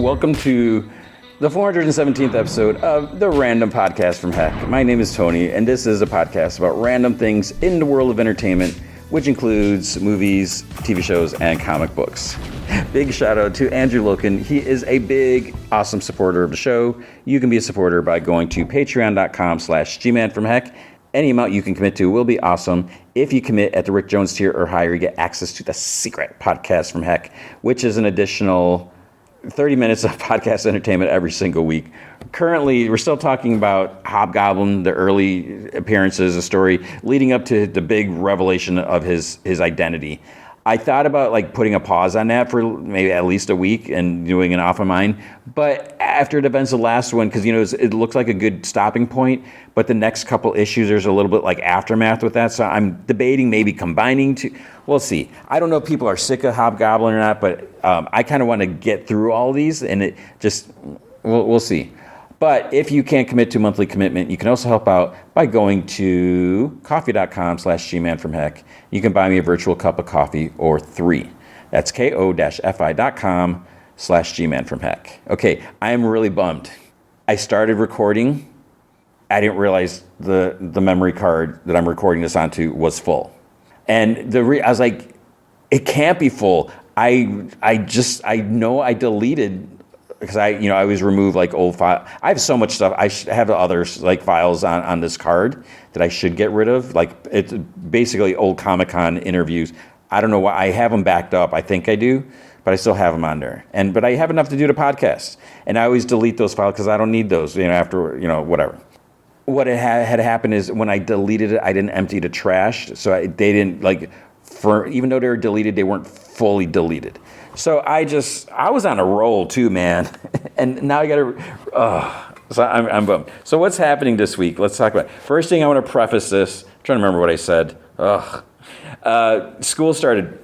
Welcome to the 417th episode of the Random Podcast from Heck. My name is Tony, and this is a podcast about random things in the world of entertainment, which includes movies, TV shows, and comic books. Big shout out to Andrew Loken. He is a big, awesome supporter of the show. You can be a supporter by going to patreon.com/gmanfromheck. Any amount you can commit to will be awesome. If you commit at the Rick Jones tier or higher, you get access to the secret podcast from Heck, which is an additional 30 minutes of podcast entertainment every single week. Currently, we're still talking about Hobgoblin, the early appearances, the story leading up to the big revelation of his identity. I thought about putting a pause on that for maybe at least a week and doing an off of mine. But after the events of the last one, because it looks like a good stopping point, but the next couple issues there's a little bit aftermath with that. So I'm debating maybe combining two. We'll see. I don't know if people are sick of Hobgoblin or not, but I kind of want to get through all these, and we'll see. But if you can't commit to monthly commitment, you can also help out by going to coffee.com/gmanfromheck. You can buy me a virtual cup of coffee or 3. That's ko-fi.com/gmanfromheck. Okay, I am really bummed. I started recording. I didn't realize the memory card that I'm recording this onto was full. And I was like, it can't be full. I know I deleted, because I always remove old file. I have so much stuff. I have other files on this card that I should get rid of. It's basically old Comic-Con interviews. I don't know why. I have them backed up. I think I do, but I still have them on there. But I have enough to do the podcast, and I always delete those files because I don't need those. After whatever. What had happened is when I deleted it, I didn't empty the trash, so they didn't even though they were deleted, they weren't fully deleted. So I was on a roll too, man. And now I got so I'm bummed. So what's happening this week? Let's talk about it. First thing I want to preface this. I'm trying to remember what I said. School started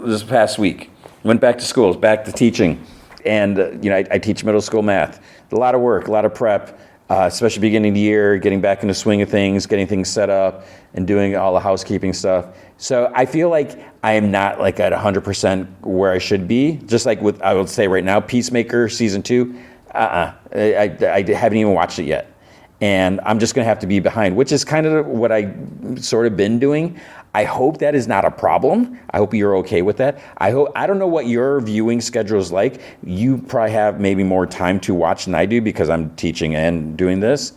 this past week. Went back to school, back to teaching. And, I teach middle school math. A lot of work, a lot of prep. Especially beginning of the year, getting back in the swing of things, getting things set up, and doing all the housekeeping stuff. So I feel like I am not at 100% where I should be. Just I would say right now, Peacemaker season 2, I haven't even watched it yet. And I'm just going to have to be behind, which is kind of what I sort of been doing. I hope that is not a problem. I hope you're okay with that. I don't know what your viewing schedule is like. You probably have maybe more time to watch than I do because I'm teaching and doing this.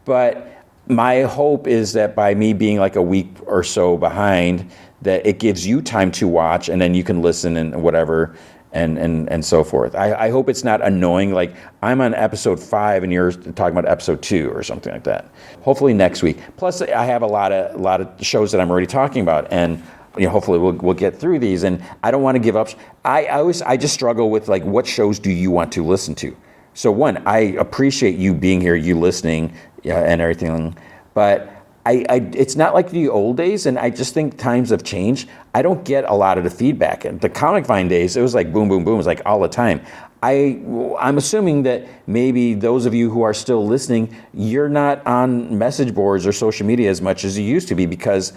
But my hope is that by me being a week or so behind, that it gives you time to watch and then you can listen and whatever. And so forth. I hope it's not annoying. I'm on episode 5 and you're talking about episode 2 or something like that. Hopefully next week. Plus, I have a lot of shows that I'm already talking about, and hopefully we'll get through these. And I don't want to give up. I just struggle with what shows do you want to listen to? So one, I appreciate you being here, you listening, and everything, but it's not like the old days, and I just think times have changed. I don't get a lot of the feedback. And the Comic Vine days, it was boom, boom, boom. It was all the time. I'm assuming that maybe those of you who are still listening, you're not on message boards or social media as much as you used to be because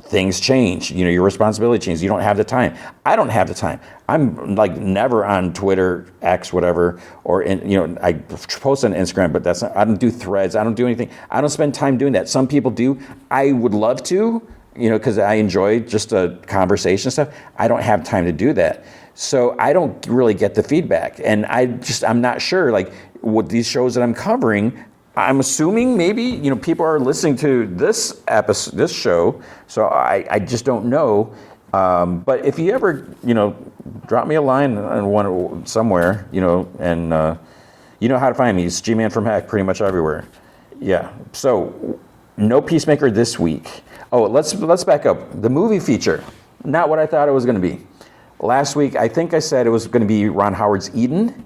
things change. Your responsibility changes. You don't have the time. I don't have the time. I'm never on Twitter, X, whatever, or I post on Instagram, but I don't do threads. I don't do anything. I don't spend time doing that. Some people do. I would love to, because I enjoy just a conversation stuff. I don't have time to do that. So I don't really get the feedback. And I'm not sure, what these shows that I'm covering, I'm assuming maybe, people are listening to this episode, this show, so I just don't know. But if you ever, drop me a line on somewhere, and you know how to find me. It's G-Man from Heck pretty much everywhere. Yeah. So no Peacemaker this week. Oh, let's back up. The movie feature, not what I thought it was going to be. Last week, I think I said it was going to be Ron Howard's Eden.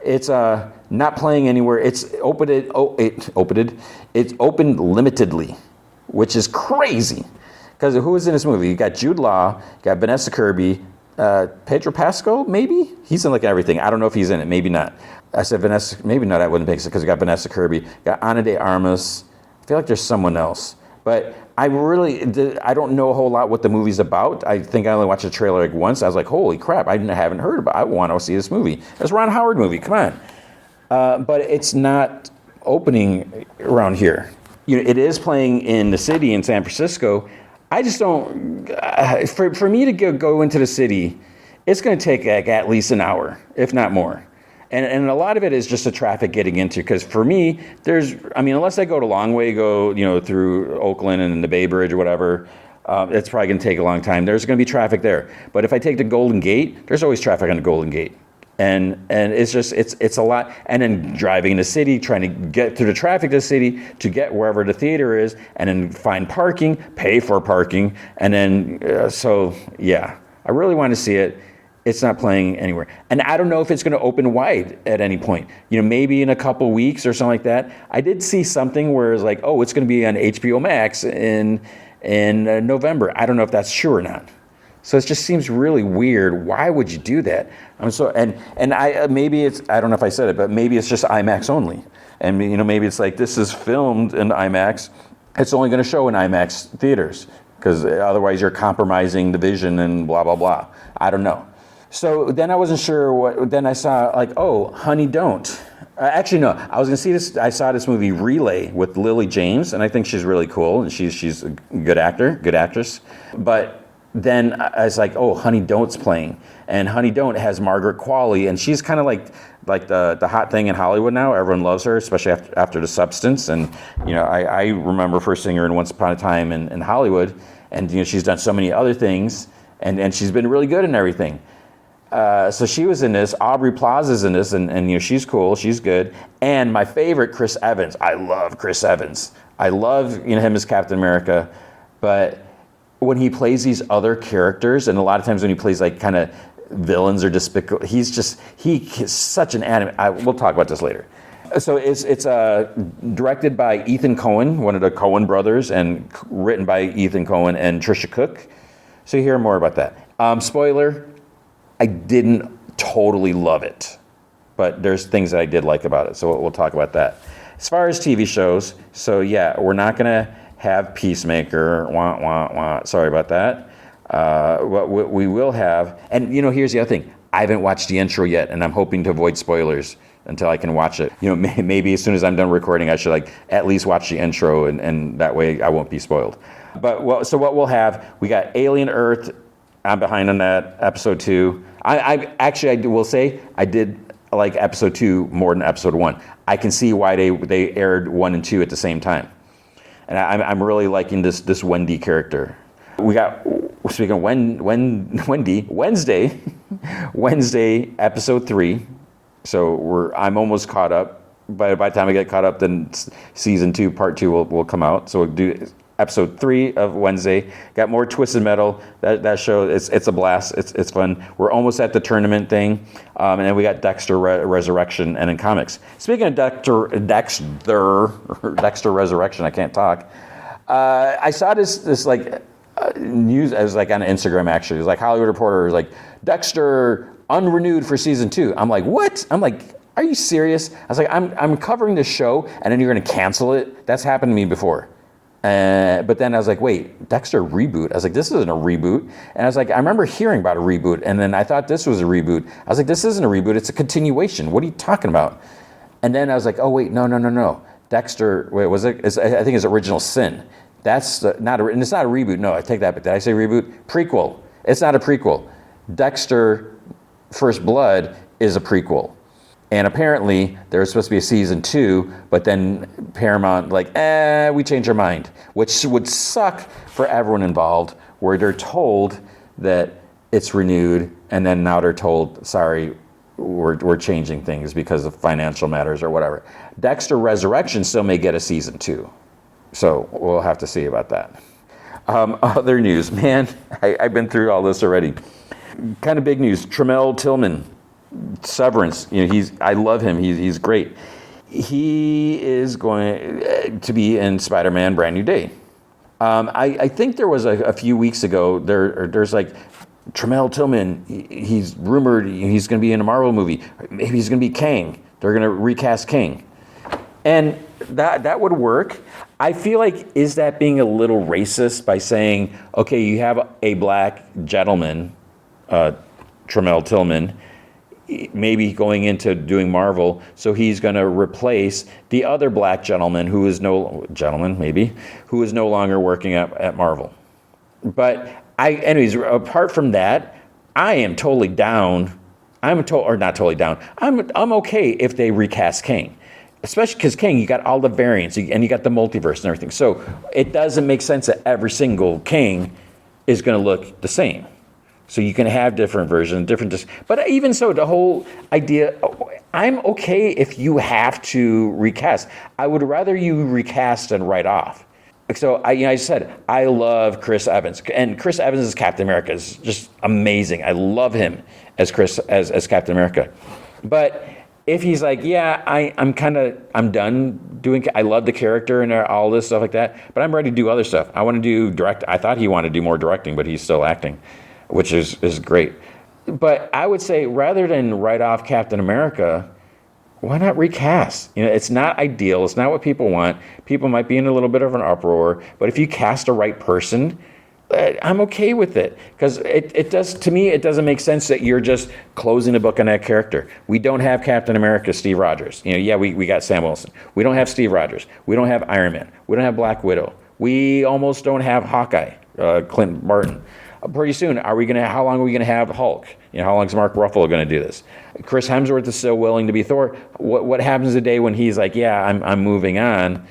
It's not playing anywhere. It's opened limitedly, which is crazy. Because who is in this movie? You got Jude Law, you got Vanessa Kirby, Pedro Pascal, maybe? He's in everything. I don't know if he's in it. Maybe not. I said Vanessa, maybe not. I wouldn't pick it because you got Vanessa Kirby. You got Ana de Armas. I feel like there's someone else. But I don't know a whole lot what the movie's about. I think I only watched the trailer like once. I was like, holy crap, I haven't heard about it. I want to see this movie. It's a Ron Howard movie, come on. But it's not opening around here. It is playing in the city in San Francisco. I just don't, for me to go into the city, it's going to take like at least an hour, if not more. And a lot of it is just the traffic getting into, because for me, unless I go to long way, through Oakland and the Bay Bridge or whatever, it's probably going to take a long time. There's going to be traffic there. But if I take the Golden Gate, there's always traffic on the Golden Gate. And it's just, it's a lot. And then driving in the city, trying to get through the traffic to the city to get wherever the theater is, and then find parking, pay for parking. And then, I really want to see it. It's not playing anywhere. And I don't know if it's going to open wide at any point. Maybe in a couple weeks or something like that. I did see something where it's like, it's going to be on HBO Max in November. I don't know if that's true or not. So it just seems really weird. Why would you do that? I don't know if I said it, but maybe it's just IMAX only. And maybe it's like, this is filmed in IMAX. It's only going to show in IMAX theaters, because otherwise you're compromising the vision and blah, blah, blah. I don't know. So then I wasn't sure then I saw like, Honey Don't. Actually, no, I was going to see this. I saw this movie Relay with Lily James, and I think she's really cool, and she's a good actress. But then I was like, Honey Don't's playing. And Honey Don't has Margaret Qualley, and she's kind of like the hot thing in Hollywood now. Everyone loves her, especially after The Substance. And, I remember first seeing her in Once Upon a Time in Hollywood, and, she's done so many other things, and she's been really good in everything. So she was in this. Aubrey Plaza's in this, and she's cool, she's good. And my favorite, Chris Evans. I love Chris Evans. I love him as Captain America, but when he plays these other characters, and a lot of times when he plays like kind of villains or despicable, he is such an anime. We'll talk about this later. So it's directed by Ethan Coen, one of the Coen brothers, and written by Ethan Coen and Trisha Cook. So you hear more about that. Spoiler. I didn't totally love it, but there's things that I did like about it, so we'll talk about that. As far as TV shows, we're not going to have Peacemaker, sorry about that. What we will have, and here's the other thing, I haven't watched the intro yet, and I'm hoping to avoid spoilers until I can watch it. Maybe as soon as I'm done recording, I should at least watch the intro, and that way I won't be spoiled. But what we'll have, we got Alien Earth. I'm behind on that, episode 2. I will say I did like episode 2 more than episode 1. I can see why they aired 1 and 2 at the same time, and I'm really liking this Wendy character. We got, speaking of Wendy, Wednesday episode 3. So I'm almost caught up. By the time I get caught up, then season 2, part 2 will come out. So we'll do episode 3 of Wednesday. Got more Twisted Metal. That show, it's a blast. It's fun. We're almost at the tournament thing. And then we got Dexter Resurrection, and in comics. Speaking of Dexter Resurrection, I can't talk. I saw this news, I was on Instagram actually. It was like Hollywood Reporter was like, Dexter unrenewed for season 2. I'm like, what? I'm like, are you serious? I was like, I'm covering the show and then you're gonna cancel it? That's happened to me before. But then I was like, wait, Dexter reboot? I was like, this isn't a reboot. And I was like, I remember hearing about a reboot, and then I thought this was a reboot. I was like, this isn't a reboot, it's a continuation. What are you talking about? And then I was like, oh wait, no. Dexter, I think it's Original Sin. That's and it's not a reboot. No, I take that back. Did I say reboot? Prequel. It's not a prequel. Dexter First Blood is a prequel. And apparently there was supposed to be a season 2, but then Paramount we changed our mind, which would suck for everyone involved, where they're told that it's renewed, and then now they're told, sorry, we're changing things because of financial matters or whatever. Dexter Resurrection still may get a season 2. So we'll have to see about that. Other news, man, I've been through all this already. Kind of big news, Tremel Tillman. Severance, I love him. He's great. He is going to be in Spider-Man: Brand New Day. I think there was a few weeks ago. There's Tremel Tillman. He's rumored he's going to be in a Marvel movie. Maybe he's going to be Kang. They're going to recast Kang. And That would work. I feel like, is that being a little racist by saying, okay, you have a black gentleman, Tremel Tillman, maybe going into doing Marvel, so he's going to replace the other black gentleman who is no longer working at Marvel. But anyways, apart from that, I am totally down. Not totally down. I'm okay if they recast Kang, especially because Kang, you got all the variants and you got the multiverse and everything. So it doesn't make sense that every single Kang is going to look the same. So you can have different versions, but even so, the whole idea, I'm okay if you have to recast. I would rather you recast than write off. So I said, I love Chris Evans, and Chris Evans as Captain America is just amazing. I love him as as Captain America. But if he's like, yeah, I'm done doing, I love the character and all this stuff like that, but I'm ready to do other stuff. I want to do direct. I thought he wanted to do more directing, but he's still acting, which is great. But I would say, rather than write off Captain America, why not recast? It's not ideal. It's not what people want. People might be in a little bit of an uproar, but if you cast the right person, I'm okay with it, because it does, to me, it doesn't make sense that you're just closing the book on that character. We don't have Captain America, Steve Rogers. We got Sam Wilson. We don't have Steve Rogers. We don't have Iron Man. We don't have Black Widow. We almost don't have Hawkeye, Clint Barton. Pretty soon, how long are we going to have Hulk? How long is Mark Ruffalo going to do this? Chris Hemsworth is still willing to be Thor. What happens the day when he's like, yeah, I'm moving on,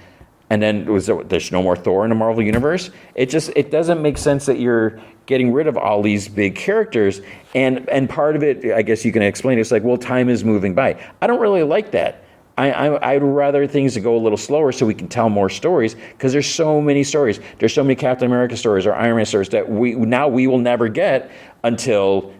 and then there's no more Thor in the Marvel Universe? It doesn't make sense that you're getting rid of all these big characters, and part of it, I guess you can explain, it's like, well, time is moving by. I don't really like that. I'd rather things to go a little slower so we can tell more stories, because there's so many stories. There's so many Captain America stories or Iron Man stories that we will never get until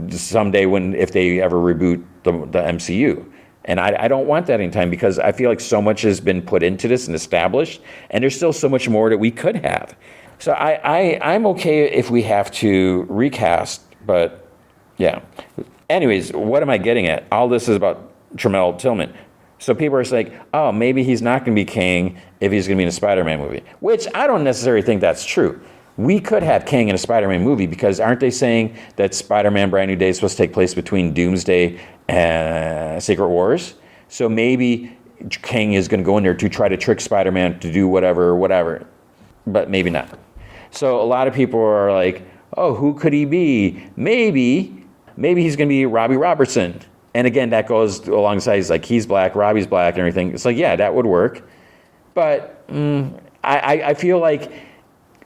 someday if they ever reboot the MCU. And I don't want that anytime, because I feel like so much has been put into this and established, and there's still so much more that we could have. So I'm okay if we have to recast, but yeah. Anyways, what am I getting at? All this is about Tremel Tillman. So people are like, oh, maybe he's not going to be Kang if he's going to be in a Spider-Man movie, which I don't necessarily think that's true. We could have Kang in a Spider-Man movie, because aren't they saying that Spider-Man Brand New Day is supposed to take place between Doomsday and Secret Wars? So maybe Kang is going to go in there to try to trick Spider-Man to do whatever, but maybe not. So a lot of people are like, oh, who could he be? Maybe he's going to be Robbie Robertson. And again, that goes alongside, he's black, Robbie's black, and everything. It's like, yeah, that would work. But I feel like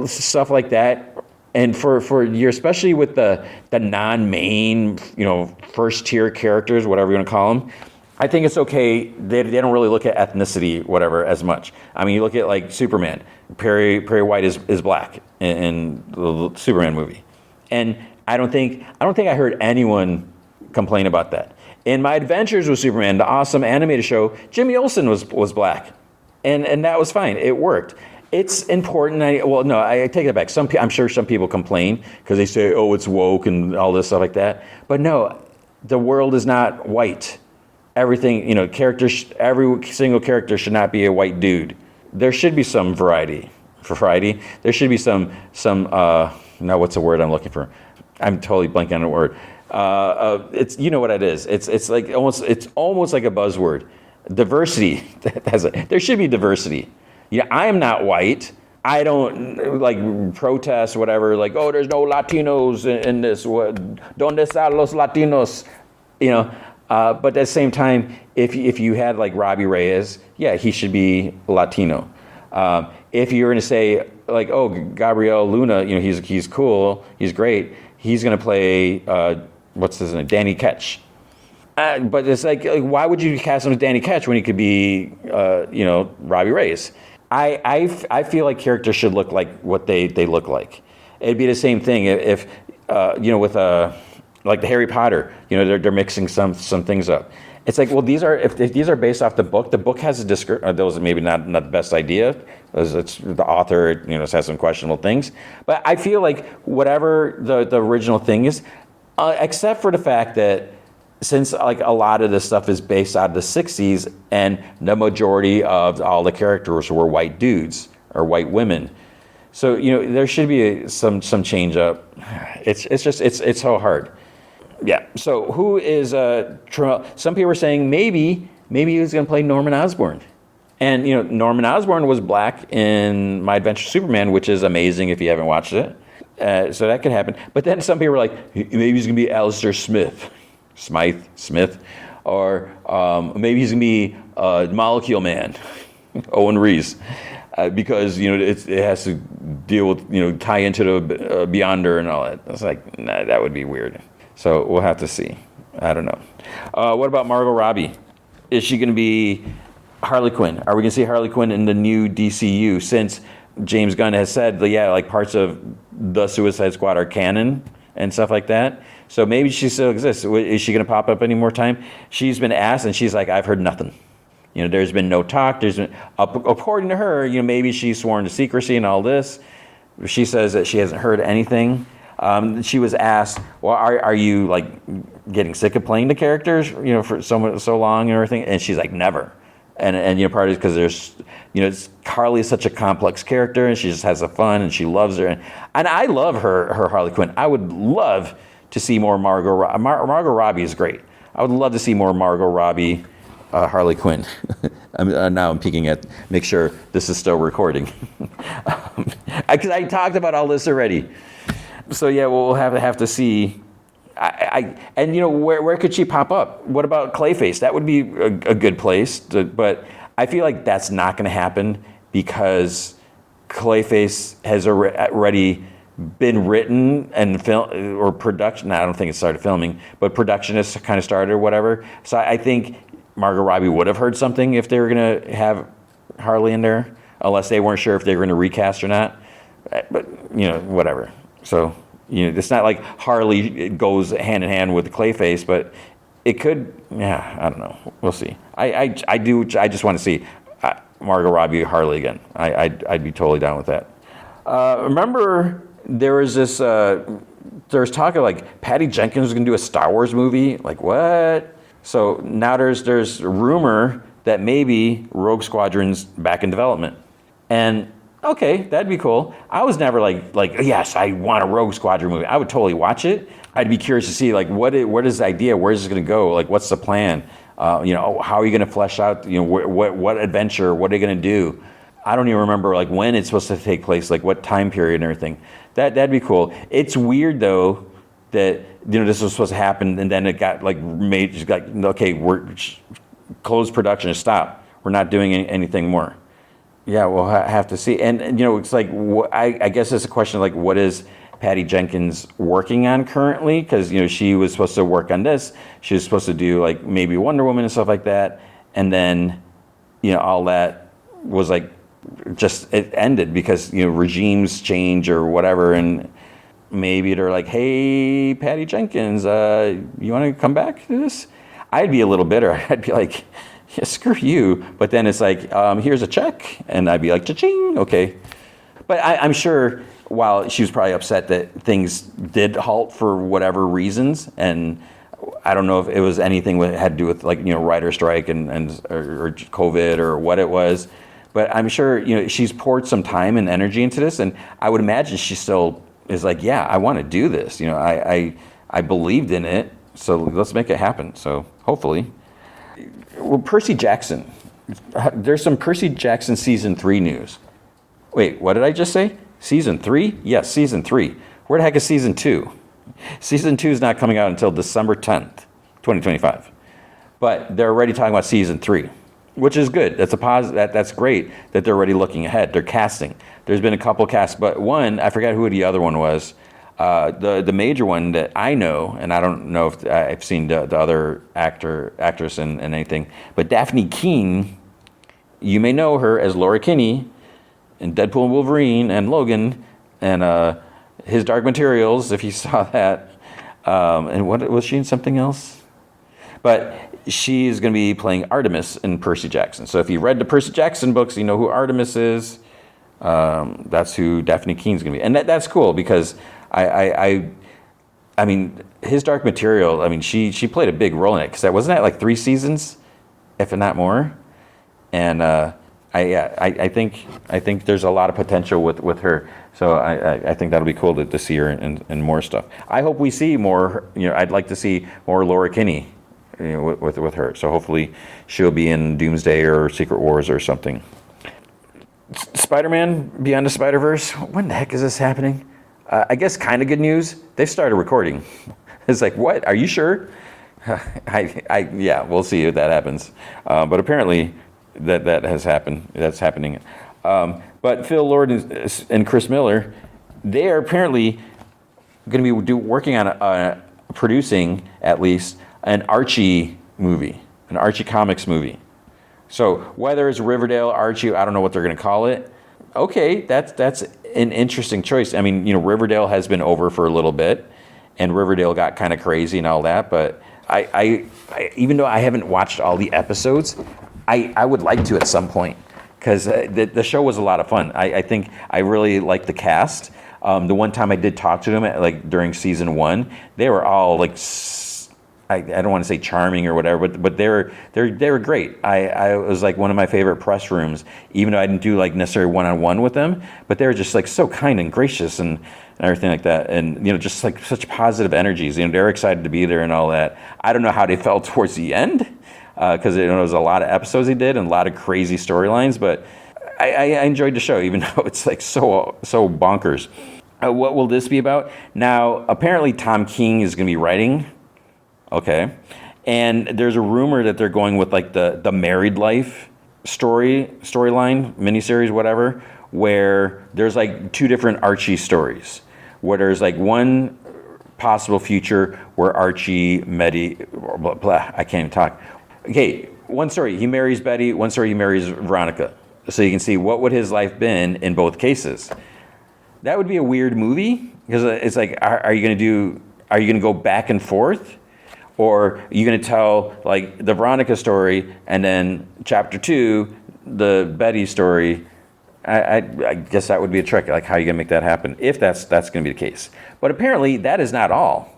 stuff like that, and for you, especially with the non-main, first tier characters, whatever you want to call them, I think it's okay. They don't really look at ethnicity, whatever, as much. I mean, you look at like Superman. Perry White is black in the Superman movie, and I don't think I heard anyone complain about that. In My Adventures with Superman, the awesome animated show, Jimmy Olsen was black, and that was fine. It worked. It's important. I take it back. I'm sure some people complain because they say, oh, it's woke and all this stuff like that. But no, the world is not white. Everything, characters, every single character should not be a white dude. There should be some variety. There should be some. Now, what's the word I'm looking for? I'm totally blanking on the word. It's what it is. It's like almost like a buzzword. Diversity. There should be diversity. I am not white. I don't protest whatever. Like, oh, there's no Latinos in this. Donde están los Latinos? But at the same time, if you had like Robbie Reyes, yeah, he should be Latino. If you're going to say like, oh, Gabriel Luna, he's cool, he's great. He's going to play what's his name, Danny Ketch. But it's like, why would you cast him as Danny Ketch when he could be, Robbie Reyes? I feel like characters should look like what they look like. It'd be the same thing if with like the Harry Potter, they're mixing some things up. It's like, well, if these are based off the book. The book has a description. Those are maybe not the best idea. It's the author, has some questionable things. But I feel like whatever the original thing is, except for the fact that since like a lot of this stuff is based out of the 60s and the majority of all the characters were white dudes or white women. So, there should be some change up. It's so hard. Yeah. So who is some people are saying maybe he was going to play Norman Osborn. And, Norman Osborn was black in My Adventure Superman, which is amazing if you haven't watched it. So that could happen. But then some people were like, maybe he's going to be Alistair Smith, or maybe he's going to be Molecule Man, Owen Reese, because, it has to deal with, tie into the Beyonder and all that. It's like, nah, that would be weird. So we'll have to see. I don't know. What about Margot Robbie? Is she going to be Harley Quinn? Are we going to see Harley Quinn in the new DCU since James Gunn has said, like parts of the Suicide Squad are canon and stuff like that? So maybe she still exists. Is she going to pop up any more time? She's been asked, and she's like, I've heard nothing. There's been no talk. There's been, according to her, maybe she's sworn to secrecy and all this. She says that she hasn't heard anything. She was asked, well, are you like getting sick of playing the characters, for so long and everything? And she's like, never. And part of it is because Harley is such a complex character, and she just has the fun, and she loves her. And I love her Harley Quinn. I would love to see more Margot Robbie is great. I would love to see more Margot Robbie Harley Quinn. Now I'm peeking at, make sure this is still recording. Because I talked about all this already. So yeah, we'll have to see. Where could she pop up? What about Clayface? That would be a good place. But I feel like that's not going to happen because Clayface has already been written and film or production. I don't think it started filming, but production has kind of started or whatever. So I think Margot Robbie would have heard something if they were going to have Harley in there, unless they weren't sure if they were going to recast or not. But whatever. So it's not like Harley goes hand in hand with Clayface, but it could. Yeah, I don't know. We'll see. I just want to see Margot Robbie Harley again. I'd be totally down with that. Remember, there was this. There was talk of like Patty Jenkins was going to do a Star Wars movie. Like what? So now there's rumor that maybe Rogue Squadron's back in development, and okay, that'd be cool. I was never like yes, I want a Rogue Squadron movie. I would totally watch it. I'd be curious to see like what is the idea? Where's this going to go? Like what's the plan? How are you going to flesh out? What adventure? What are you going to do? I don't even remember like when it's supposed to take place, like what time period and everything. That'd be cool. It's weird though that this was supposed to happen and then it got like made. Just like okay, we're closed production. Stop. We're not doing anything more. Yeah, we'll have to see. And it's like, I guess it's a question of like, what is Patty Jenkins working on currently? Because, she was supposed to work on this. She was supposed to do like maybe Wonder Woman and stuff like that. And then, all that was like, just it ended because, regimes change or whatever. And maybe they're like, hey, Patty Jenkins, you want to come back to this? I'd be a little bitter. I'd be like, yeah, screw you. But then it's like, here's a check. And I'd be like, cha-ching, okay. But I'm sure while she was probably upset that things did halt for whatever reasons, and I don't know if it was anything that had to do with like, writer strike and or COVID or what it was. But I'm sure, she's poured some time and energy into this. And I would imagine she still is like, yeah, I want to do this. I believed in it. So let's make it happen. So hopefully. Well, Percy Jackson. There's some Percy Jackson season 3 news. Wait, what did I just say? Season 3? Yes, season 3. Where the heck is season 2? Season 2 is not coming out until December 10th, 2025. But they're already talking about season 3, which is good. That's a positive. That's great that they're already looking ahead. They're casting. There's been a couple casts, but one, I forgot who the other one was. The major one that I know, and I don't know if I've seen the other actress in anything, but Daphne Keane, you may know her as Laura Kinney in Deadpool and Wolverine and Logan and His Dark Materials, if you saw that. And what was she in something else? But she is going to be playing Artemis in Percy Jackson. So if you read the Percy Jackson books, you know who Artemis is. That's who Daphne Keene's going to be. And that's cool because I I mean, his Dark Material. I mean, she played a big role in it because wasn't that like 3 seasons, if not more. And I think there's a lot of potential with her. So I think that'll be cool to see her in more stuff. I hope we see more. I'd like to see more Laura Kinney, with her. So hopefully she'll be in Doomsday or Secret Wars or something. Spider-Man Beyond the Spider-Verse. When the heck is this happening? I guess kind of good news. They've started recording. It's like, what? Are you sure? Yeah, we'll see if that happens. But apparently that has happened. That's happening. But Phil Lord and Chris Miller, they are apparently going to be working on producing at least an Archie movie, an Archie Comics movie. So whether it's Riverdale, Archie, I don't know what they're going to call it. Okay, that's an interesting choice. I mean, Riverdale has been over for a little bit, and Riverdale got kind of crazy and all that. But I even though I haven't watched all the episodes, I would like to at some point because the show was a lot of fun. I think I really liked the cast. The one time I did talk to them, during season 1, they were all I don't want to say charming or whatever, but they were great. I was like one of my favorite press rooms, even though I didn't do necessarily one-on-one with them, but they were just so kind and gracious and everything like that, and just such positive energies. They're excited to be there and all that. I don't know how they felt towards the end because it was a lot of episodes they did and a lot of crazy storylines, but I enjoyed the show even though it's so bonkers. What will this be about? Now apparently Tom King is going to be writing. Okay, and there's a rumor that they're going with the Married Life storyline, miniseries, whatever, where there's 2 different Archie stories, where there's one possible future where Archie, blah, blah, I can't even talk. Okay, one story, he marries Betty, one story, he marries Veronica. So you can see what would his life been in both cases. That would be a weird movie, because it's are you going to go back and forth? Or are you going to tell the Veronica story and then chapter 2, the Betty story? I guess that would be a trick. How are you going to make that happen if that's going to be the case? But apparently that is not all.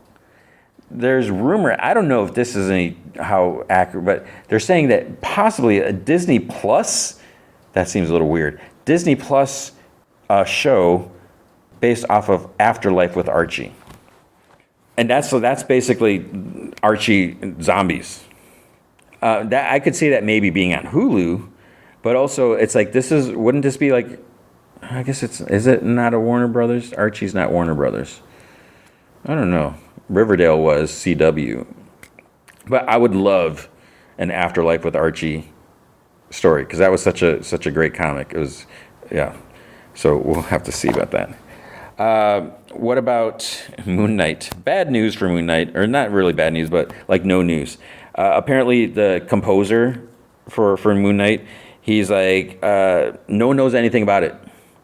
There's rumor. I don't know if this is how accurate, but they're saying that possibly a Disney Plus. That seems a little weird. Disney Plus show based off of Afterlife with Archie. And that's basically Archie zombies. That I could see that maybe being on Hulu, but also it's wouldn't this be I guess is it not a Warner Brothers? Archie's not Warner Brothers. I don't know. Riverdale was CW. But I would love an Afterlife with Archie story because that was such a great comic. It was, yeah. So we'll have to see about that. What about Moon Knight? Bad news for Moon Knight, or not really bad news, but no news. Apparently the composer for Moon Knight, he's no one knows anything about it.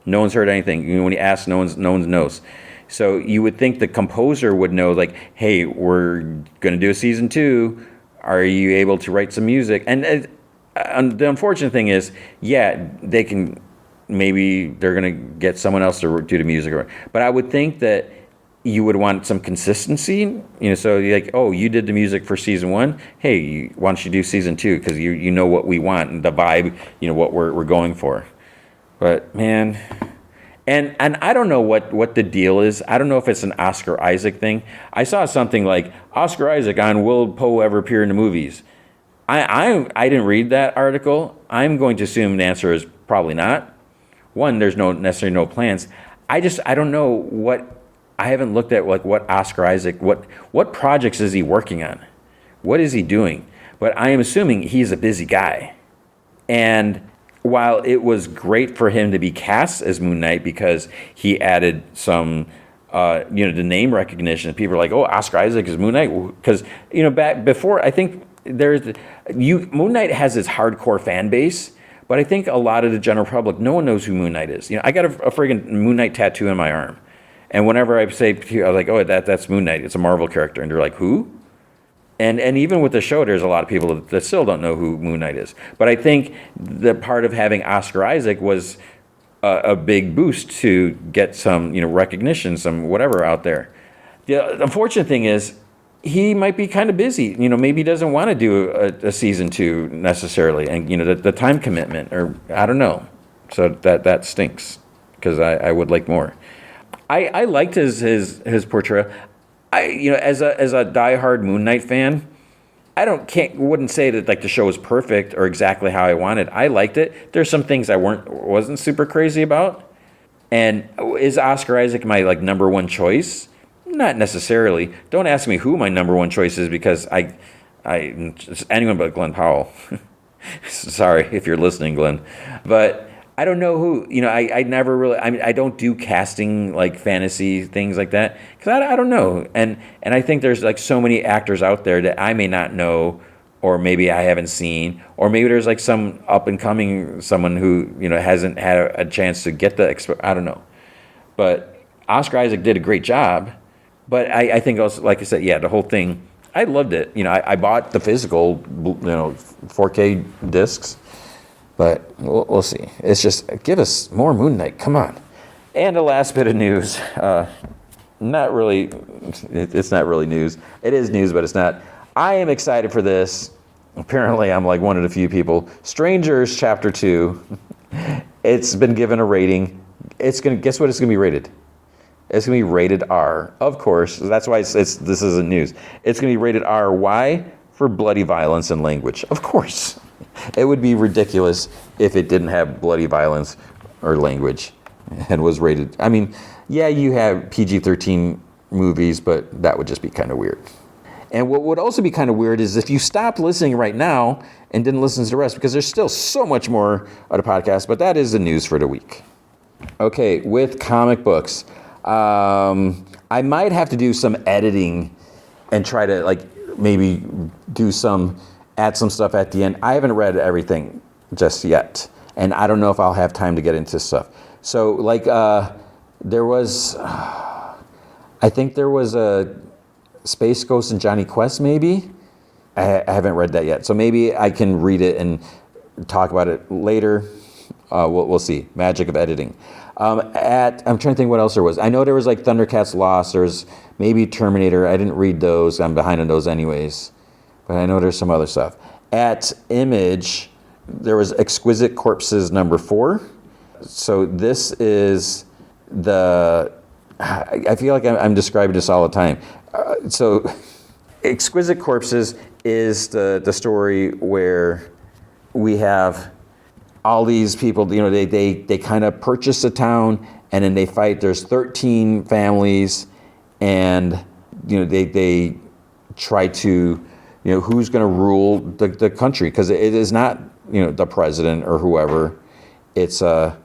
No one's heard anything. When he asks, no one knows. So you would think the composer would know, hey, we're going to do a season 2. Are you able to write some music? And the unfortunate thing is, yeah, they can. Maybe they're going to get someone else to do the music. But I would think that you would want some consistency. So you're oh, you did the music for season 1. Hey, why don't you do season 2? Because you know what we want and the vibe, what we're going for. But, man, and I don't know what the deal is. I don't know if it's an Oscar Isaac thing. I saw something Oscar Isaac on Will Poe ever appear in the movies. I didn't read that article. I'm going to assume the answer is probably not. One, there's necessarily no plans. I don't know what, I haven't looked at what Oscar Isaac, what projects is he working on? What is he doing? But I am assuming he's a busy guy. And while it was great for him to be cast as Moon Knight because he added some, the name recognition, people are oh, Oscar Isaac is Moon Knight. Because, back before, I think Moon Knight has this hardcore fan base. But I think a lot of the general public, no one knows who Moon Knight is. I got a friggin' Moon Knight tattoo on my arm. And whenever I say, I was oh, that's Moon Knight. It's a Marvel character. And they're who? And even with the show, there's a lot of people that still don't know who Moon Knight is. But I think the part of having Oscar Isaac was a big boost to get some, recognition, some whatever out there. The unfortunate thing is he might be kind of busy. Maybe he doesn't want to do a season 2 necessarily, and the time commitment, or I don't know. So that stinks because I would like more. I liked his portrayal. As a diehard Moon Knight fan, wouldn't say that like the show was perfect or exactly how I wanted. I liked it. There's some things I wasn't super crazy about. And is Oscar Isaac my like number one choice? Not necessarily. Don't ask me who my number one choice is, because I it's anyone but Glenn Powell. Sorry if you're listening, Glenn, but I don't know who. I never really. I don't do casting like fantasy things like that because I don't know. And I think there's like so many actors out there that I may not know, or maybe I haven't seen, or maybe there's like some up and coming someone who hasn't had a chance to get the. I don't know, but Oscar Isaac did a great job. But I think also, like I said, yeah, the whole thing, I loved it. I bought the physical, 4K discs, but we'll see. It's just, give us more Moon Knight, come on. And the last bit of news, not really, it's not really news. It is news, but it's not. I am excited for this. Apparently, I'm like one of the few people. Strangers Chapter 2, it's been given a rating. Guess what it's going to be rated? It's going to be rated R, of course. That's why this isn't news. It's going to be rated R. Why? For bloody violence and language. Of course. It would be ridiculous if it didn't have bloody violence or language and was rated. I mean, yeah, you have PG-13 movies, but that would just be kind of weird. And what would also be kind of weird is if you stopped listening right now and didn't listen to the rest, because there's still so much more of the podcast, but that is the news for the week. Okay, with comic books. I might have to do some editing and try to like maybe add some stuff at the end. I haven't read everything just yet, and I don't know if I'll have time to get into stuff. So like there was, I think there was a Space Ghost and Johnny Quest maybe. I haven't read that yet, so maybe I can read it and talk about it later. We'll see. Magic of editing. I'm trying to think what else there was. I know there was like Thundercats Lost. There's maybe Terminator. I didn't read those. I'm behind on those anyways. But I know there's some other stuff. At Image, there was Exquisite Corpses number 4. So this is I feel like I'm describing this all the time. So Exquisite Corpses is the story where we have all these people, they kind of purchase a town and then they fight. There's 13 families, and they try to, who's going to rule the country, because it is not the president or whoever. It's one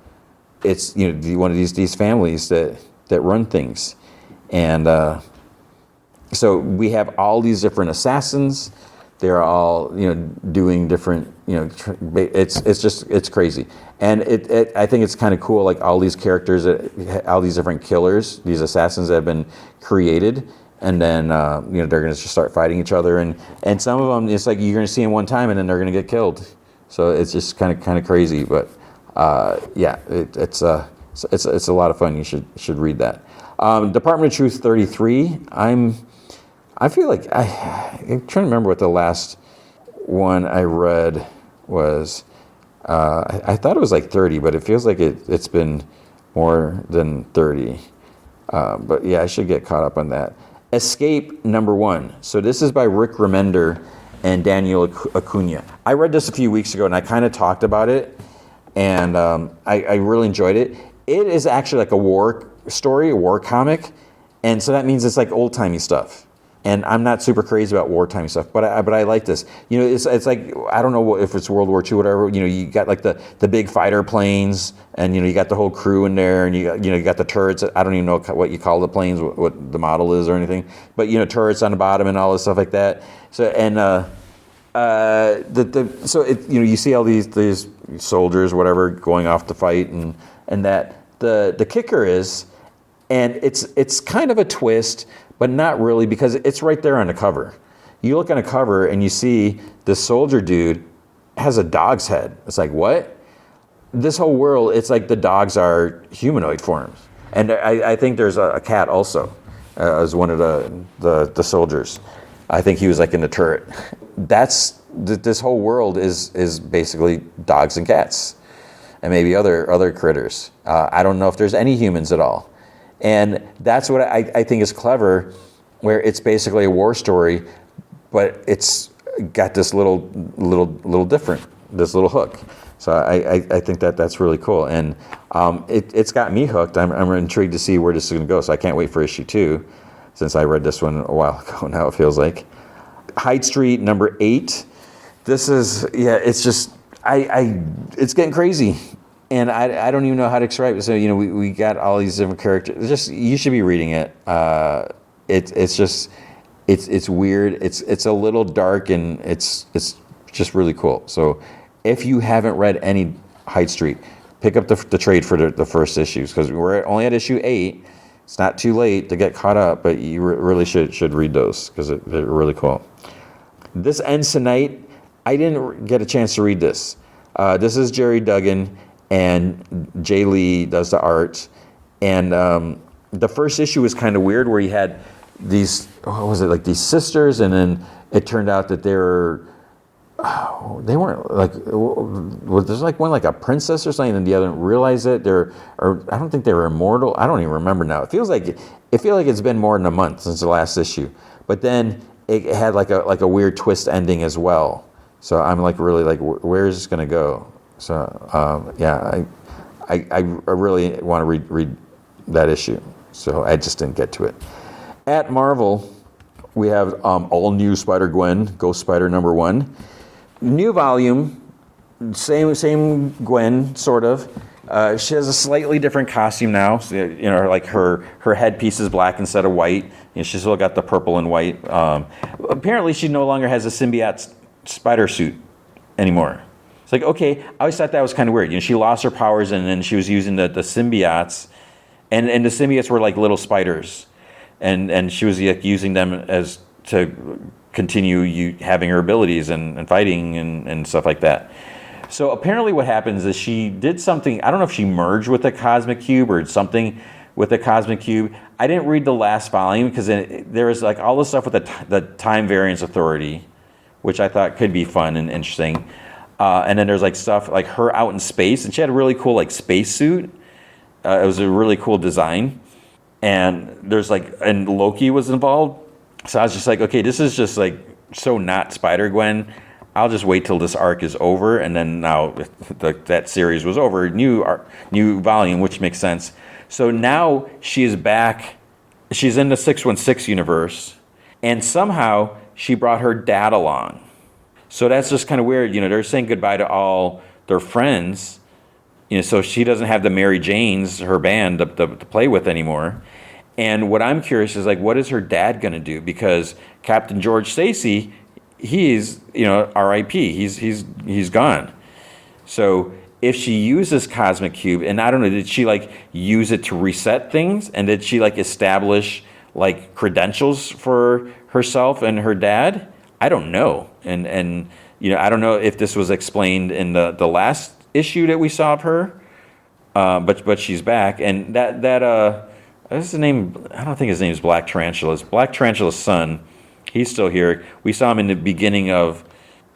of these families that run things, and so we have all these different assassins. They're all, doing different, it's crazy. And I think it's kind of cool, like all these characters, all these different killers, these assassins that have been created, and then, they're going to just start fighting each other. And some of them, it's like you're going to see them one time and then they're going to get killed. So it's just kind of crazy. But yeah, it's a lot of fun. You should read that. Department of Truth 33, I feel like I'm trying to remember what the last one I read was. I thought it was like 30, but it feels like it's been more than 30. But yeah, I should get caught up on that. Escape number 1. So this is by Rick Remender and Daniel Acuna. I read this a few weeks ago and I kind of talked about it, and I really enjoyed it. It is actually like a war story, a war comic, and so that means it's like old-timey stuff. And I'm not super crazy about wartime stuff, but I like this. It's like, I don't know if it's World War II or whatever. You got like the big fighter planes, and you got the whole crew in there, and you got the turrets. I don't even know what you call the planes, what the model is or anything. But turrets on the bottom and all this stuff like that. So you see all these soldiers, whatever, going off to fight, and that the kicker is, and it's kind of a twist, but not really, because it's right there on the cover. You look on the cover and you see this soldier dude has a dog's head. It's like, what? This whole world, it's like the dogs are humanoid forms. And I think there's a cat also. as one of the soldiers. I think he was like in the turret. This whole world is basically dogs and cats, and maybe other critters. I don't know if there's any humans at all, and that's what I think is clever, where it's basically a war story, but it's got this little different, this little hook. So I think that's really cool, and it's got me hooked. I'm intrigued to see where this is going to go. So I can't wait for issue 2, since I read this one a while ago. Now it feels like Hyde Street number 8. This is it's just it's getting crazy, and I don't even know how to describe it. So we got all these different characters. Just you should be reading it. It's weird. It's a little dark, and it's just really cool. So if you haven't read any Hyde Street, pick up the trade for the first issues, because we're only at issue 8. It's not too late to get caught up, but you really should read those, because they're really cool. This ends tonight. I didn't get a chance to read this. This is Jerry Duggan, and Jay Lee does the art. And the first issue was kind of weird, where you had these, like these sisters, and then it turned out that they weren't like, there's like one like a princess or something, and the other didn't realize it. I don't think they were immortal. I don't even remember now. It feels like it's been more than a month since the last issue. But then it had like a weird twist ending as well. So I'm like really like, where is this gonna go? So I really want to read that issue. So I just didn't get to it. At Marvel, we have all new Spider-Gwen, Ghost Spider number 1. New volume, same Gwen, sort of. She has a slightly different costume now. So, like her headpiece is black instead of white. She's still got the purple and white. Apparently, she no longer has a symbiote spider suit anymore. It's like, okay, I always thought that was kind of weird. She lost her powers, and then she was using the symbiotes, and the symbiotes were like little spiders, and she was like using them as to continue having her abilities and fighting and stuff like that. So apparently what happens is she did something, I don't know if she merged with the Cosmic Cube or something with the Cosmic Cube. I didn't read the last volume, because there was like all this stuff with the Time Variance Authority, which I thought could be fun and interesting. And then there's like stuff like her out in space, and she had a really cool like space suit. It was a really cool design. And and Loki was involved. So I was just like, okay, this is just like so not Spider-Gwen. I'll just wait till this arc is over, and then now that series was over, new volume, which makes sense. So now she is back. She's in the 616 universe, and somehow she brought her dad along. So that's just kind of weird. They're saying goodbye to all their friends. So she doesn't have the Mary Janes, her band, to play with anymore. And what I'm curious is, like, what is her dad going to do? Because Captain George Stacy, he's, R.I.P. He's gone. So if she uses Cosmic Cube, and I don't know, did she like use it to reset things? And did she like establish like credentials for herself and her dad? I don't know. And I don't know if this was explained in the last issue that we saw of her. But she's back, and that what's his name? I don't think his name is Black Tarantula's. Black Tarantula's son, he's still here. We saw him in the beginning of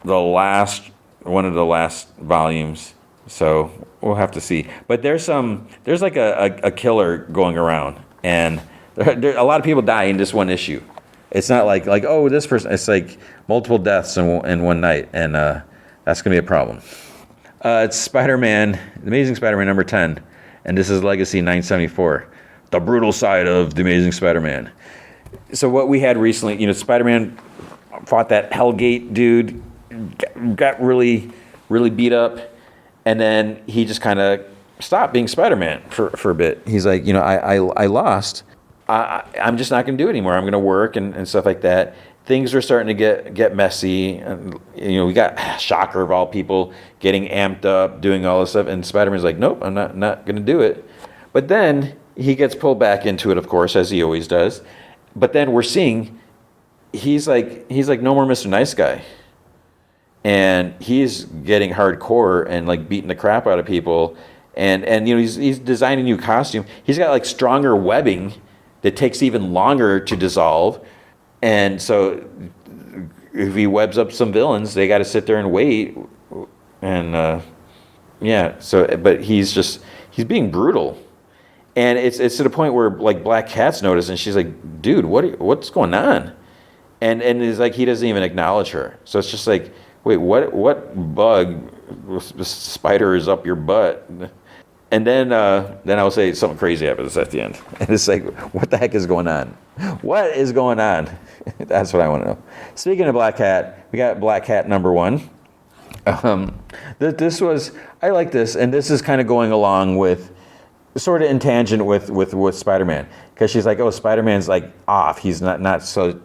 one of the last volumes. So we'll have to see. But there's like a killer going around, and a lot of people die in this one issue. It's not like oh, this person. It's like multiple deaths in one night, and that's gonna be a problem. It's Spider-Man, Amazing Spider-Man number 10, and this is Legacy 974. The brutal side of the Amazing Spider-Man. So what we had recently, Spider-Man fought that Hellgate dude, got really, really beat up, and then he just kind of stopped being Spider-Man for a bit. He's like, I lost. I'm just not going to do it anymore. I'm going to work and stuff like that. Things were starting to get messy. And, we got Shocker of all people getting amped up, doing all this stuff, and Spider-Man's like, nope, I'm not going to do it. But then he gets pulled back into it, of course, as he always does. But then we're seeing he's like no more Mr. Nice Guy, and he's getting hardcore and like beating the crap out of people, and he's designing a new costume. He's got like stronger webbing that takes even longer to dissolve. And so if he webs up some villains, they got to sit there and wait. And yeah, so but he's being brutal. And it's to the point where like Black Cat's noticed, and she's like, "Dude, what's going on?" And it's like he doesn't even acknowledge her. So it's just like, wait, what bug spider is up your butt? And then I will say something crazy happens at the end, and it's like, what the heck is going on? What is going on? That's what I want to know. Speaking of Black Cat, we got Black Cat number 1. This was, I like this, and this is kind of going along with, sort of in tangent with Spider-Man, because she's like, oh, Spider-Man's like off. He's not so.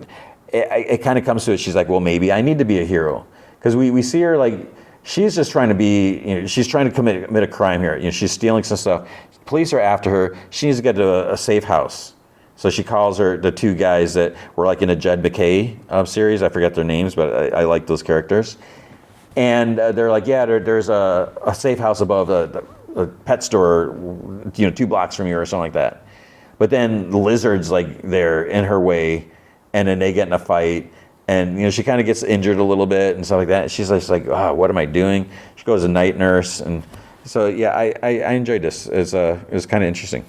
It kind of comes to it. She's like, well, maybe I need to be a hero, because we see her like she's just trying to be. She's trying to commit a crime here. She's stealing some stuff. Police are after her. She needs to get to a safe house. So she calls the 2 guys that were like in a Jed McKay series. I forget their names, but I like those characters. And they're like, yeah, there's a safe house above a pet store, 2 blocks from you or something like that. But then the Lizard's like they're in her way, and then they get in a fight, and she kind of gets injured a little bit and stuff like that. She's just like, oh, what am I doing? She goes to night nurse, and so yeah, I enjoyed this. It was kind of interesting.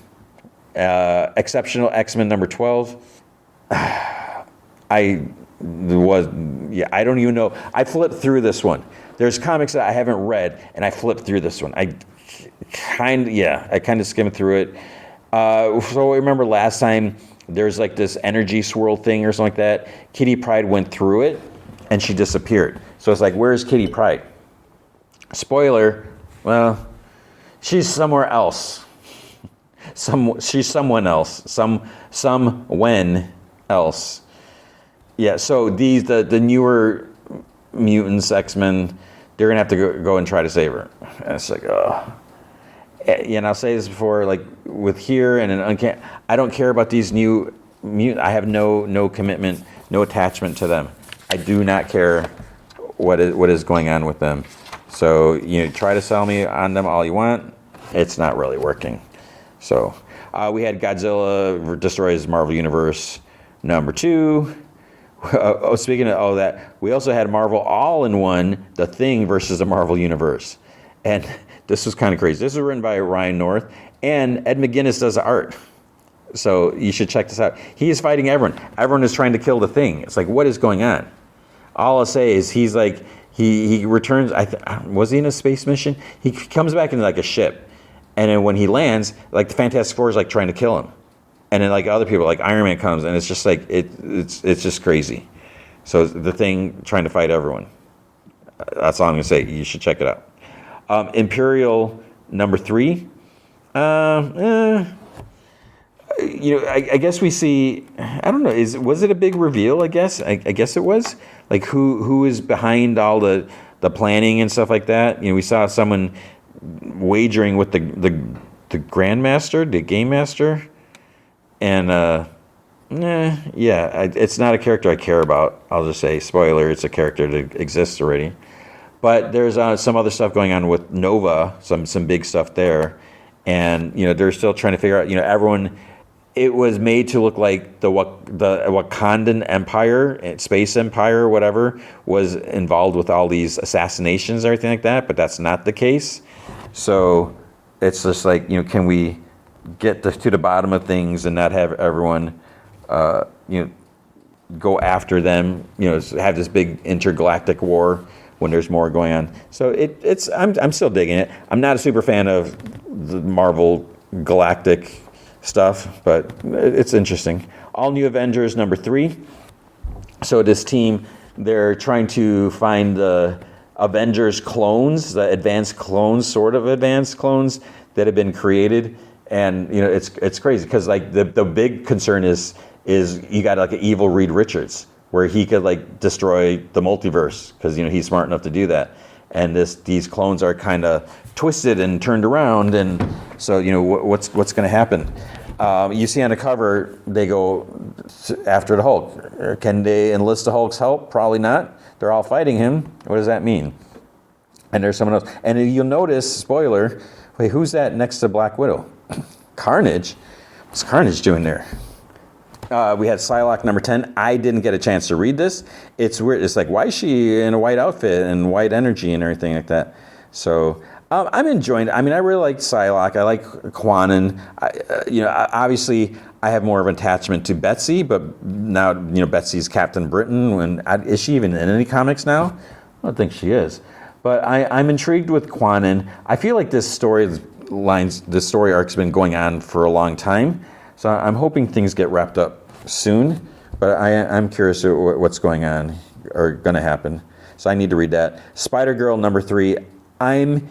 Exceptional X-Men number 12. I don't even know. I flipped through this one. There's comics that I haven't read, and I flipped through this one. I kind of skimmed through it. So I remember last time there's like this energy swirl thing or something like that. Kitty Pryde went through it, and she disappeared. So it's like, where's Kitty Pryde? Spoiler, well, she's somewhere else. She's someone else. When else. Yeah, so the newer mutants, X-Men, they're gonna have to go and try to save her. And it's like, oh. And I'll say this before, like with here and an I don't care about these new mutants. I have no commitment, no attachment to them. I do not care what is going on with them. So try to sell me on them all you want. It's not really working. So we had Godzilla destroys Marvel Universe number 2. Speaking of that, we also had Marvel All-in-One, The Thing versus the Marvel Universe. And this was kind of crazy. This was written by Ryan North, and Ed McGuinness does the art. So you should check this out. He is fighting everyone. Everyone is trying to kill The Thing. It's like, what is going on? All I'll say is he's like, he returns, was he in a space mission? He comes back in like a ship. And then when he lands, like the Fantastic Four is like trying to kill him. And then like other people, like Iron Man comes, and it's just like, it's just crazy. So The Thing trying to fight everyone. That's all I'm going to say. You should check it out. Imperial number 3. I guess we see, I don't know, was it a big reveal, I guess? I guess it was. Like who is behind all the planning and stuff like that? We saw someone wagering with the Grandmaster, the Game Master. And it's not a character I care about. I'll just say, spoiler, it's a character that exists already. But there's some other stuff going on with Nova, some big stuff there. And, they're still trying to figure out, everyone, it was made to look like the Wakandan Empire, Space Empire, whatever, was involved with all these assassinations and everything like that, but that's not the case. So it's just like, can we get to the bottom of things and not have everyone, go after them, have this big intergalactic war when there's more going on. So I'm still digging it. I'm not a super fan of the Marvel galactic stuff, but it's interesting. All New Avengers number 3. So this team, they're trying to find the Avengers clones, the advanced clones, sort of advanced clones that have been created. And it's crazy because like the big concern is you got like an evil Reed Richards where he could like destroy the multiverse because he's smart enough to do that. And these clones are kind of twisted and turned around, and so what's going to happen? You see on the cover they go after the Hulk. Can they enlist the Hulk's help? Probably not. They're all fighting him. What does that mean? And there's someone else. And you'll notice, spoiler, wait, who's that next to Black Widow? Carnage? What's Carnage doing there? We had Psylocke number 10. I didn't get a chance to read this. It's weird. It's like, why is she in a white outfit and white energy and everything like that? So I'm enjoying it. I mean, I really like Psylocke. I like Quanon. Obviously, I have more of an attachment to Betsy, but now, Betsy's Captain Britain. Is she even in any comics now? I don't think she is. But I'm intrigued with Quanon. I feel like this story arc's been going on for a long time. So I'm hoping things get wrapped up soon. But I'm curious what's going on or going to happen. So I need to read that. Spider-Girl number 3. I'm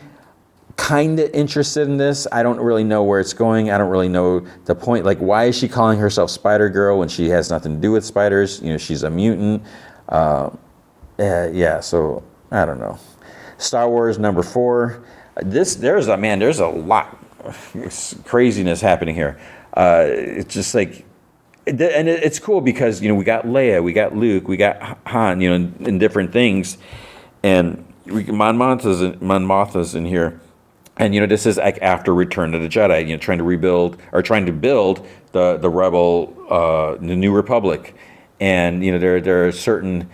kind of interested in this. I don't really know where it's going. I don't really know the point. Like, why is she calling herself Spider-Girl when she has nothing to do with spiders? She's a mutant. So I don't know. Star Wars number 4. There's a lot of craziness happening here. It's just like, and it's cool because, we got Leia, we got Luke, we got Han, in different things. And Mon Mothma's in here. And, this is like after Return of the Jedi, trying to build the Rebel, the New Republic. And, there are certain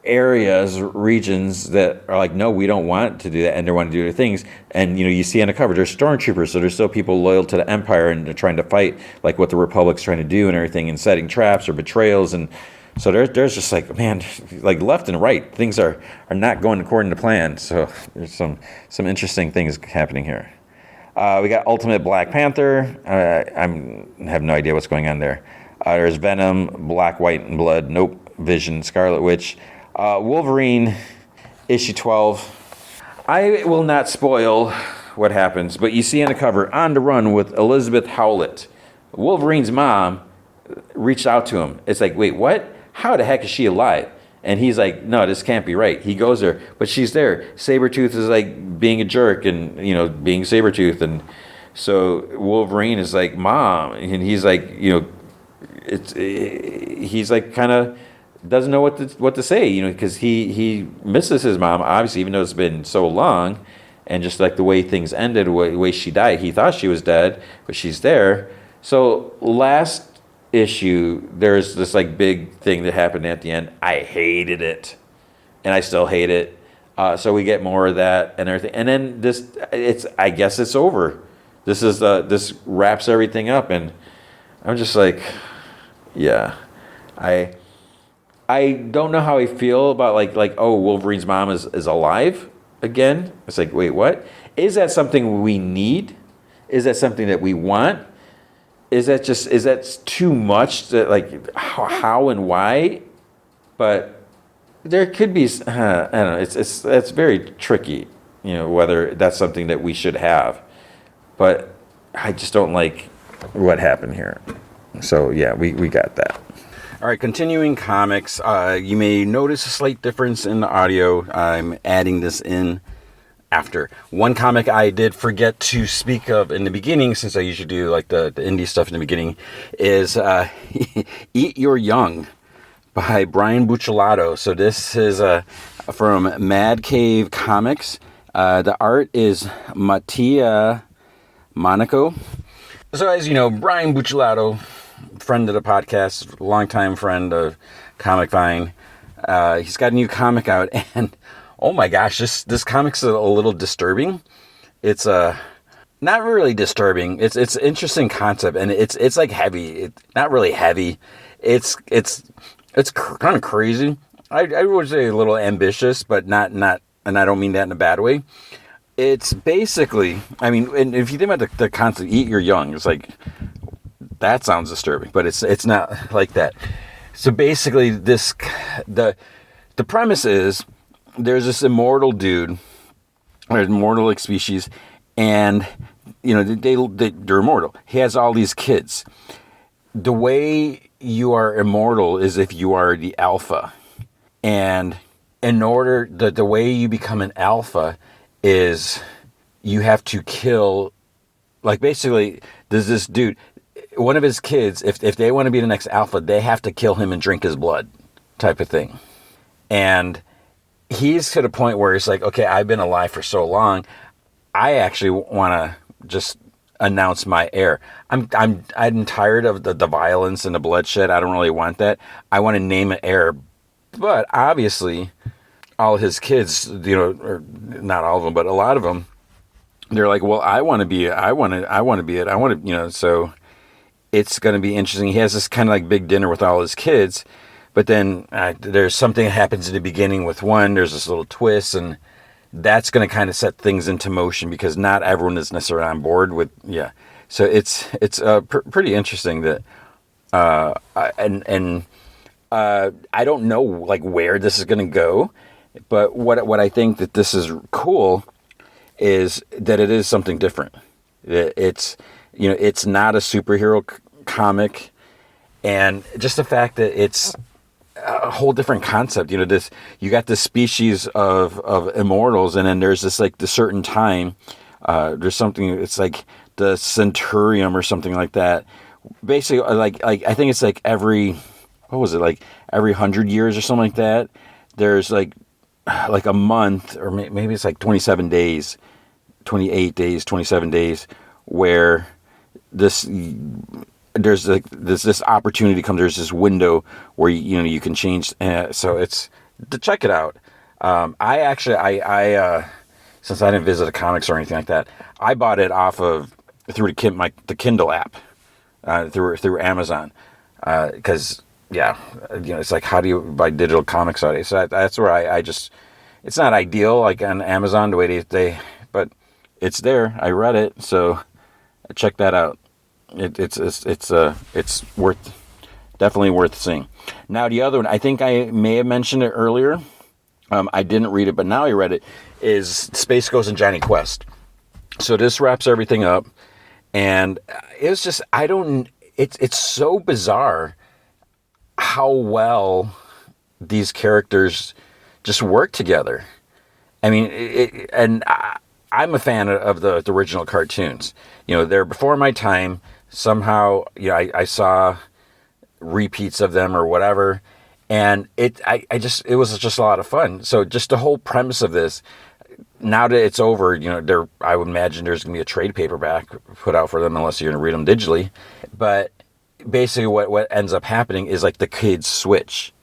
areas, regions that are like, no, we don't want to do that, and they want to do their things. And you see on the cover, there's stormtroopers, so there's still people loyal to the Empire, and they're trying to fight like what the Republic's trying to do and everything, and setting traps or betrayals. And so there's just like, man, like left and right, things are not going according to plan. So there's some interesting things happening here. We got Ultimate Black Panther. I have no idea what's going on there. There's Venom, Black, White, and Blood. Nope. Vision, Scarlet Witch. Wolverine, issue 12. I will not spoil what happens, but you see on the cover, On the Run with Elizabeth Howlett. Wolverine's mom reached out to him. It's like, wait, what? How the heck is she alive? And he's like, no, this can't be right. He goes there, but she's there. Sabretooth is like being a jerk and, being Sabretooth. And so Wolverine is like, Mom. And he's like, he's like kind of doesn't know what to say, because he misses his mom, obviously, even though it's been so long. And just like the way things ended, the way she died, he thought she was dead, but she's there. So last issue, there's this like big thing that happened at the end. I hated it, and I still hate it. So we get more of that and everything, and then I guess it's over. This wraps everything up, and I'm just like, yeah, I don't know how I feel about like oh, Wolverine's mom is alive again. It's like, wait, what? Is that something we need? Is that something that we want? Is that too much? That like how and why? But there could be, I don't know. It's very tricky, whether that's something that we should have. But I just don't like what happened here. So yeah, we got that. All right, continuing comics. You may notice a slight difference in the audio. I'm adding this in after. One comic I did forget to speak of in the beginning, since I usually do like the indie stuff in the beginning, is Eat Your Young by Brian Buccellato. So this is from Mad Cave Comics. The art is Mattia Monaco. So as you know, Brian Buccellato, friend of the podcast, longtime friend of Comic Vine. He's got a new comic out, and oh my gosh, this comic's a little disturbing. It's not really disturbing. It's an interesting concept, and it's like heavy. Not really heavy. It's kind of crazy. I would say a little ambitious, but not, and I don't mean that in a bad way. It's basically, I mean, and if you think about the concept, eat your young, it's like, that sounds disturbing, but it's not like that. So basically, the premise is there's this immortal dude, or immortal like species, and they're immortal. He has all these kids. The way you are immortal is if you are the alpha, and in order the way you become an alpha is you have to kill. Like basically, there's this dude. One of his kids, if they want to be the next alpha, they have to kill him and drink his blood, type of thing. And he's to the point where he's like, okay, I've been alive for so long, I actually want to just announce my heir. I'm tired of the violence and the bloodshed. I don't really want that. I want to name an heir. But obviously, all his kids, or not all of them, but a lot of them, they're like, well, I want to be it. I want to be it. I want to, so it's going to be interesting. He has this kind of like big dinner with all his kids, but then there's something that happens in the beginning with one. There's this little twist, and that's going to kind of set things into motion because not everyone is necessarily on board with, yeah. So it's pretty interesting that, I don't know like where this is going to go, but what I think that this is cool is that it is something different. It's not a superhero comic, and just the fact that it's a whole different concept. You got this species of immortals, and then there's this like the certain time. There's something. It's like the Centurium or something like that. Basically, like I think it's like every 100 years or something like that. There's like a month, or maybe it's like 27 days, 28 days, 27 days, where there's this opportunity comes. There's this window where you can change. So it's to check it out. I actually since I didn't visit a comics or anything like that, I bought it through the Kindle app through Amazon because it's like, how do you buy digital comics nowadays? So that's where I just, it's not ideal like on Amazon the way but it's there. I read it, so check that out. It's definitely worth seeing. Now the other one, I think I may have mentioned it earlier. I didn't read it, but now I read it. Is Space Ghost and Johnny Quest. So this wraps everything up, and it was just it's so bizarre how well these characters just work together. I mean, I'm a fan of the original cartoons. They're before my time. Somehow, I saw repeats of them or whatever, and it was just a lot of fun. So just the whole premise of this, now that it's over, I would imagine there's going to be a trade paperback put out for them unless you're going to read them digitally. But basically what ends up happening is like the kids switch.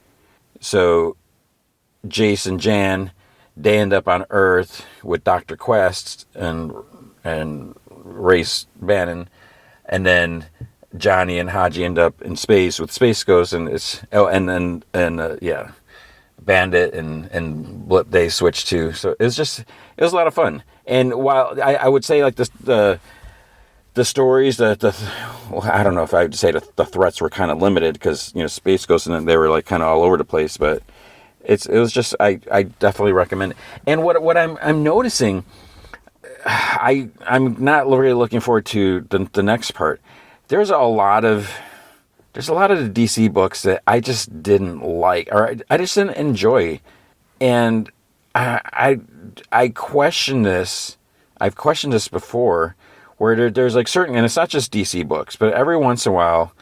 So Jace and Jan, they end up on Earth with Dr. Quest and Race Bannon, and then Johnny and Haji end up in space with Space Ghost, and Bandit and Blip they switch too. So it was a lot of fun. And while I would say like the stories, I don't know if I would say the threats were kind of limited because Space Ghost and then they were like kind of all over the place, but it was just I definitely recommend it. And what I'm noticing, I'm not really looking forward to the next part. There's a lot of the DC books that I just didn't like, or I just didn't enjoy, and I question this. I've questioned this before, where there's like certain, and it's not just DC books, but every once in a while,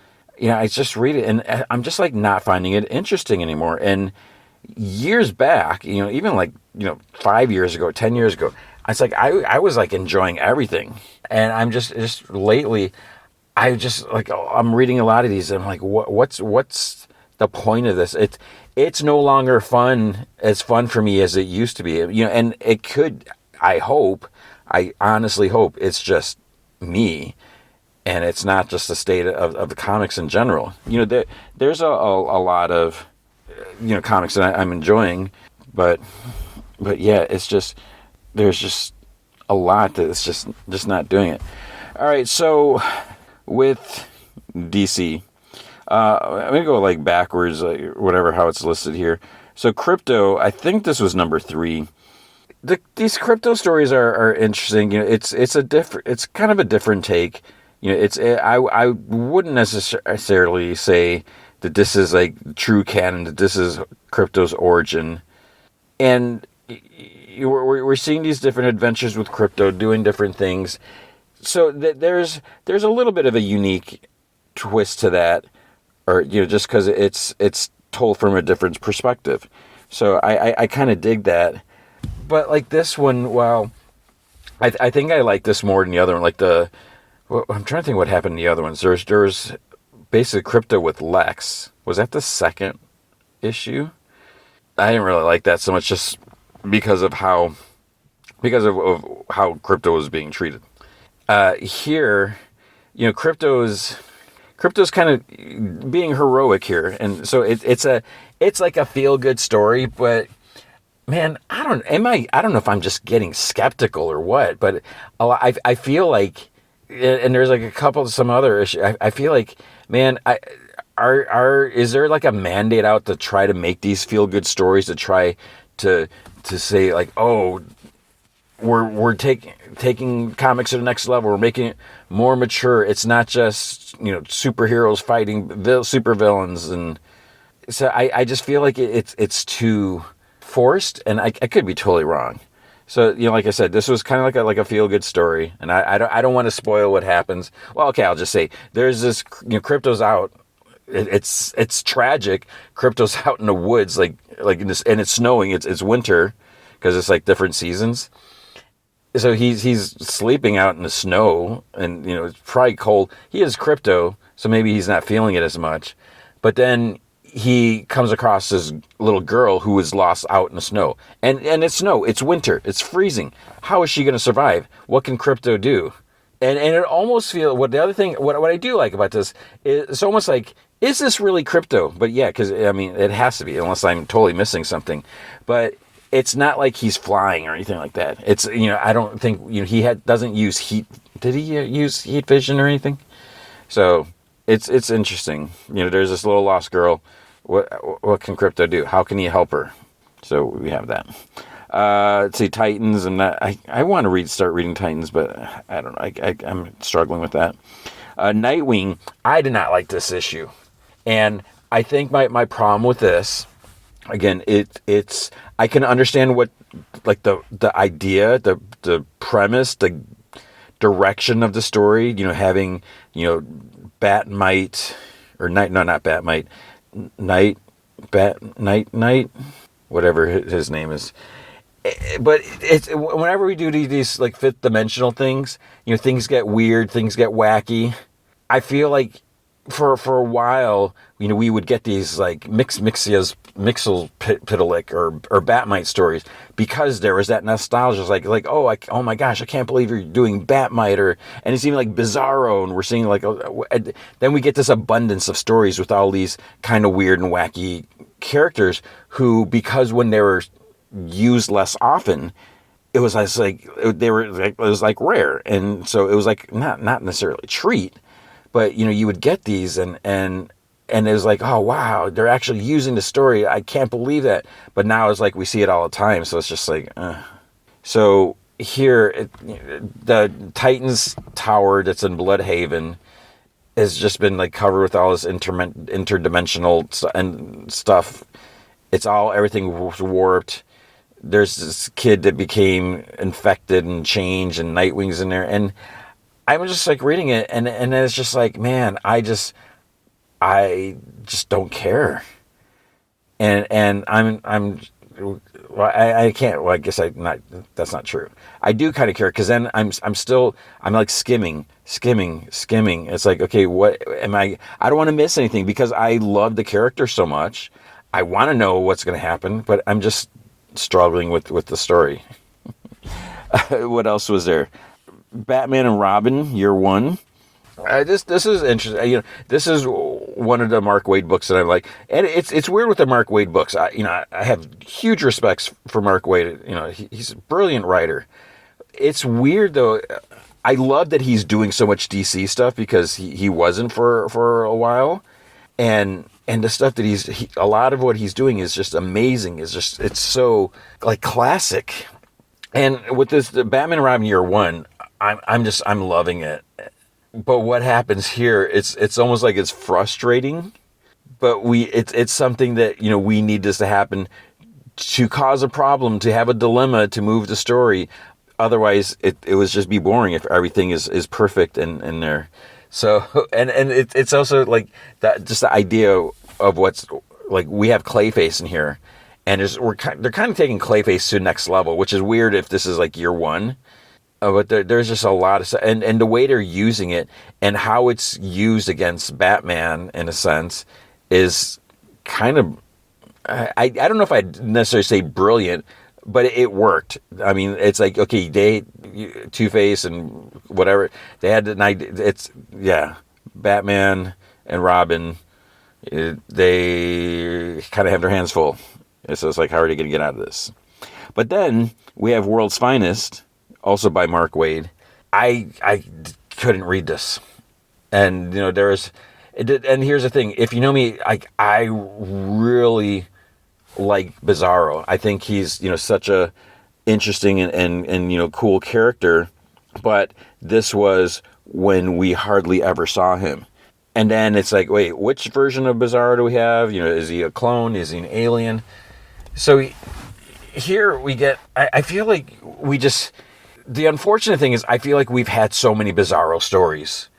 I just read it, and I'm just like not finding it interesting anymore. And years back, even like 5 years ago, 10 years ago, it's like I was like enjoying everything, and I'm just lately. I just like, I'm reading a lot of these and I'm like, what's the point of this? It's no longer as fun for me as it used to be, and it could, I honestly hope it's just me and it's not just the state of the comics in general. There's a lot of, comics that I'm enjoying, but yeah, it's just, there's just a lot that it's just not doing it. All right. So, with DC, I'm going to go like backwards, like whatever, how it's listed here. So Crypto, I think this was number 3. These Crypto stories are interesting. It's kind of a different take. I wouldn't necessarily say that this is like true canon, that this is Crypto's origin. And we're seeing these different adventures with Crypto doing different things. So there's a little bit of a unique twist to that, or just because it's told from a different perspective. So I kind of dig that. But like this one, well, I think I like this more than the other one. Like the Well, I'm trying to think what happened in the other ones. There's basically Crypto with Lex. Was that the second issue? I didn't really like that so much, just because of of how Crypto was being treated. Here, Crypto's kind of being heroic here, and so it's like a feel good story, but man, I don't know if I'm just getting skeptical or what, but I feel like, and there's like some other issues. I feel like, man, is there like a mandate out to try to make these feel good stories, to try to say like, oh, we're taking comics to the next level. We're making it more mature. It's not just, superheroes fighting supervillains, and so I just feel like it's too forced, and I could be totally wrong. So, like I said, this was kind of like a feel good story, and I don't want to spoil what happens. Well, okay, I'll just say there's this, Crypto's out. It's tragic. Crypto's out in the woods, like in this, and it's snowing. It's winter because it's like different seasons. So he's sleeping out in the snow, and it's probably cold. He is Crypto, so maybe he's not feeling it as much. But then he comes across this little girl who is lost out in the snow, and it's snow. It's winter. It's freezing. How is she going to survive? What can Crypto do? And it almost feels, what I do like about this is it's almost like, is this really Crypto? But yeah, because it has to be, unless I'm totally missing something. But it's not like he's flying or anything like that. It's, I don't think, he doesn't use heat. Did he use heat vision or anything? So it's interesting. There's this little lost girl. What can Crypto do? How can he help her? So we have that. Let's see, Titans, and I want to start reading Titans, but I don't know. I'm struggling with that. Nightwing, I did not like this issue. And I think my problem with this, again, it's I can understand what, like, the idea, the premise, the direction of the story, having, Batmite, or Night, no, not Batmite, Night, whatever his name is. But it's, whenever we do these like fifth dimensional things, things get weird, things get wacky. I feel like for a while, we would get these like Mixelpitalik or Batmite stories, because there was that nostalgia. It's like oh my gosh, I can't believe you're doing Batmite, and it's even like Bizarro, and we're seeing like, then we get this abundance of stories with all these kind of weird and wacky characters who, because when they were used less often, it was like it was like rare, and so it was like not necessarily a treat, but you would get these, and it was like, oh wow, they're actually using the story. I can't believe that. But now it's like we see it all the time, so it's just like, So here, the Titans Tower that's in Bloodhaven has just been like covered with all this interdimensional and stuff. Everything was warped. There's this kid that became infected and changed, and Nightwing's in there, and I'm just like reading it, and it's just like, man, I just don't care, and I can't. Well, I guess that's not true. I do kind of care, because then I'm like skimming. It's like, okay, what am I? I don't want to miss anything, because I love the character so much. I want to know what's going to happen, but I'm just struggling with the story. What else was there? Batman and Robin, year one. This is interesting. This is one of the Mark Waid books that I like, and it's weird with the Mark Waid books. I have huge respects for Mark Waid. He's a brilliant writer. It's weird though. I love that he's doing so much DC stuff, because he wasn't for a while, and the stuff that a lot of what he's doing is just amazing. It's so like classic. And with the Batman and Robin year one, I'm loving it. But what happens here, it's almost like it's frustrating, but it's something that, we need this to happen to cause a problem, to have a dilemma, to move the story. Otherwise it would just be boring if everything is perfect in there. So, and it's also like that, just the idea of what's like, we have Clayface in here, and they're kind of taking Clayface to the next level, which is weird if this is like year one. But there's just a lot of stuff, and the way they're using it and how it's used against Batman in a sense is kind of, I don't know if I'd necessarily say brilliant, but it worked. I mean, it's like, okay, Two-Face and whatever, they had an idea. It's, yeah, Batman and Robin, they kind of have their hands full. So it's like, how are they going to get out of this? But then we have World's Finest, also by Mark Waid. I couldn't read this. And, you know, and here's the thing. If you know me, I really like Bizarro. I think he's, you know, such a interesting and you know, cool character. But this was when we hardly ever saw him. And then it's like, wait, which version of Bizarro do we have? You know, is he a clone? Is he an alien? So here we get, I feel like the unfortunate thing is I feel like we've had so many Bizarro stories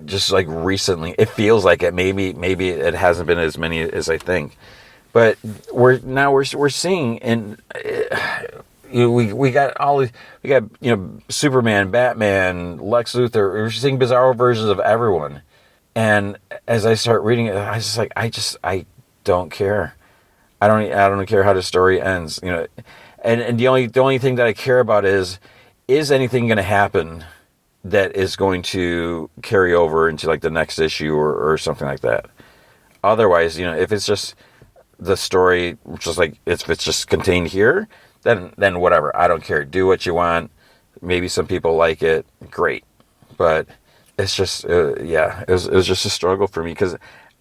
just like recently. It feels like it. Maybe it hasn't been as many as I think. But we're seeing, and we got you know, Superman, Batman, Lex Luthor. We're seeing Bizarro versions of everyone. And as I start reading it, I just like, I don't care. I don't care how the story ends, you know. And the only thing that I care about is anything going to happen that is going to carry over into like the next issue or something like that. Otherwise, you know, if it's just the story, just like if it's just contained here, then whatever. I don't care. Do what you want. Maybe some people like it. Great. But it's just, it was just a struggle for me because,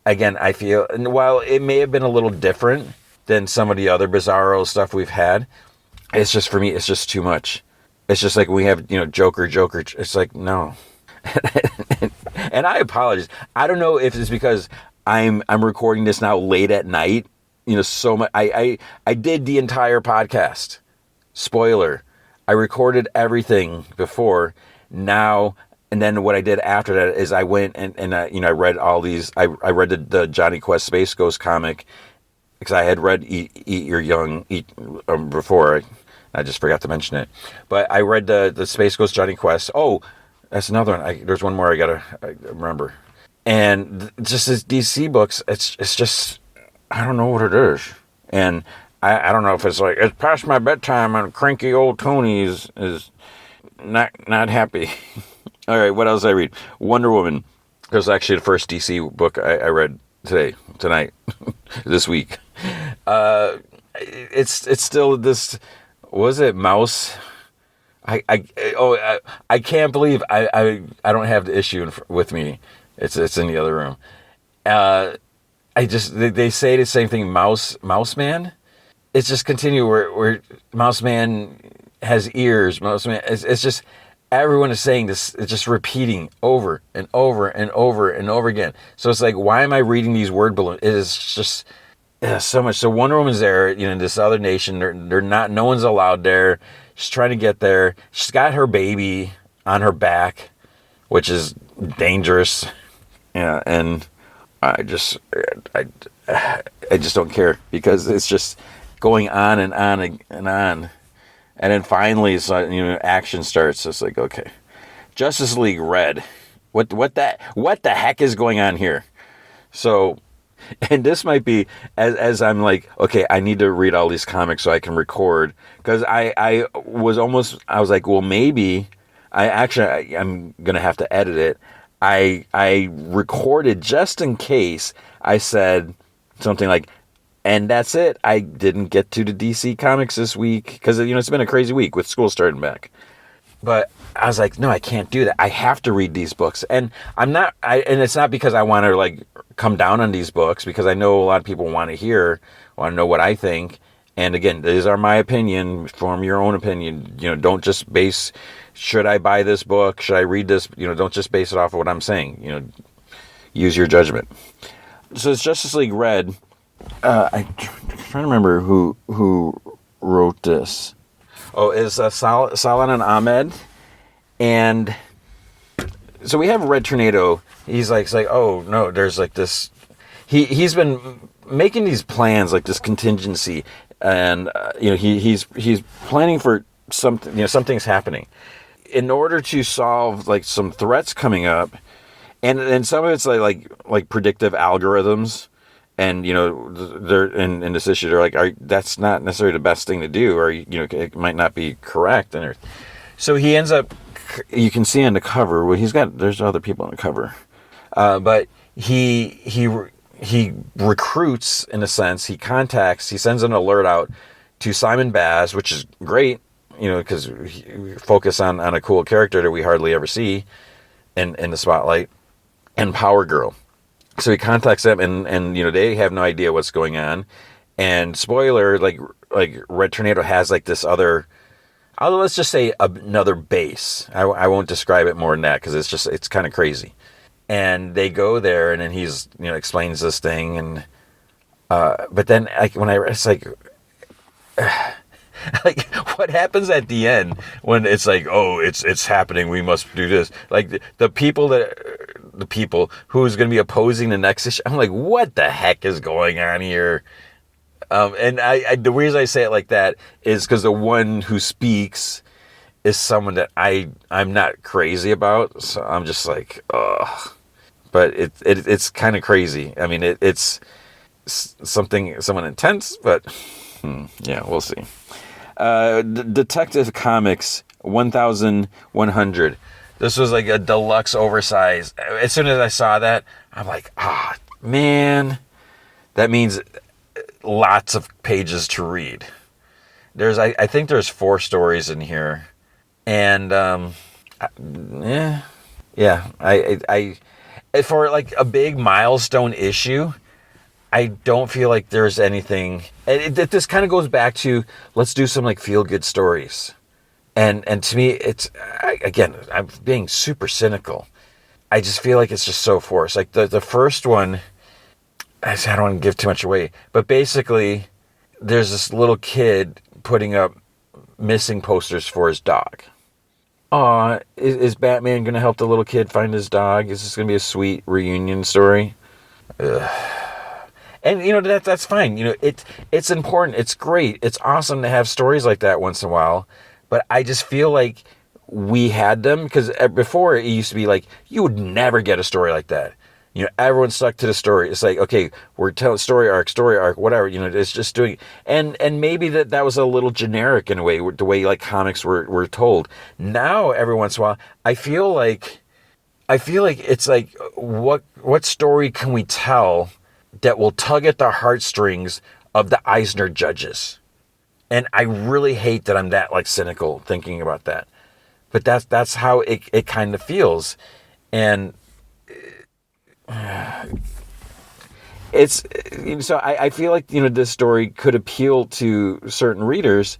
again, I feel, and while it may have been a little different than some of the other Bizarro stuff we've had, it's just, for me, it's just too much. It's just like we have, you know, Joker. It's like, no. And I apologize. I don't know if it's because I'm recording this now late at night. You know, so much. I did the entire podcast. Spoiler. I recorded everything before. Now, and then what I did after that is I went and you know, I read all these. I read the Johnny Quest Space Ghost comic because I had read Eat Your Young before. I just forgot to mention it. But I read the Space Ghost Johnny Quest. Oh, that's another one. There's one more I remember. And just as DC books, it's just, I don't know what it is. And I don't know if it's like, it's past my bedtime and cranky old Tony is not happy. All right, what else did I read? Wonder Woman. It was actually the first DC book I read tonight, this week. It's still this, was it Mouse? I can't believe I don't have the issue with me. It's in the other room. They say the same thing. Mouse Man. It's just continue where Mouse Man has ears. Mouse Man. It's just everyone is saying this. It's just repeating over and over and over and over again. So it's like, why am I reading these word balloons? It is just so much. So Wonder Woman's there, you know, in this other nation. They're not. No one's allowed there. She's trying to get there. She's got her baby on her back, which is dangerous. Yeah, and I just don't care because it's just going on and on and on. And then finally, it's like, you know, action starts. It's like, okay, Justice League Red. What the heck is going on here? So, and this might be as I'm like, okay, I need to read all these comics so I can record, because I was like, well, maybe I'm gonna have to edit it. I recorded just in case I said something like, and that's it. I didn't get to the DC comics this week because, you know, it's been a crazy week with school starting back. But I was like, no, I can't do that. I have to read these books. And and it's not because I want to like come down on these books, because I know a lot of people want to know what I think. And again, these are my opinion. Form your own opinion. You know, don't just base, should I buy this book? Should I read this? You know, don't just base it off of what I'm saying. You know, use your judgment. So it's Justice League Red. I'm trying to remember who wrote this. Oh, it's Saladin Ahmed. And so we have Red Tornado. He's like, oh no, there's like this. He's been making these plans, like this contingency, and you know, he's planning for something. You know, something's happening. in order to solve like some threats coming up, and some of it's like predictive algorithms, and they're in this issue, they're like, that's not necessarily the best thing to do, or it might not be correct, and so he ends up, you can see on the cover, well, there's other people on the cover, but he recruits, in a sense, he sends an alert out to Simon Baz, which is great, because we focus on a cool character that we hardly ever see in the spotlight, and Power Girl. So he contacts them, and they have no idea what's going on. And spoiler, like Red Tornado has like this other, let's just say another base. I won't describe it more than that, because it's kind of crazy. And they go there, and then he's explains this thing, and but then like it's like. Like, what happens at the end when it's like, oh, it's happening, we must do this. Like, the people who's going to be opposing the next issue, I'm like, what the heck is going on here? And the reason I say it like that is because the one who speaks is someone that I'm not crazy about. So I'm just like, ugh. But it's kind of crazy. I mean, it's someone intense, but yeah, we'll see. Detective Comics 1100. This was like a deluxe oversize. As soon as I saw that, I'm like, man, that means lots of pages to read. I think there's 4 stories in here, and I for like a big milestone issue, I don't feel like there's anything. This kind of goes back to, let's do some like feel good stories, and to me, again, I'm being super cynical. I just feel like it's just so forced. Like the first one, I don't want to give too much away, but basically, there's this little kid putting up missing posters for his dog. Aw, is Batman going to help the little kid find his dog? Is this going to be a sweet reunion story? Ugh. And that's fine. It's important. It's great. It's awesome to have stories like that once in a while. But I just feel like we had them, because before it used to be like you would never get a story like that. Everyone stuck to the story. It's like, okay, we're telling story arc, whatever. It's just doing. And maybe that was a little generic in a way, the way like comics were told. Now every once in a while, I feel like it's like, what story can we tell that will tug at the heartstrings of the Eisner judges? And I really hate that I'm that like cynical thinking about that, but that's how it kind of feels. And it's, so I feel like, this story could appeal to certain readers.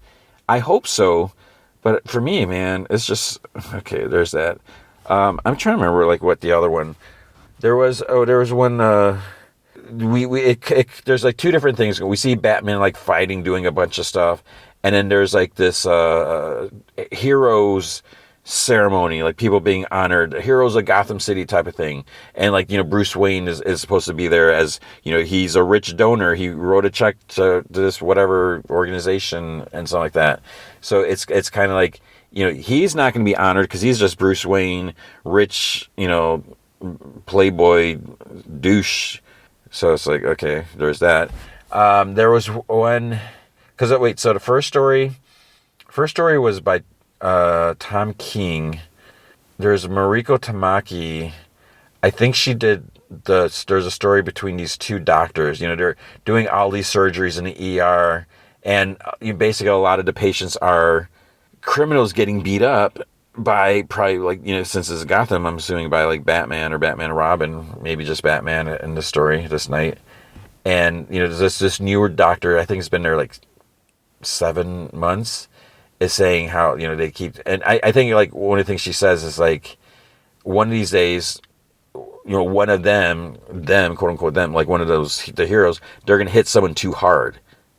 I hope so. But for me, man, it's just, okay, there's that. I'm trying to remember like what the other one, there was one, there's like 2 different things. We see Batman like fighting, doing a bunch of stuff, and then there's like this heroes ceremony, like people being honored, heroes of Gotham City type of thing. And like, Bruce Wayne is supposed to be there as, he's a rich donor. He wrote a check to this whatever organization and something like that. So it's kind of like, he's not going to be honored because he's just Bruce Wayne, rich, playboy douche. So it's like, okay, there's that. There was one, so the first story was by Tom King. There's Mariko Tamaki. I think she did there's a story between these 2 doctors. They're doing all these surgeries in the ER, and basically a lot of the patients are criminals getting beat up by probably like, since it's Gotham, I'm assuming by like Batman or Batman and Robin, maybe just Batman in the story this night. And, this newer doctor, I think it's been there like 7 months, is saying how, they keep, and I think like one of the things she says is like, one of these days, one of them, quote unquote them, like one of the heroes, they're going to hit someone too hard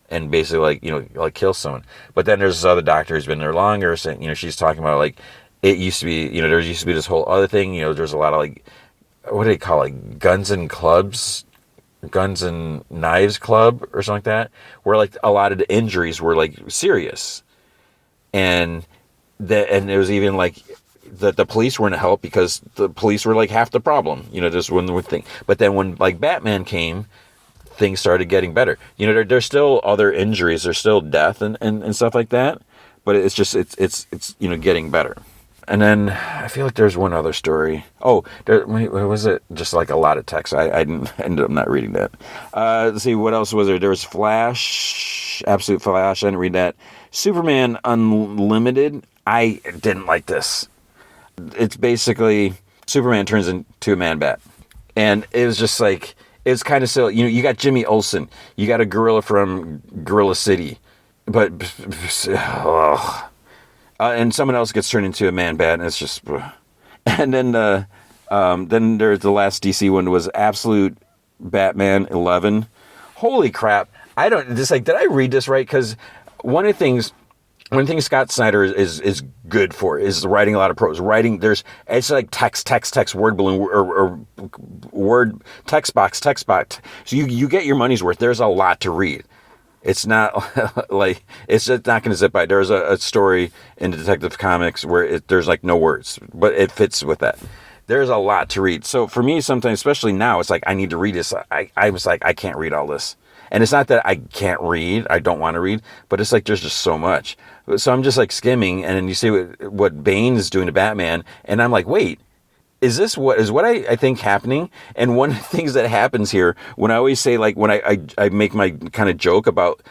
and basically like, like kill someone. But then there's this other doctor who's been there longer, saying, she's talking about like, it used to be, there used to be this whole other thing, there's a lot of like, what do they call it? Guns and Knives Club or something like that, where like a lot of the injuries were like serious. And it was even like that the police weren't a help because the police were like half the problem, just one thing. But then when like Batman came, things started getting better. There's still other injuries, there's still death and stuff like that, but it's just, it's getting better. And then I feel like there's one other story. Oh, was it just like a lot of text? I ended up not reading that. Let's see, what else was there? There was Flash, Absolute Flash. I didn't read that. Superman Unlimited. I didn't like this. It's basically Superman turns into a man-bat. And it was just like, it's kind of silly. You got Jimmy Olsen. You got a gorilla from Gorilla City. But... and someone else gets turned into a man-bat, and it's just... And then there's the last DC one was Absolute Batman 11. Holy crap. Did I read this right? Because one of the things Scott Snyder is good for is writing a lot of prose. It's like text, word balloon, or word, text box. So you get your money's worth. There's a lot to read. It's not like, it's just not going to zip by. There's a story in Detective Comics where there's like no words, but it fits with that. There's a lot to read. So for me, sometimes, especially now, it's like, I need to read this. I was like, I can't read all this. And it's not that I can't read, I don't want to read, but it's like, there's just so much. So I'm just like skimming, and then you see what Bane is doing to Batman. And I'm like, wait, is this what I think happening? And one of the things that happens here, when I always say, like, when I make my kind of joke about,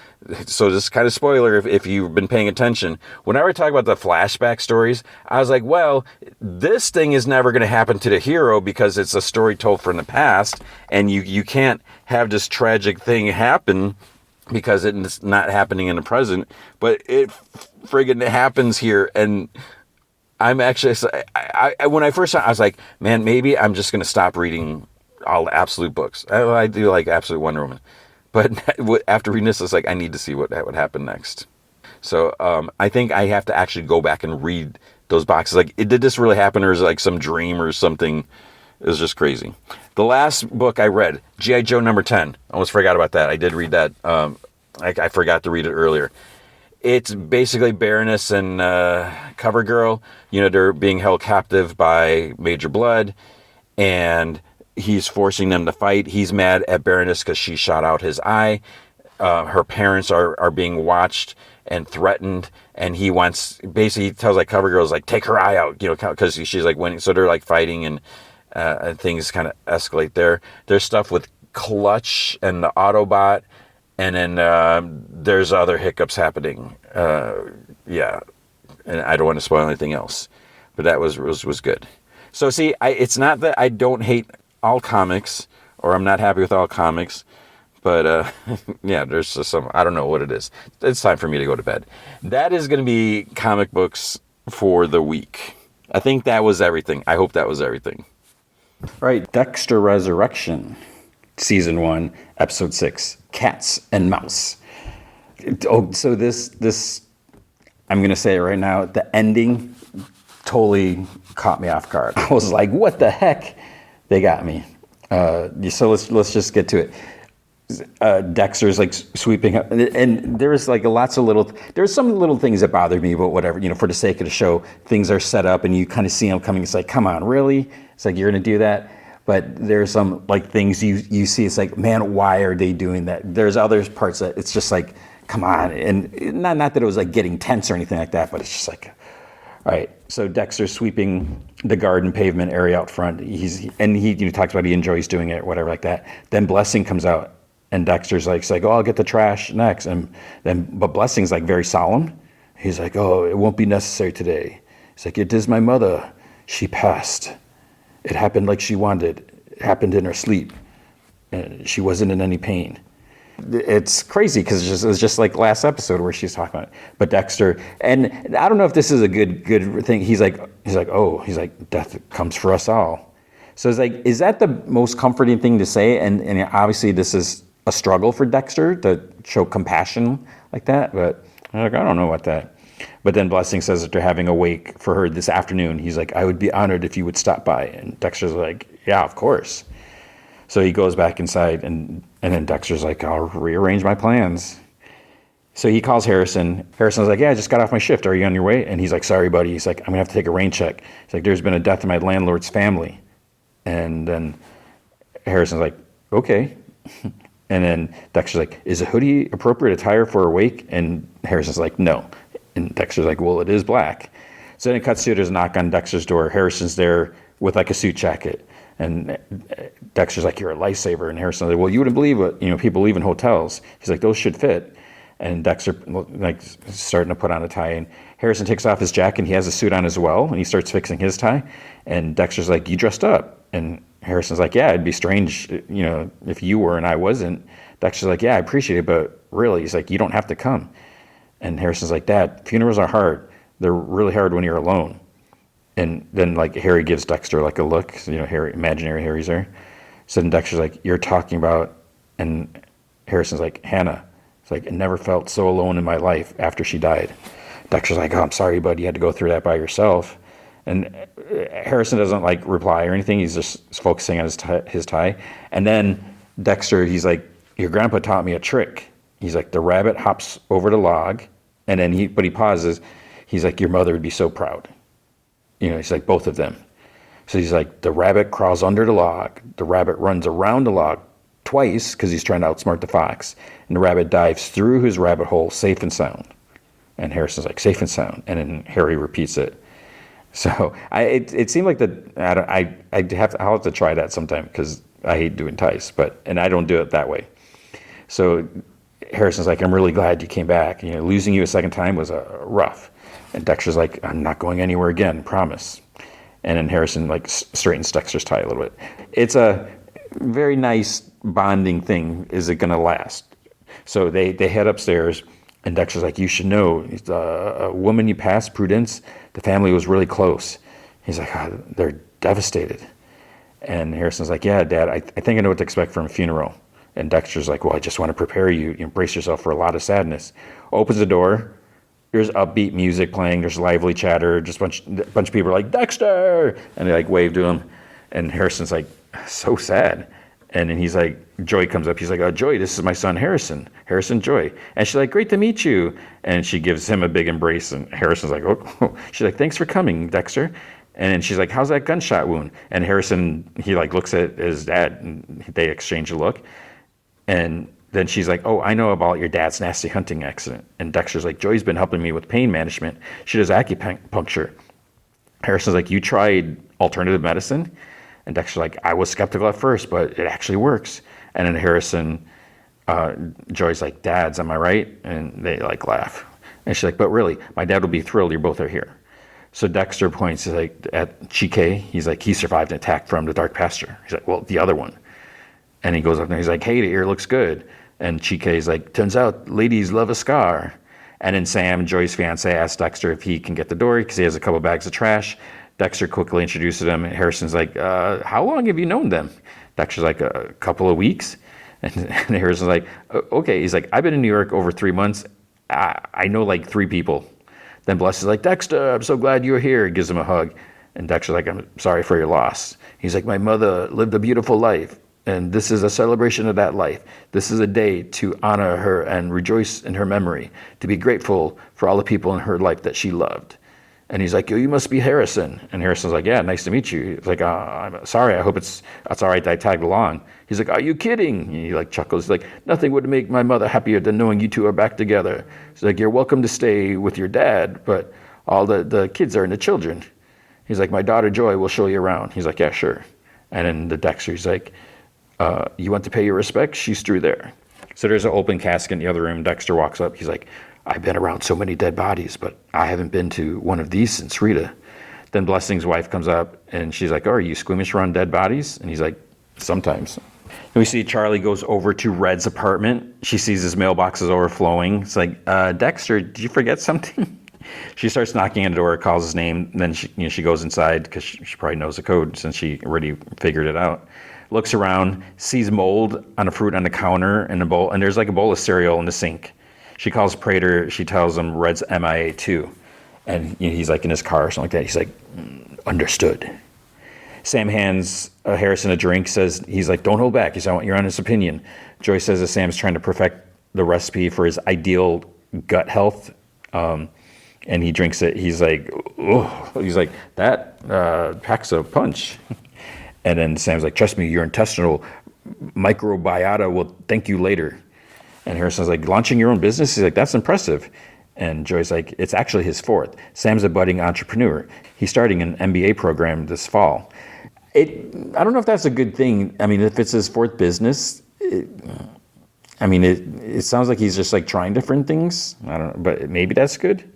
so this is kind of spoiler if you've been paying attention, whenever I talk about the flashback stories, I was like, well, this thing is never going to happen to the hero because it's a story told from the past, and you can't have this tragic thing happen because it's not happening in the present, but it friggin' happens here. And I'm actually, when I first saw it, I was like, man, maybe I'm just going to stop reading all Absolute books. I do like Absolute Wonder Woman. But after reading this, it's like, I need to see what would happen next. So I think I have to actually go back and read those boxes. Like, did this really happen, or is it like some dream or something? It was just crazy. The last book I read, G.I. Joe number 10. I almost forgot about that. I did read that. I forgot to read it earlier. It's basically Baroness and CoverGirl. They're being held captive by Major Blood, and he's forcing them to fight. He's mad at Baroness because she shot out his eye. Her parents are being watched and threatened, and he tells like CoverGirl's like, take her eye out, because she's like winning. So they're like fighting, and things kind of escalate there. There's stuff with Clutch and the Autobot. And then there's other hiccups happening. Yeah. And I don't want to spoil anything else. But that was good. So see, it's not that I don't hate all comics, or I'm not happy with all comics. But yeah, there's just some, I don't know what it is. It's time for me to go to bed. That is going to be comic books for the week. I think that was everything. I hope that was everything. All right, Dexter Resurrection. Season 1, Episode 6, Cats and Mouse. Oh, so this, I'm going to say it right now, the ending totally caught me off guard. I was like, what the heck? They got me. So let's just get to it. Dexter's like sweeping up, and there's like there's some little things that bother me, but whatever, for the sake of the show, things are set up and you kind of see them coming. It's like, come on, really? It's like, you're going to do that? But there's some like things you see, it's like, man, why are they doing that? There's other parts that it's just like, come on. And not that it was like getting tense or anything like that, but it's just like, all right. So Dexter's sweeping the garden pavement area out front. He talks about he enjoys doing it, whatever like that. Then Blessing comes out, and Dexter's like, oh, I'll get the trash next. But Blessing's like very solemn. He's like, oh, it won't be necessary today. He's like, it is my mother. She passed. It happened like she wanted. It happened in her sleep. And she wasn't in any pain. It's crazy because it's just like last episode where she's talking about it. But Dexter, and I don't know if this is a good thing. He's like, death comes for us all. So it's like, is that the most comforting thing to say? And obviously this is a struggle for Dexter to show compassion like that. But I don't know about that. But then Blessing says that they're having a wake for her this afternoon. He's like, I would be honored if you would stop by. And Dexter's like, yeah, of course. So he goes back inside, and then Dexter's like, I'll rearrange my plans. So he calls Harrison. Harrison's like, yeah, I just got off my shift. Are you on your way? And he's like, sorry, buddy. He's like, I'm going to have to take a rain check. He's like, there's been a death in my landlord's family. And then Harrison's like, okay. And then Dexter's like, is a hoodie appropriate attire for a wake? And Harrison's like, no. And Dexter's like, well, it is black. So then it cuts to, there's a knock on Dexter's door. Harrison's there with like a suit jacket. And Dexter's like, you're a lifesaver. And Harrison's like, well, you wouldn't believe what, people leave in hotels. He's like, those should fit. And Dexter like starting to put on a tie. And Harrison takes off his jacket and he has a suit on as well. And he starts fixing his tie. And Dexter's like, you dressed up. And Harrison's like, yeah, it'd be strange, if you were and I wasn't. Dexter's like, yeah, I appreciate it, but really, he's like, you don't have to come. And Harrison's like, Dad, funerals are hard. They're really hard when you're alone. And then like Harry gives Dexter like a look, Harry, imaginary Harry's there. So then Dexter's like, you're talking about, and Harrison's like, Hannah. It's like, I never felt so alone in my life after she died. Dexter's like, oh, I'm sorry, bud, you had to go through that by yourself. And Harrison doesn't like reply or anything. He's just focusing on his tie. And then Dexter, he's like, your grandpa taught me a trick. He's like, the rabbit hops over the log, and then he pauses. He's like, your mother would be so proud. He's like, both of them. So he's like, the rabbit crawls under the log. The rabbit runs around the log twice because he's trying to outsmart the fox. And the rabbit dives through his rabbit hole safe and sound. And Harrison's like, safe and sound. And then Harry repeats it. So it seemed like I'll have to try that sometime because I hate doing ties, and I don't do it that way. So Harrison's like, I'm really glad you came back. Losing you a second time was rough. And Dexter's like, I'm not going anywhere again, promise. And then Harrison like straightens Dexter's tie a little bit. It's a very nice bonding thing. Is it going to last? So they head upstairs. And Dexter's like, you should know, a woman you passed, Prudence, the family was really close. He's like, oh, they're devastated. And Harrison's like, yeah, Dad, I think I know what to expect from a funeral. And Dexter's like, well, I just want to prepare you. Brace yourself for a lot of sadness. Opens the door. There's upbeat music playing. There's lively chatter. Just a bunch of people are like, Dexter! And they like wave to him. And Harrison's like, so sad. And then he's like, Joy comes up. He's like, oh, Joy, this is my son, Harrison Joy. And she's like, great to meet you. And she gives him a big embrace. And Harrison's like, oh. She's like, thanks for coming, Dexter. And then she's like, how's that gunshot wound? And Harrison, he like looks at his dad and they exchange a look. And then she's like, oh, I know about your dad's nasty hunting accident. And Dexter's like, Joy's been helping me with pain management. She does acupuncture. Harrison's like, you tried alternative medicine? And Dexter's like, I was skeptical at first, but it actually works. And then Harrison, Joy's like, Dads, am I right? And they like laugh. And she's like, but really, my dad will be thrilled you both are here. So Dexter points like at Chike. He's like, he survived an attack from the dark pasture. He's like, well, the other one. And he goes up there, he's like, hey, the ear looks good. And Chike's like, turns out ladies love a scar. And then Sam, Joy's fiance, asks Dexter if he can get the door because he has a couple bags of trash. Dexter quickly introduces them. Harrison's like, how long have you known them? Dexter's like, a couple of weeks. And Harrison's like, okay. He's like, I've been in New York over 3 months. I know like 3 people. Then Bless is like, Dexter, I'm so glad you're here. He gives him a hug. And Dexter's like, I'm sorry for your loss. He's like, my mother lived a beautiful life. And this is a celebration of that life. This is a day to honor her and rejoice in her memory, to be grateful for all the people in her life that she loved. And he's like, you must be Harrison. And Harrison's like, yeah, nice to meet you. He's like, I'm sorry. I hope it's all right that I tagged along. He's like, are you kidding? And he like chuckles. He's like, nothing would make my mother happier than knowing you two are back together. He's like, you're welcome to stay with your dad, but all the kids are in the children. He's like, my daughter Joy will show you around. He's like, yeah, sure. And then the Dexter, he's like, you want to pay your respects? She's through there. So there's an open casket in the other room. Dexter walks up. He's like, I've been around so many dead bodies, but I haven't been to one of these since Rita. Then Blessing's wife comes up, and she's like, oh, are you squeamish around dead bodies? And he's like, sometimes. And we see Charlie goes over to Red's apartment. She sees his mailbox is overflowing. It's like, Dexter, did you forget something? She starts knocking on the door, calls his name, and then she goes inside because she probably knows the code since she already figured it out. Looks around, sees mold on a fruit on the counter and a bowl, and there's like a bowl of cereal in the sink. She calls Prater. She tells him Red's MIA too. And he's like in his car or something like that. He's like, understood. Sam hands Harrison a drink, he's like, don't hold back. He's like, I want your honest opinion. Joy says that Sam's trying to perfect the recipe for his ideal gut health, and he drinks it. He's like, oh, he's like, that packs a punch. And then Sam's like, trust me, your intestinal microbiota will thank you later. And Harrison's like, launching your own business? He's like, that's impressive. And Joy's like, it's actually his fourth. Sam's a budding entrepreneur. He's starting an MBA program this fall. I don't know if that's a good thing. I mean, if it's his fourth business, it sounds like he's just like trying different things. I don't know, but maybe that's good.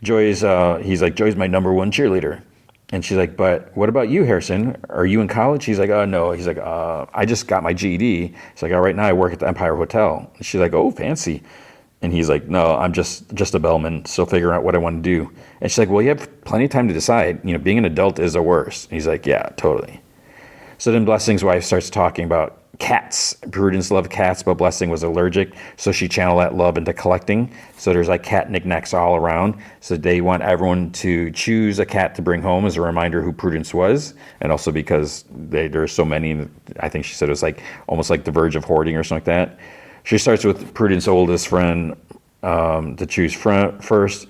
He's like, Joy's my number one cheerleader. And she's like, but what about you, Harrison? Are you in college? He's like, oh, no. He's like, I just got my GED. He's like, right now I work at the Empire Hotel. And she's like, oh, fancy. And he's like, no, I'm just a bellman, still figuring out what I want to do. And she's like, well, you have plenty of time to decide. Being an adult is the worst. And he's like, yeah, totally. So then Blessing's wife starts talking about cats. Prudence loved cats, but Blessing was allergic, so she channeled that love into collecting. So there's like cat knickknacks all around. So they want everyone to choose a cat to bring home as a reminder who Prudence was, and also because there's so many. I think she said it was like almost like the verge of hoarding or something like that. She starts with Prudence's oldest friend to choose first.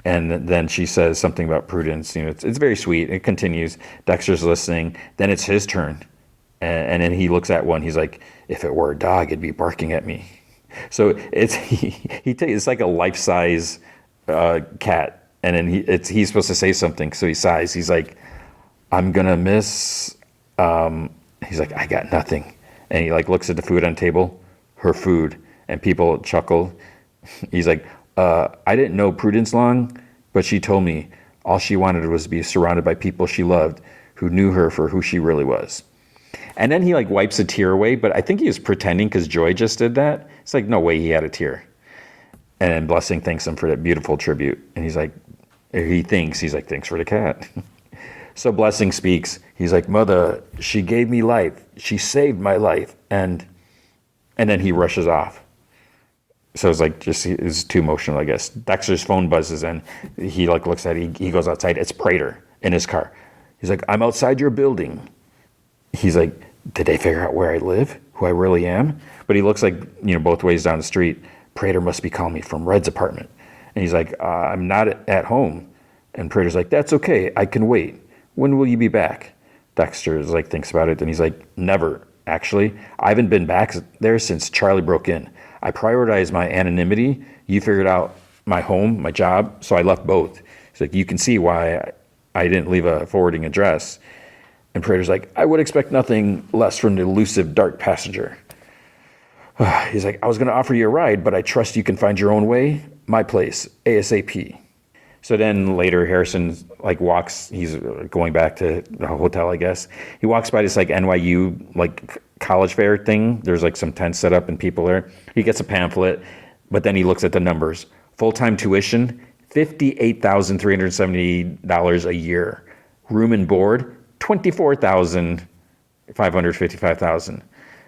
And then she says something about Prudence. It's very sweet. It continues. Dexter's listening. Then it's his turn. And then he looks at one. He's like, if it were a dog, it'd be barking at me. So it's like a life-size cat. And then he's supposed to say something. So he sighs. He's like, I'm going to miss. He's like, I got nothing. And he like looks at the food on the table, her food. And people chuckle. He's like, I didn't know Prudence long, but she told me all she wanted was to be surrounded by people she loved who knew her for who she really was. And then he like wipes a tear away, but I think he was pretending because Joy just did that. It's like, no way he had a tear. And Blessing thanks him for that beautiful tribute. And he's like, thanks for the cat. So Blessing speaks. He's like, Mother, she gave me life. She saved my life. And then he rushes off. So it's like it's too emotional, I guess. Dexter's phone buzzes and he like looks at it. He goes outside. It's Prater in his car. He's like, I'm outside your building. He's like, did they figure out where I live, who I really am? But he looks like, both ways down the street. Prater must be calling me from Red's apartment. And he's like, I'm not at home. And Prater's like, that's okay. I can wait. When will you be back? Dexter is like, thinks about it. And he's like, never, actually. I haven't been back there since Charlie broke in. I prioritized my anonymity. You figured out my home, my job. So I left both. He's like, you can see why I didn't leave a forwarding address. And Prater's like, I would expect nothing less from the elusive dark passenger. He's like, I was going to offer you a ride, but I trust you can find your own way. My place, ASAP. So then later Harrison like walks, he's going back to the hotel, I guess. He walks by this like NYU like college fair thing. There's like some tents set up and people there. He gets a pamphlet, but then he looks at the numbers. Full-time tuition, $58,370 a year. Room and board, $24,555. And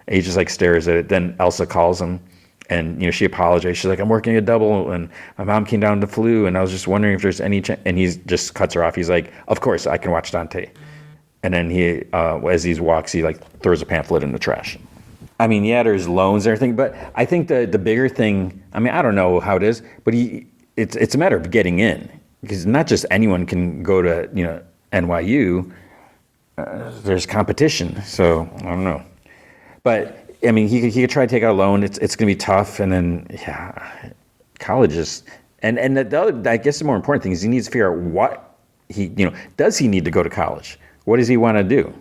he just like stares at it. Then Elsa calls him and, she apologized. She's like, I'm working a double and my mom came down with the flu and I was just wondering if there's any chance. And he just cuts her off. He's like, of course I can watch Dante. And then he, as he walks, he like throws a pamphlet in the trash. I mean, yeah, there's loans and everything, but I think the bigger thing, I mean, I don't know how it is, but it's a matter of getting in because not just anyone can go to, NYU. There's competition, so I don't know. But I mean, he could try to take out a loan. It's going to be tough, and then college is, and the other, I guess the more important thing is he needs to figure out what does he need to go to college? What does he want to do?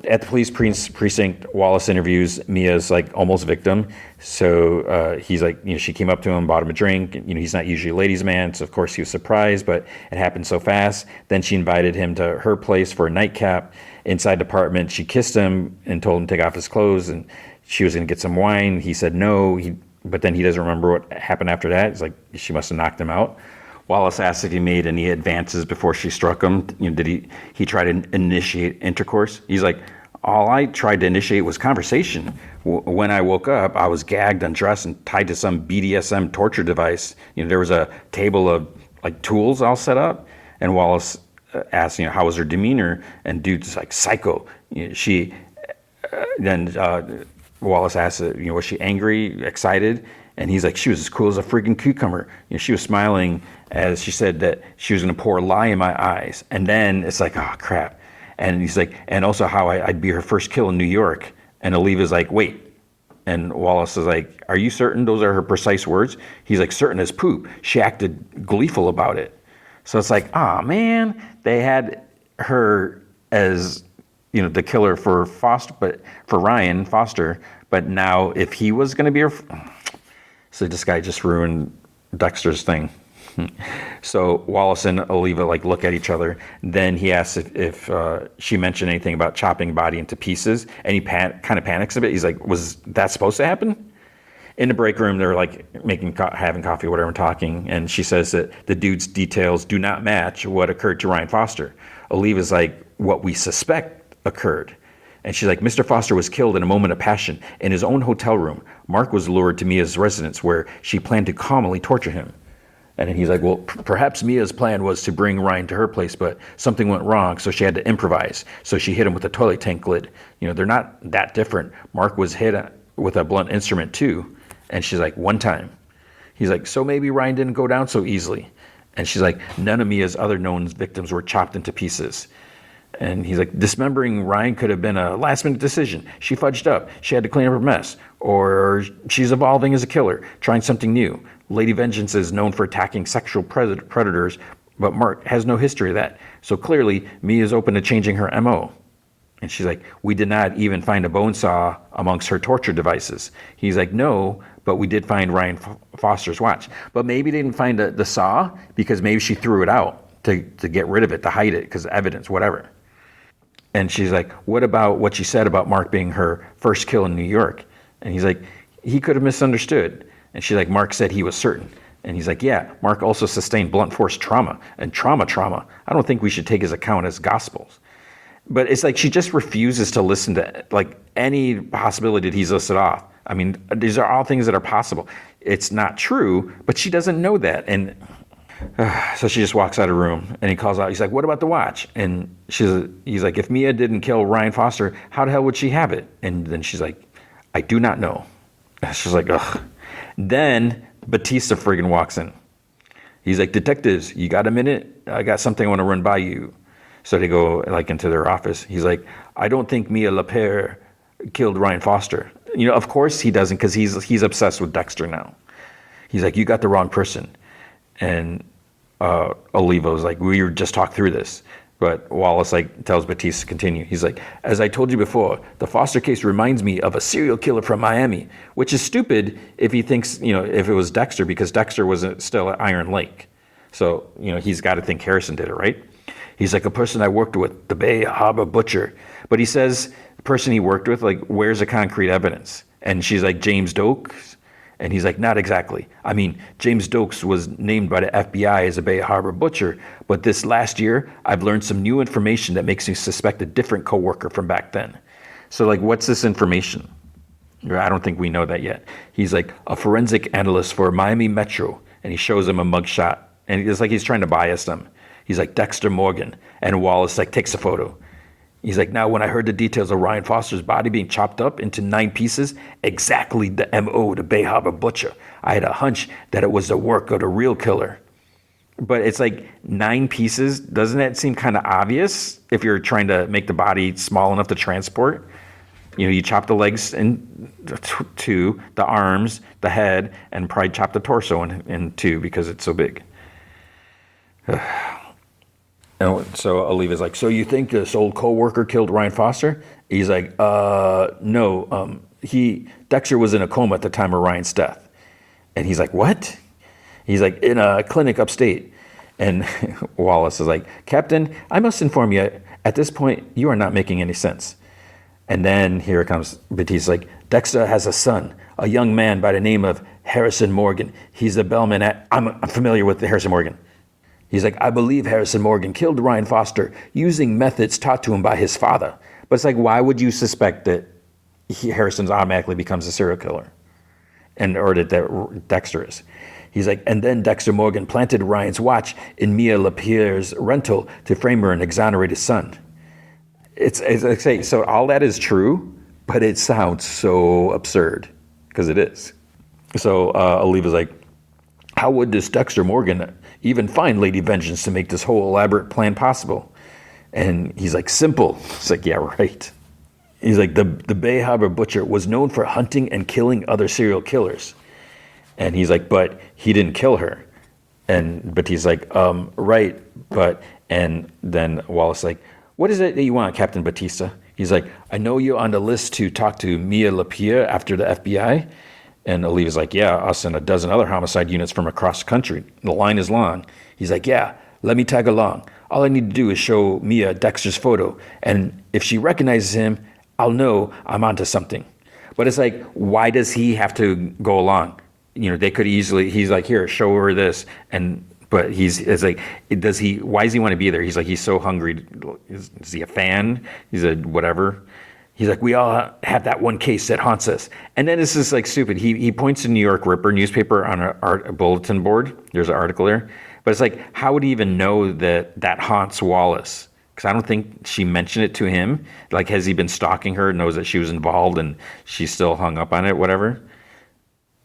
At the police precinct, Wallace interviews Mia's like almost victim. So he's like, she came up to him, bought him a drink. He's not usually a ladies' man, so of course he was surprised, but it happened so fast. Then she invited him to her place for a nightcap. Inside the apartment, she kissed him and told him to take off his clothes, and she was going to get some wine. He said no, but then he doesn't remember what happened after that. It's like she must have knocked him out. Wallace asked if he made any advances before she struck him. Did he try to initiate intercourse? He's like, all I tried to initiate was conversation. When I woke up, I was gagged, undressed, and tied to some BDSM torture device. There was a table of like tools all set up, and Wallace asked, how was her demeanor? And dude's like, psycho. Then Wallace asked, was she angry, excited? And he's like, she was as cool as a freaking cucumber. She was smiling as she said that she was going to pour a lie in my eyes. And then it's like, oh, crap. And he's like, and also how I'd be her first kill in New York. And Oliva's like, wait. And Wallace is like, are you certain those are her precise words? He's like, certain as poop. She acted gleeful about it. So it's like, oh, man, they had her as, the killer for Foster, but for Ryan Foster. But now if he was going to be her... So this guy just ruined Dexter's thing. So Wallace and Oliva look at each other. Then he asks if she mentioned anything about chopping body into pieces, and he kind of panics a bit. He's like, "Was that supposed to happen?" In the break room, they're having coffee, whatever, and talking. And she says that the dude's details do not match what occurred to Ryan Foster. Oliva's like, "What we suspect occurred." And she's like, Mr. Foster was killed in a moment of passion in his own hotel room. Mark was lured to Mia's residence where she planned to calmly torture him. And then he's like, well, perhaps Mia's plan was to bring Ryan to her place, but something went wrong, so she had to improvise. So she hit him with a toilet tank lid. They're not that different. Mark was hit with a blunt instrument too. And she's like, one time. He's like, so maybe Ryan didn't go down so easily. And she's like, none of Mia's other known victims were chopped into pieces. And he's like, dismembering Ryan could have been a last-minute decision. She fudged up. She had to clean up her mess. Or she's evolving as a killer, trying something new. Lady Vengeance is known for attacking sexual predators, but Mark has no history of that. So clearly, Mia's open to changing her MO. And she's like, we did not even find a bone saw amongst her torture devices. He's like, no, but we did find Ryan Foster's watch. But maybe they didn't find the saw because maybe she threw it out to get rid of it, to hide it, because evidence, whatever. And she's like, what about what she said about Mark being her first kill in New York? And he's like, he could have misunderstood. And she's like, Mark said he was certain. And he's like, yeah, Mark also sustained blunt force trauma and trauma. I don't think we should take his account as gospels. But it's like she just refuses to listen to any possibility that he's listed off. I mean, these are all things that are possible. It's not true, but she doesn't know that. And so she just walks out of the room, and he calls out. He's like, what about the watch? And he's like, if Mia didn't kill Ryan Foster, how the hell would she have it? And then she's like, I do not know. She's like, ugh. Then Batista friggin' walks in. He's like, detectives, you got a minute? I got something I want to run by you. So they go into their office. He's like, I don't think Mia LaPierre killed Ryan Foster. Of course he doesn't, because he's obsessed with Dexter now. He's like, you got the wrong person. And Oliva was like, we just talked through this. But Wallace tells Batista to continue. He's like, as I told you before, the Foster case reminds me of a serial killer from Miami, which is stupid if he thinks, if it was Dexter, because Dexter was still at Iron Lake. So, he's got to think Harrison did it, right? He's like, a person I worked with, the Bay Harbor butcher. But he says the person he worked with, where's the concrete evidence? And she's like, James Dokes? And he's like, not exactly. I mean, James Dokes was named by the FBI as a Bay Harbor butcher, but this last year, I've learned some new information that makes me suspect a different coworker from back then. So, what's this information? I don't think we know that yet. He's like, a forensic analyst for Miami Metro, and he shows him a mugshot, and it's like he's trying to bias them. He's like, Dexter Morgan, and Wallace takes a photo. He's like, now when I heard the details of Ryan Foster's body being chopped up into 9 pieces, exactly the M.O. the Bay Harbor butcher, I had a hunch that it was the work of the real killer. But it's 9 pieces. Doesn't that seem kind of obvious if you're trying to make the body small enough to transport? You chop the legs in 2, the arms, the head, and probably chop the torso in 2 because it's so big. And so Oliva's like, so you think this old co-worker killed Ryan Foster? He's like, no. Dexter was in a coma at the time of Ryan's death. And he's like, what? He's like, in a clinic upstate. And Wallace is like, Captain, I must inform you, at this point, you are not making any sense. And then here comes Batista, like, Dexter has a son, a young man by the name of Harrison Morgan. He's the bellman I'm familiar with Harrison Morgan. He's like, I believe Harrison Morgan killed Ryan Foster using methods taught to him by his father. But it's like, why would you suspect that Harrison's automatically becomes a serial killer? Or that Dexter is. He's like, and then Dexter Morgan planted Ryan's watch in Mia LaPierre's rental to frame her and exonerate his son. It's like, say, so all that is true, but it sounds so absurd, because it is. So Oliva's like, how would this Dexter Morgan even find Lady Vengeance to make this whole elaborate plan possible? And he's like, simple. It's like, yeah, right. He's like, the Bay Harbor Butcher was known for hunting and killing other serial killers. And he's like, but he didn't kill her. But he's like, right, but, and then Wallace like, what is it that you want, Captain Batista? He's like, I know you're on the list to talk to Mia Lapierre after the FBI. And Oliva's like, yeah, us and a dozen other homicide units from across the country. The line is long. He's like, yeah, let me tag along. All I need to do is show Mia Dexter's photo. And if she recognizes him, I'll know I'm onto something. But it's like, why does he have to go along? You know, they could easily, he's like, here, show her this. But it's like, why does he want to be there? He's like, he's so hungry. Is he a fan? He's a whatever. He's like, we all have that one case that haunts us. And then this is like stupid. He points to New York Ripper newspaper on a bulletin board. There's an article there. But it's like, how would he even know that haunts Wallace? Because I don't think she mentioned it to him. Like, has he been stalking her, knows that she was involved and she's still hung up on it, whatever?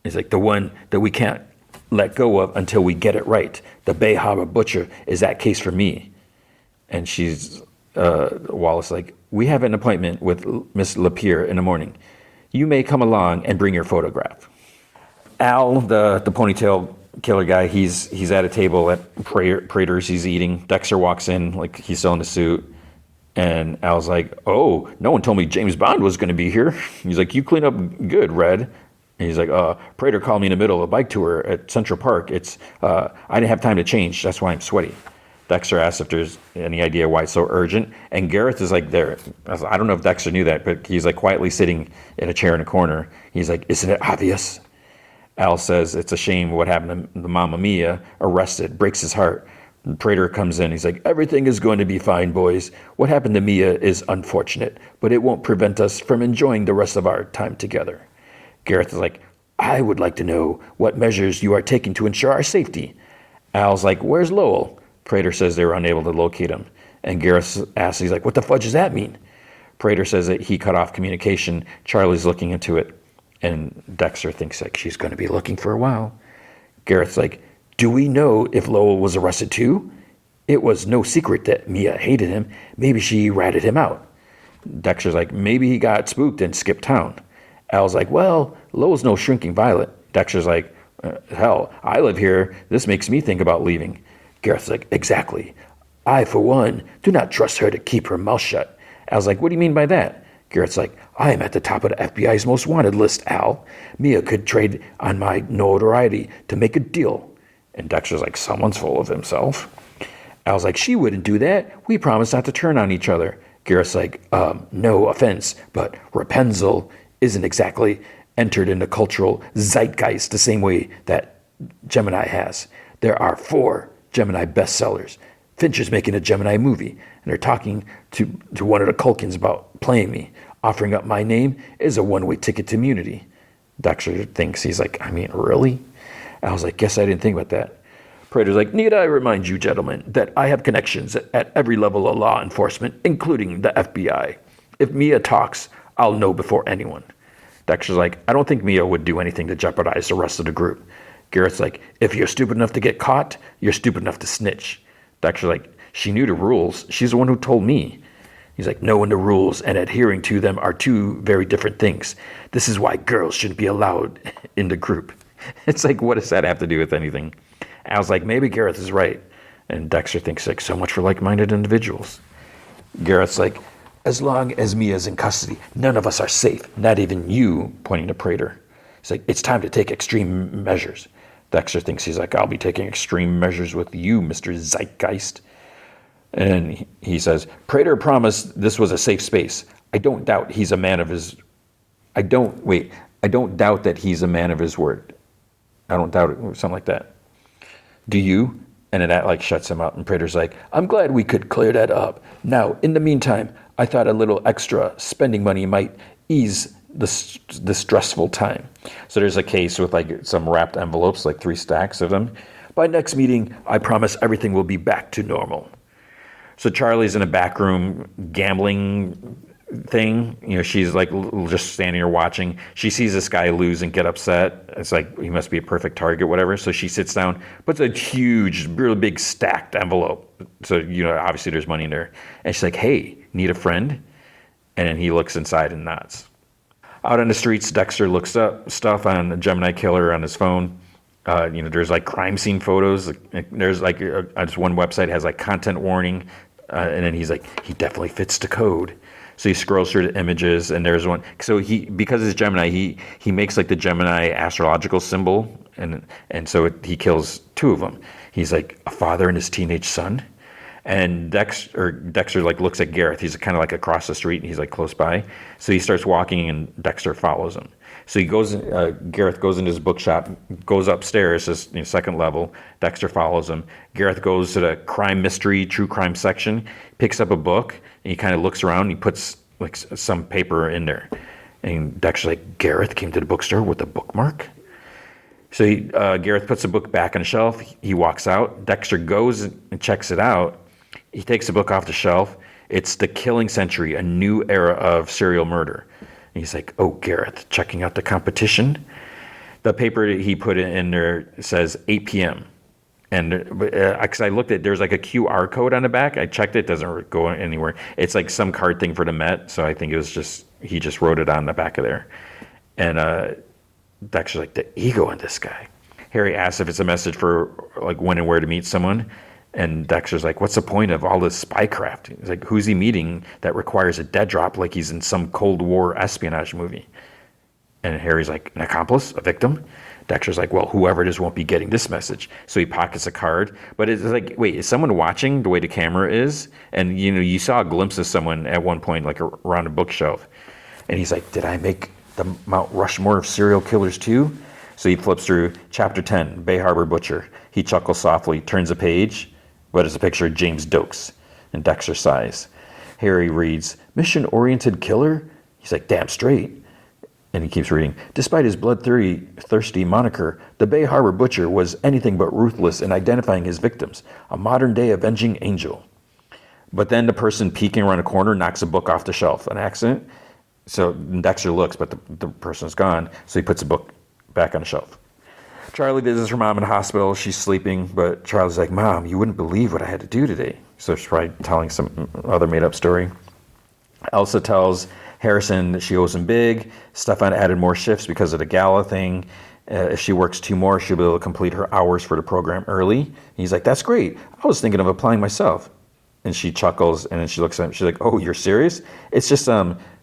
It's like the one that we can't let go of until we get it right. The Bay Harbor Butcher is that case for me. And Wallace like, we have an appointment with Miss Lapierre in the morning. You may come along and bring your photograph. Al, the ponytail killer guy, he's at a table at Prater's. He's eating. Dexter walks in like he's still in the suit. And Al's like, oh, no one told me James Bond was going to be here. He's like, you clean up good, Red. And he's like, Prater called me in the middle of a bike tour at Central Park. I didn't have time to change. That's why I'm sweaty. Dexter asks if there's any idea why it's so urgent. And Gareth is like there. I don't know if Dexter knew that, but he's like quietly sitting in a chair in a corner. He's like, isn't it obvious? Al says it's a shame what happened to the Mamma Mia, arrested, breaks his heart. And Prater comes in. He's like, everything is going to be fine, boys. What happened to Mia is unfortunate, but it won't prevent us from enjoying the rest of our time together. Gareth is like, I would like to know what measures you are taking to ensure our safety. Al's like, where's Lowell? Prater says they were unable to locate him. And Gareth asks, he's like, what the fudge does that mean? Prater says that he cut off communication. Charlie's looking into it. And Dexter thinks like she's going to be looking for a while. Gareth's like, do we know if Lowell was arrested too? It was no secret that Mia hated him. Maybe she ratted him out. Dexter's like, maybe he got spooked and skipped town. Al's like, well, Lowell's no shrinking violet. Dexter's like, hell, I live here. This makes me think about leaving. Gareth's like, exactly. I, for one, do not trust her to keep her mouth shut. Al's like, what do you mean by that? Garrett's like, I am at the top of the FBI's most wanted list, Al. Mia could trade on my notoriety to make a deal. And Dexter's like, someone's full of himself. Al's like, she wouldn't do that. We promised not to turn on each other. Garrett's like, no offense, but Rapunzel isn't exactly entered in the cultural zeitgeist the same way that Gemini has. There are 4 Gemini bestsellers. Fincher's making a Gemini movie, and they're talking to one of the Culkins about playing me. Offering up my name is a one-way ticket to immunity. Dexter thinks, he's like, I mean, really? I was like, guess I didn't think about that. Prater's like, need I remind you, gentlemen, that I have connections at every level of law enforcement, including the FBI. If Mia talks, I'll know before anyone. Dexter's like, I don't think Mia would do anything to jeopardize the rest of the group. Garrett's like, if you're stupid enough to get caught, you're stupid enough to snitch. Dexter's like, she knew the rules. She's the one who told me. He's like, knowing the rules and adhering to them are 2 very different things. This is why girls shouldn't be allowed in the group. It's like, what does that have to do with anything? I was like, maybe Gareth is right. And Dexter thinks like, so much for like-minded individuals. Gareth's like, as long as Mia's in custody, none of us are safe. Not even you, pointing to Prater. He's like, it's time to take extreme measures. Dexter thinks, he's like, I'll be taking extreme measures with you, Mr. Zeitgeist. And he says, Prater promised this was a safe space. I don't doubt he's a man of his... I don't doubt that he's a man of his word. I don't doubt it, or something like that. Do you? And that like shuts him up. And Prater's like, I'm glad we could clear that up. Now, in the meantime, I thought a little extra spending money might ease the stressful time. So there's a case with like some wrapped envelopes, like 3 stacks of them. By next meeting, I promise everything will be back to normal. So Charlie's in a back room gambling thing. She's like just standing there watching. She sees this guy lose and get upset. It's like he must be a perfect target, whatever. So she sits down, puts a huge, really big stacked envelope. So obviously there's money in there. And she's like, "Hey, need a friend?" And then he looks inside and nods. Out on the streets, Dexter looks up stuff on the Gemini killer on his phone. There's like crime scene photos. There's like just one website has like content warning, and then he's like, he definitely fits the code. So he scrolls through the images, and there's one. So because it's Gemini, he makes like the Gemini astrological symbol, and so he kills two of them. He's like a father and his teenage son. And Dexter like looks at Gareth. He's kind of like across the street, and he's like close by. So he starts walking, and Dexter follows him. So he goes. Gareth goes into his bookshop, goes upstairs, this second level. Dexter follows him. Gareth goes to the crime mystery, true crime section, picks up a book, and he kind of looks around. And he puts like some paper in there, and Dexter's like, "Gareth came to the bookstore with a bookmark." So Gareth puts the book back on the shelf. He walks out. Dexter goes and checks it out. He takes the book off the shelf. It's The Killing Century, a new era of serial murder. And he's like, "Oh, Gareth, checking out the competition?" The paper he put in there says 8 p.m. And because I looked at, there's like a QR code on the back. I checked it, doesn't go anywhere. It's like some card thing for the Met. So I think it was he just wrote it on the back of there. And Dexter's like, the ego in this guy. Harry asks if it's a message for like when and where to meet someone. And Dexter's like, what's the point of all this spycraft? He's like, who's he meeting that requires a dead drop like he's in some Cold War espionage movie? And Harry's like, an accomplice, a victim? Dexter's like, well, whoever it is won't be getting this message. So he pockets a card. But it's like, wait, is someone watching the way the camera is? And, you saw a glimpse of someone at one point, like around a bookshelf. And he's like, did I make the Mount Rushmore of serial killers too? So he flips through Chapter 10, Bay Harbor Butcher. He chuckles softly, turns a page, but it's a picture of James Dokes. And Dexter sighs. Harry reads, mission-oriented killer? He's like, damn straight. And he keeps reading. Despite his bloodthirsty moniker, the Bay Harbor Butcher was anything but ruthless in identifying his victims, a modern-day avenging angel. But then the person peeking around a corner knocks a book off the shelf, an accident. So Dexter looks, but the person's gone, so he puts the book back on the shelf. Charlie visits her mom in the hospital. She's sleeping, but Charlie's like, Mom, you wouldn't believe what I had to do today. So she's probably telling some other made-up story. Elsa tells Harrison that she owes him big. Stefan added more shifts because of the gala thing. If she works 2 more, she'll be able to complete her hours for the program early. And he's like, that's great. I was thinking of applying myself. And she chuckles, and then she looks at him. She's like, oh, you're serious? It's just,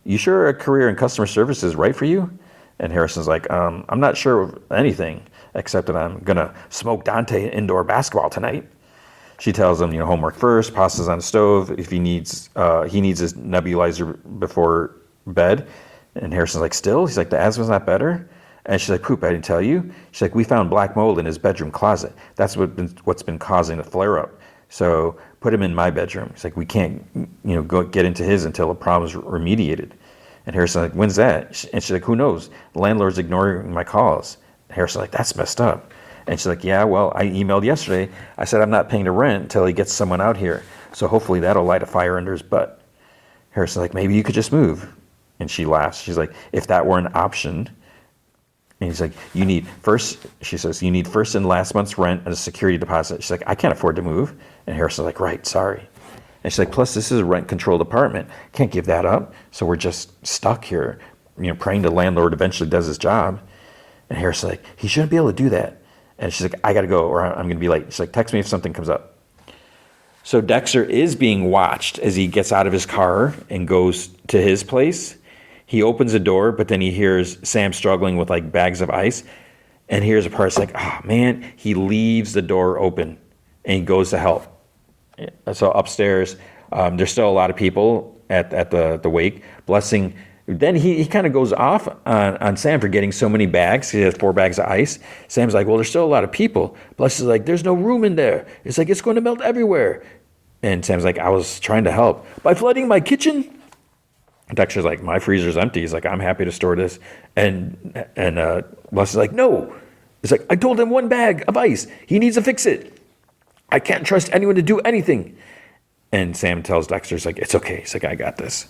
you sure a career in customer service is right for you? And Harrison's like, I'm not sure of anything, except that I'm going to smoke Dante indoor basketball tonight. She tells him, homework first, pasta's on the stove. If he needs his nebulizer before bed. And Harrison's like, still? He's like, the asthma's not better? And she's like, poop, I didn't tell you. She's like, we found black mold in his bedroom closet. That's what's been causing the flare-up. So put him in my bedroom. He's like, we can't, go get into his until the problem's remediated. And Harrison's like, when's that? And she's like, who knows? The landlord's ignoring my calls. And Harrison's like, that's messed up. And she's like, yeah, well, I emailed yesterday. I said I'm not paying the rent until he gets someone out here. So hopefully that'll light a fire under his butt. Harrison's like, maybe you could just move. And she laughs. She's like, if that were an option. And he's like, you need first and last month's rent and a security deposit. She's like, I can't afford to move. And Harrison's like, right, sorry. And she's like, plus this is a rent-controlled apartment. Can't give that up. So we're just stuck here, praying the landlord eventually does his job. And Harrison's like, he shouldn't be able to do that. And she's like, I got to go or I'm going to be late. She's like, text me if something comes up. So Dexter is being watched as he gets out of his car and goes to his place. He opens the door, but then he hears Sam struggling with like bags of ice. And here's a part, it's like, oh man, he leaves the door open and he goes to help. So upstairs, there's still a lot of people at the wake. Blessing, then he kind of goes off on Sam for getting so many bags. He has 4 bags of ice. Sam's like, well, there's still a lot of people. Blessing's like, there's no room in there. It's like, it's going to melt everywhere. And Sam's like, I was trying to help. By flooding my kitchen? Dexter's like, my freezer's empty. He's like, I'm happy to store this. And Blessing's like, no. It's like, I told him 1 bag of ice. He needs to fix it. I can't trust anyone to do anything. And Sam tells Dexter, he's like, it's okay. He's like, I got this.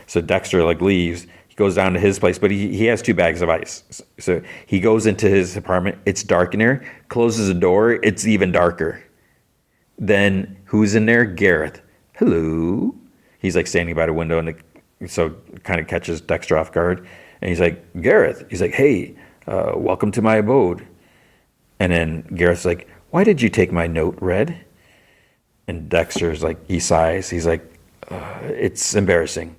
So Dexter like leaves. He goes down to his place, but he has 2 bags of ice. So he goes into his apartment. It's dark in there. Closes the door. It's even darker. Then who's in there? Gareth. Hello. He's like standing by the window, and so kind of catches Dexter off guard. And he's like, Gareth. He's like, hey, welcome to my abode. And then Gareth's like, why did you take my note, Red? And Dexter's like, he sighs. He's like, it's embarrassing.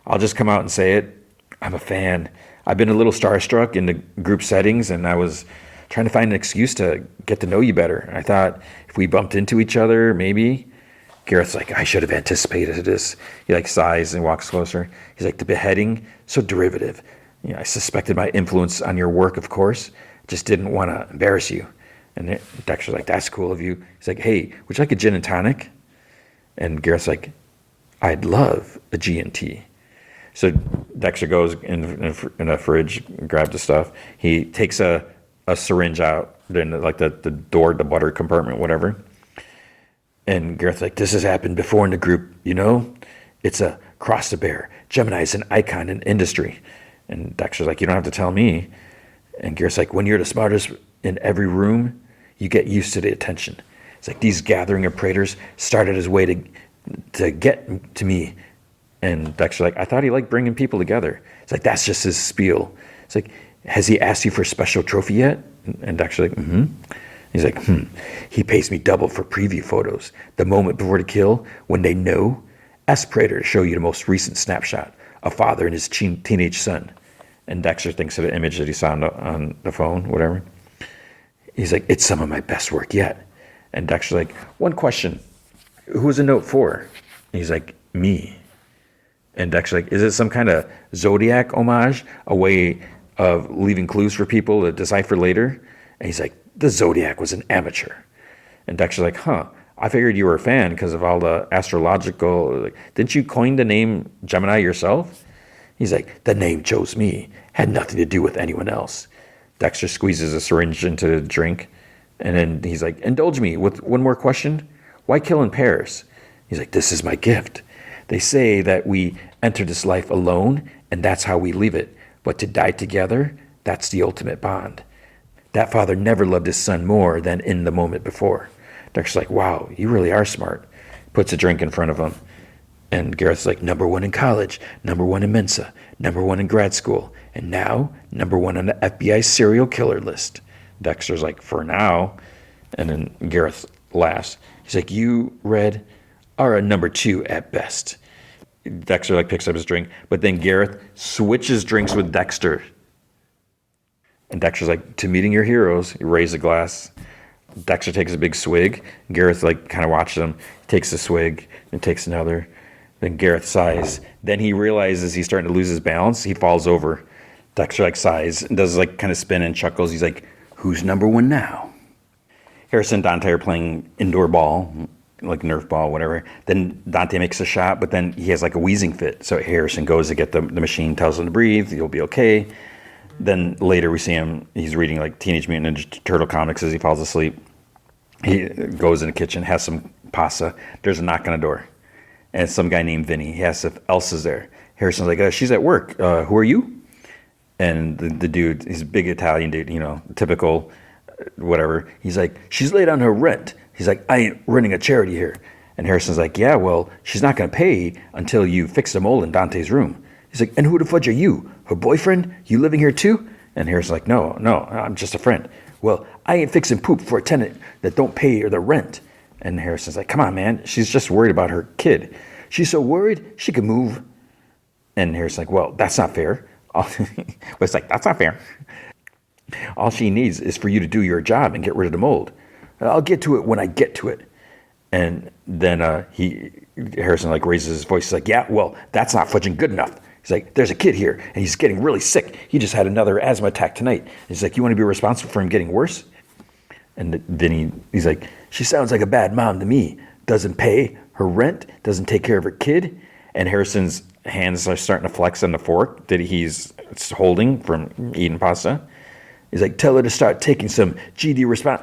I'll just come out and say it. I'm a fan. I've been a little starstruck in the group settings, and I was trying to find an excuse to get to know you better. I thought if we bumped into each other, maybe. Gareth's like, I should have anticipated this. He like sighs and walks closer. He's like, the beheading, so derivative. I suspected my influence on your work, of course. Just didn't want to embarrass you. And Dexter's like, that's cool of you. He's like, hey, would you like a gin and tonic? And Gareth's like, I'd love a G&T. So Dexter goes in a fridge, grabs the stuff. He takes a syringe out, then like the door, the butter compartment, whatever. And Gareth's like, this has happened before in the group, It's a cross to bear. Gemini's an icon in industry. And Dexter's like, you don't have to tell me. And Gareth's like, when you're the smartest in every room, you get used to the attention. It's like these gathering of praetors started as a way to get to me. And Dexter's like, I thought he liked bringing people together. It's like, that's just his spiel. It's like, has he asked you for a special trophy yet? And Dexter's like, mm-hmm. He's like, he pays me double for preview photos. The moment before the kill, when they know, ask Praetor to show you the most recent snapshot, a father and his teenage son. And Dexter thinks of the image that he saw on the phone, whatever. He's like, it's some of my best work yet. And Dexter's like, one question, who was the note for? And he's like, me. And Dexter's like, is it some kind of Zodiac homage, a way of leaving clues for people to decipher later? And he's like, the Zodiac was an amateur. And Dexter's like, I figured you were a fan because of all the astrological, didn't you coin the name Gemini yourself? He's like, the name chose me, had nothing to do with anyone else. Dexter squeezes a syringe into the drink, and then he's like, indulge me with one more question. Why kill in pairs? He's like, this is my gift. They say that we enter this life alone, and that's how we leave it. But to die together, that's the ultimate bond. That father never loved his son more than in the moment before. Dexter's like, wow, you really are smart. Puts a drink in front of him. And Gareth's like, number 1 in college, number 1 in Mensa, number 1 in grad school, and now number 1 on the FBI serial killer list. Dexter's like, for now. And then Gareth laughs. He's like, you, Red, are a number 2 at best. Dexter like picks up his drink, but then Gareth switches drinks with Dexter. And Dexter's like, to meeting your heroes. He raises a glass. Dexter takes a big swig. Gareth like kind of watches him. He takes a swig and takes another. Then Gareth sighs. Then he realizes he's starting to lose his balance. He falls over. Dexter like sighs and does like kind of spin and chuckles. He's like, who's number 1 now? Harrison and Dante are playing indoor ball, like Nerf ball, whatever. Then Dante makes a shot, but then he has like a wheezing fit. So Harrison goes to get the machine, tells him to breathe. You'll be okay. Then later we see him, he's reading like Teenage Mutant Ninja Turtle comics as he falls asleep. He goes in the kitchen, has some pasta. There's a knock on the door. And it's some guy named Vinny. He asks if Elsa's there. Harrison's like, she's at work. Who are you? And the dude, he's a big Italian dude, typical whatever. He's like, she's late on her rent. He's like, I ain't running a charity here. And Harrison's like, yeah, well, she's not going to pay until you fix the mole in Dante's room. He's like, and who the fudge are you? Her boyfriend? You living here too? And Harrison's like, no, I'm just a friend. Well, I ain't fixing poop for a tenant that don't pay her the rent. And Harrison's like, come on, man. She's just worried about her kid. She's so worried she could move. And Harrison's like, well, that's not fair. It's like, that's not fair. All she needs is for you to do your job and get rid of the mold. I'll get to it when I get to it. And then Harrison like raises his voice. He's like, yeah, well, that's not fudging good enough. He's like, there's a kid here, and he's getting really sick. He just had another asthma attack tonight. He's like, you want to be responsible for him getting worse? And then he's like, she sounds like a bad mom to me. Doesn't pay her rent, doesn't take care of her kid. And Harrison's hands are starting to flex on the fork that he's holding from eating pasta. He's like, tell her to start taking some GD response.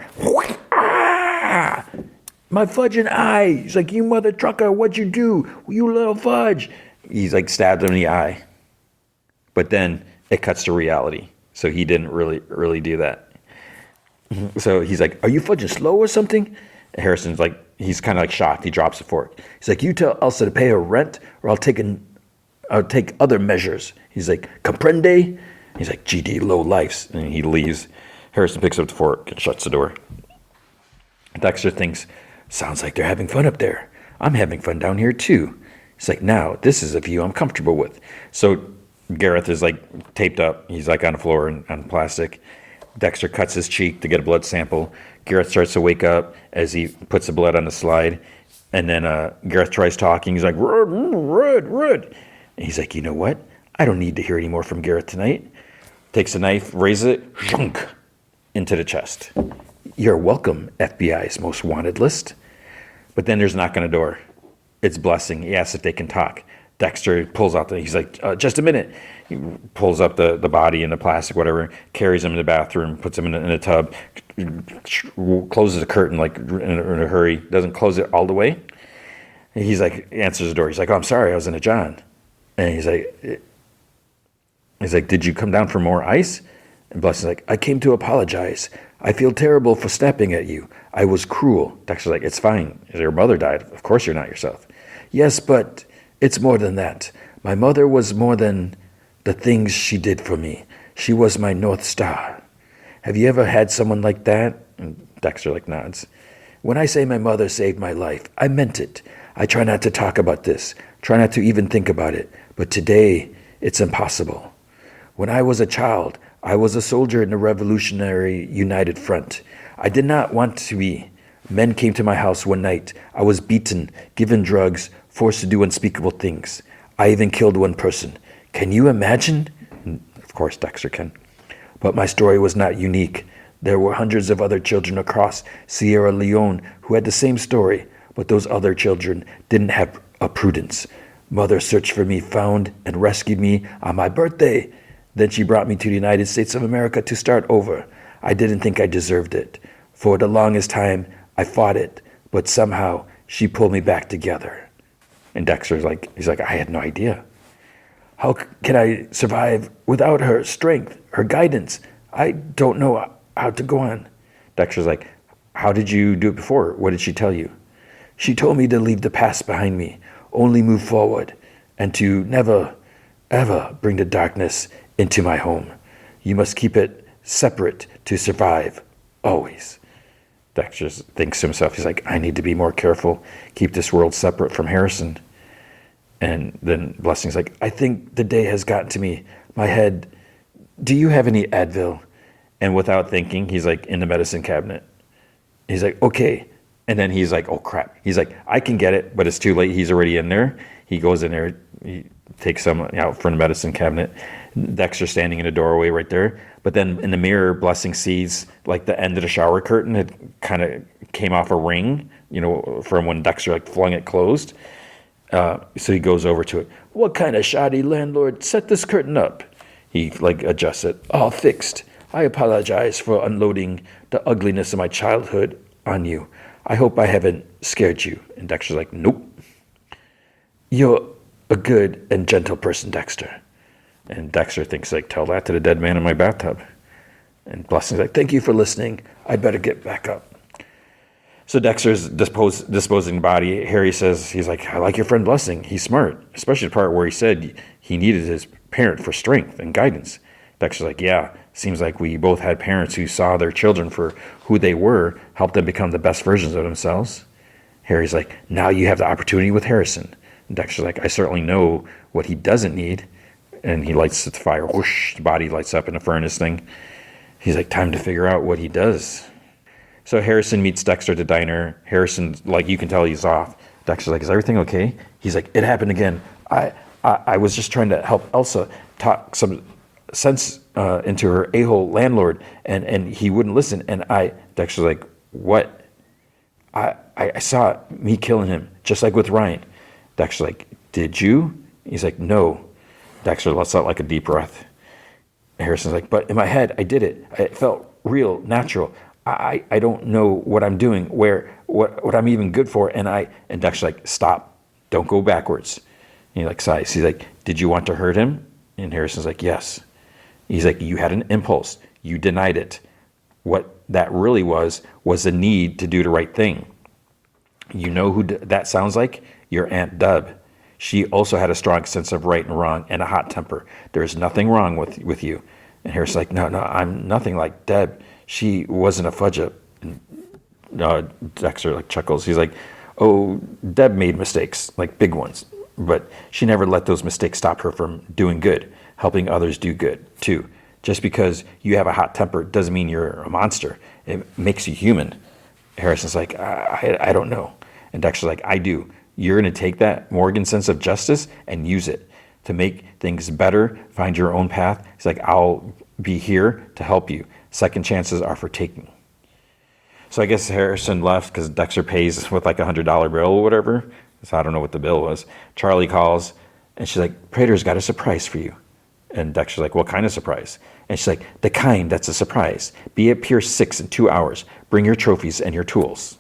my fudging eye. He's like, you mother trucker, what'd you do? You little fudge. He's like stabbed him in the eye. But then it cuts to reality. So he didn't really do that. So he's like, are you fudging slow or something? Harrison's like, he's kind of like shocked. He drops the fork. He's like, you tell Elsa to pay her rent or I'll take other measures. He's like, comprende? He's like, GD, low lifes. And he leaves. Harrison picks up the fork and shuts the door. Dexter thinks, sounds like they're having fun up there. I'm having fun down here too. He's like, now, this is a view I'm comfortable with. So Gareth is like taped up. He's like on the floor and on plastic. Dexter cuts his cheek to get a blood sample. Gareth starts to wake up as he puts the blood on the slide. And then Gareth tries talking. He's like, Red. And he's like, you know what? I don't need to hear any more from Gareth tonight. Takes a knife, raises it, shunk, into the chest. You're welcome, FBI's most wanted list. But then there's a knock on the door. It's Blessing. He asks if they can talk. Dexter pulls out he's like, just a minute. He pulls up the body in the plastic, whatever, carries him in the bathroom, puts him in a tub, closes the curtain like in a hurry, doesn't close it all the way. And he's like, answers the door. He's like, oh, I'm sorry, I was in a John. And he's like, did you come down for more ice? And Blessing's like, I came to apologize. I feel terrible for snapping at you. I was cruel. Dexter's like, it's fine. Your mother died. Of course you're not yourself. Yes, but it's more than that. My mother was more than the things she did for me. She was my North Star. Have you ever had someone like that? And Dexter like nods. When I say my mother saved my life, I meant it. I try not to talk about this. Try not to even think about it. But today, it's impossible. When I was a child, I was a soldier in the Revolutionary United Front. I did not want to be. Men came to my house one night. I was beaten, given drugs, forced to do unspeakable things. I even killed one person. Can you imagine? Of course, Dexter can. But my story was not unique. There were hundreds of other children across Sierra Leone who had the same story, but those other children didn't have a prudence. Mother searched for me, found, and rescued me on my birthday. Then she brought me to the United States of America to start over. I didn't think I deserved it. For the longest time, I fought it, but somehow she pulled me back together. And Dexter's like, he's like, I had no idea. How can I survive without her strength, her guidance? I don't know how to go on. Dexter's like, how did you do it before? What did she tell you? She told me to leave the past behind me, only move forward, and to never, ever bring the darkness into my home. You must keep it separate to survive, always. Dexter thinks to himself, he's like, I need to be more careful, keep this world separate from Harrison. And then Blessing's like, I think the day has gotten to me. My head, do you have any Advil? And without thinking, he's like, in the medicine cabinet. He's like, okay. And then he's like, oh crap. He's like, I can get it, but it's too late. He's already in there. He goes in there, he takes some out from the medicine cabinet. Dexter's standing in the doorway right there. But then in the mirror, Blessing sees like the end of the shower curtain had kind of came off a ring, from when Dexter like flung it closed. So he goes over to it. What kind of shoddy landlord set this curtain up? He like adjusts it. All fixed. I apologize for unloading the ugliness of my childhood on you. I hope I haven't scared you. And Dexter's like, nope. You're a good and gentle person, Dexter. And Dexter thinks, like, tell that to the dead man in my bathtub. And Blessing's like, thank you for listening. I better get back up. So Dexter's disposing the body. Harry says, he's like, I like your friend Blessing. He's smart, especially the part where he said he needed his parent for strength and guidance. Dexter's like, yeah, seems like we both had parents who saw their children for who they were, helped them become the best versions of themselves. Harry's like, now you have the opportunity with Harrison. And Dexter's like, I certainly know what he doesn't need. And he lights the fire. Whoosh, the body lights up in the furnace thing. He's like, time to figure out what he does. So Harrison meets Dexter at the diner. Harrison, like, you can tell he's off. Dexter's like, is everything okay? He's like, it happened again. I was just trying to help Elsa talk some sense into her a-hole landlord, and he wouldn't listen. And Dexter's like, what? I saw me killing him, just like with Ryan. Dexter's like, did you? He's like, no. Dexter lets out like a deep breath. Harrison's like, but in my head, I did it. It felt real, natural. I don't know what I'm doing, where what I'm even good for. And Dexter's like, stop, don't go backwards. And he like sighs. He's like, did you want to hurt him? And Harrison's like, yes. He's like, you had an impulse. You denied it. What that really was the need to do the right thing. You know who that sounds like? Your Aunt Deb. She also had a strong sense of right and wrong and a hot temper. There's nothing wrong with you. And Harrison's like, no, I'm nothing like Deb. She wasn't a fudge up. And Dexter like chuckles. He's like, oh, Deb made mistakes, like big ones. But she never let those mistakes stop her from doing good, helping others do good too. Just because you have a hot temper doesn't mean you're a monster. It makes you human. Harrison's like, I don't know. And Dexter's like, I do. You're going to take that Morgan sense of justice and use it to make things better, find your own path. He's like, I'll be here to help you. Second chances are for taking. So I guess Harrison left because Dexter pays with like $100 bill or whatever. So I don't know what the bill was. Charlie calls and she's like, Prater's got a surprise for you. And Dexter's like, what kind of surprise? And she's like, the kind that's a surprise. Be at Pier 6 in 2 hours. Bring your trophies and your tools.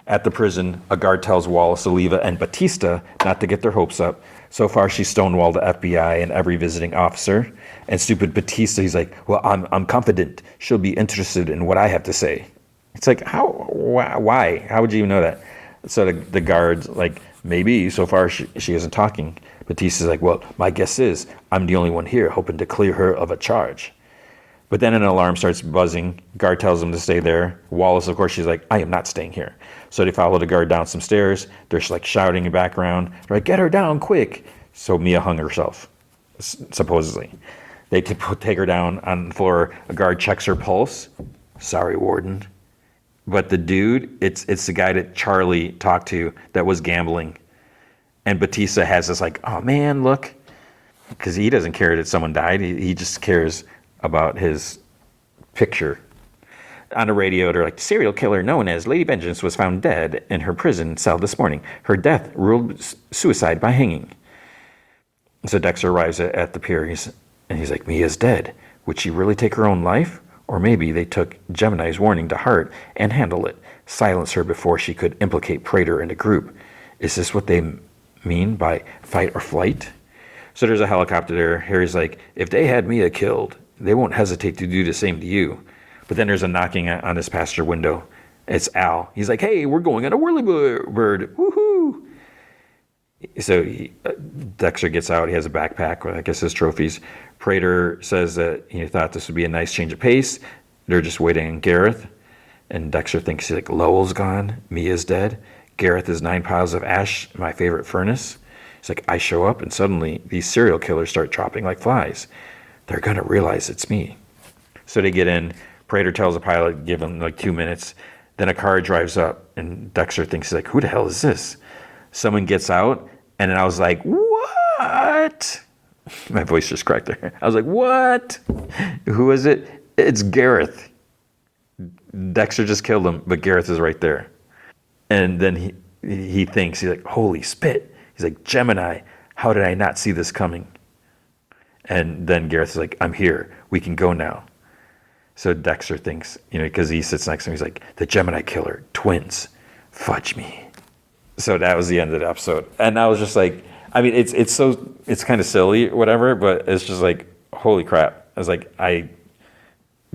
At the prison, a guard tells Wallace, Oliva, and Batista not to get their hopes up. So far, she's stonewalled the FBI and every visiting officer. And stupid Batista, he's like, well, I'm confident she'll be interested in what I have to say. It's like, how? Why? How would you even know that? So the guard's like, maybe so far she isn't talking. Batista's like, well, my guess is I'm the only one here hoping to clear her of a charge. But then an alarm starts buzzing. Guard tells him to stay there. Wallace, of course, she's like, I am not staying here. So they follow the guard down some stairs. They're like shouting in the background. They're like, get her down quick. So Mia hung herself, supposedly. They take her down on the floor. A guard checks her pulse. Sorry, Warden. But the dude, it's the guy that Charlie talked to that was gambling. And Batista has this like, oh man, look. Because he doesn't care that someone died. He just cares about his picture. On the radio, they're like, serial killer known as Lady Vengeance was found dead in her prison cell this morning. Her death ruled suicide by hanging. So Dexter arrives at the pier, and he's like, Mia's dead. Would she really take her own life? Or maybe they took Gemini's warning to heart and handled it, silence her before she could implicate Prater in the group. Is this what they mean by fight or flight? So there's a helicopter there. Harry's like, if they had Mia killed, they won't hesitate to do the same to you. But then there's a knocking on his passenger window. It's Al. He's like, hey, we're going on a whirlybird. Woohoo! So Dexter gets out. He has a backpack with, I guess, his trophies. Prater says that he thought this would be a nice change of pace. They're just waiting on Gareth. And Dexter thinks, he's like, Lowell's gone. Mia's dead. Gareth is 9 piles of ash in my favorite furnace. He's like, I show up and suddenly these serial killers start dropping like flies. They're going to realize it's me. So they get in. Prater tells the pilot, give him like 2 minutes. Then a car drives up, and Dexter thinks, he's like, who the hell is this? Someone gets out, and then I was like, what? My voice just cracked there. I was like, what? Who is it? It's Gareth. Dexter just killed him, but Gareth is right there. And then he thinks, he's like, holy spit. He's like, Gemini, how did I not see this coming? And then Gareth is like, I'm here. We can go now. So Dexter thinks, because he sits next to him, he's like, the Gemini killer, twins, fudge me. So that was the end of the episode. And I was just like, I mean, it's kind of silly or whatever, but it's just like, holy crap. I was like, I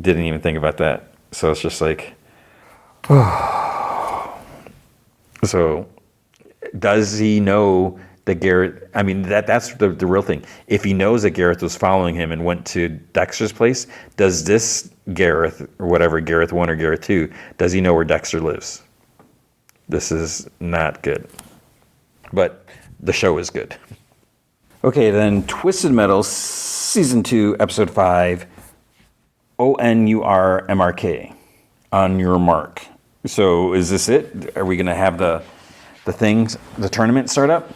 didn't even think about that. So it's just like, So does he know that Gareth, I mean, that's the real thing. If he knows that Gareth was following him and went to Dexter's place, does this Gareth, or whatever, Gareth 1 or Gareth 2, does he know where Dexter lives? This is not good. But the show is good. Okay, then Twisted Metal, Season 2, Episode 5, ONURMRK, On Your Mark. So is this it? Are we going to have the things, the tournament start up?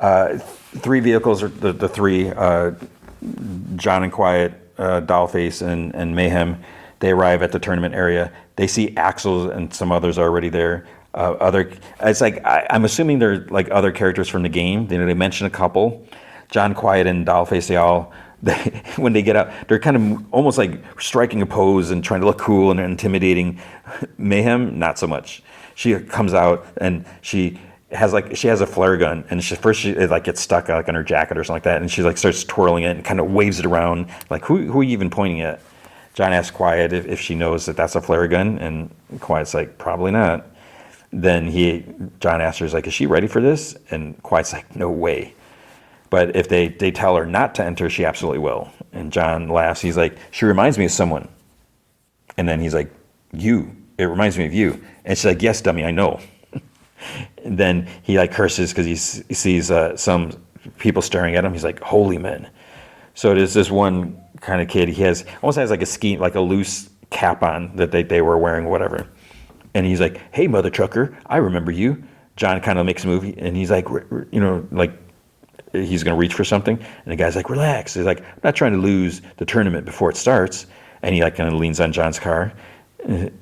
3 vehicles, or the 3, John and Quiet, Dollface, and Mayhem. They arrive at the tournament area. They see Axel and some others already there. It's like, I'm assuming they're like other characters from the game. They mention a couple. John Quiet and Dollface, when they get out, they're kind of almost like striking a pose and trying to look cool and intimidating. Mayhem, not so much. She comes out and she has a flare gun, and it like gets stuck like on her jacket or something like that, and she like starts twirling it and kind of waves it around like, who are you even pointing at? John asks Quiet if she knows that that's a flare gun, and Quiet's like, probably not. Then John asks her, like, is she ready for this? And Quiet's like, no way. But if they tell her not to enter, she absolutely will. And John laughs. He's like, she reminds me of someone. And then he's like, you. It reminds me of you. And she's like, yes, dummy, I know. And then he like curses because he sees some people staring at him. He's like, holy men. So there's this one kind of kid. He almost has like a ski, like a loose cap on that they were wearing, whatever. And he's like, hey, mother trucker, I remember you. John kind of makes a movie, and he's like, like he's going to reach for something. And the guy's like, relax. He's like, I'm not trying to lose the tournament before it starts. And he like kind of leans on John's car.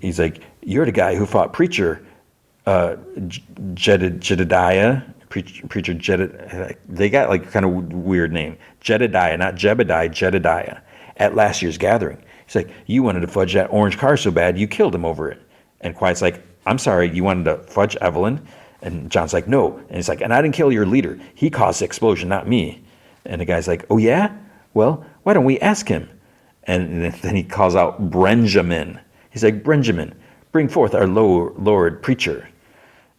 He's like, you're the guy who fought Preacher Jedediah. Preacher Jedediah. They got like kind of weird name. Jedediah, not Jebediah, Jedediah. At last year's gathering. He's like, you wanted to fudge that orange car so bad, you killed him over it. And Quiet's like, I'm sorry, you wanted to fudge Evelyn? And John's like, no. And he's like, and I didn't kill your leader. He caused the explosion, not me. And the guy's like, oh yeah? Well, why don't we ask him? And then he calls out Benjamin. He's like, Benjamin, bring forth our Lord Preacher.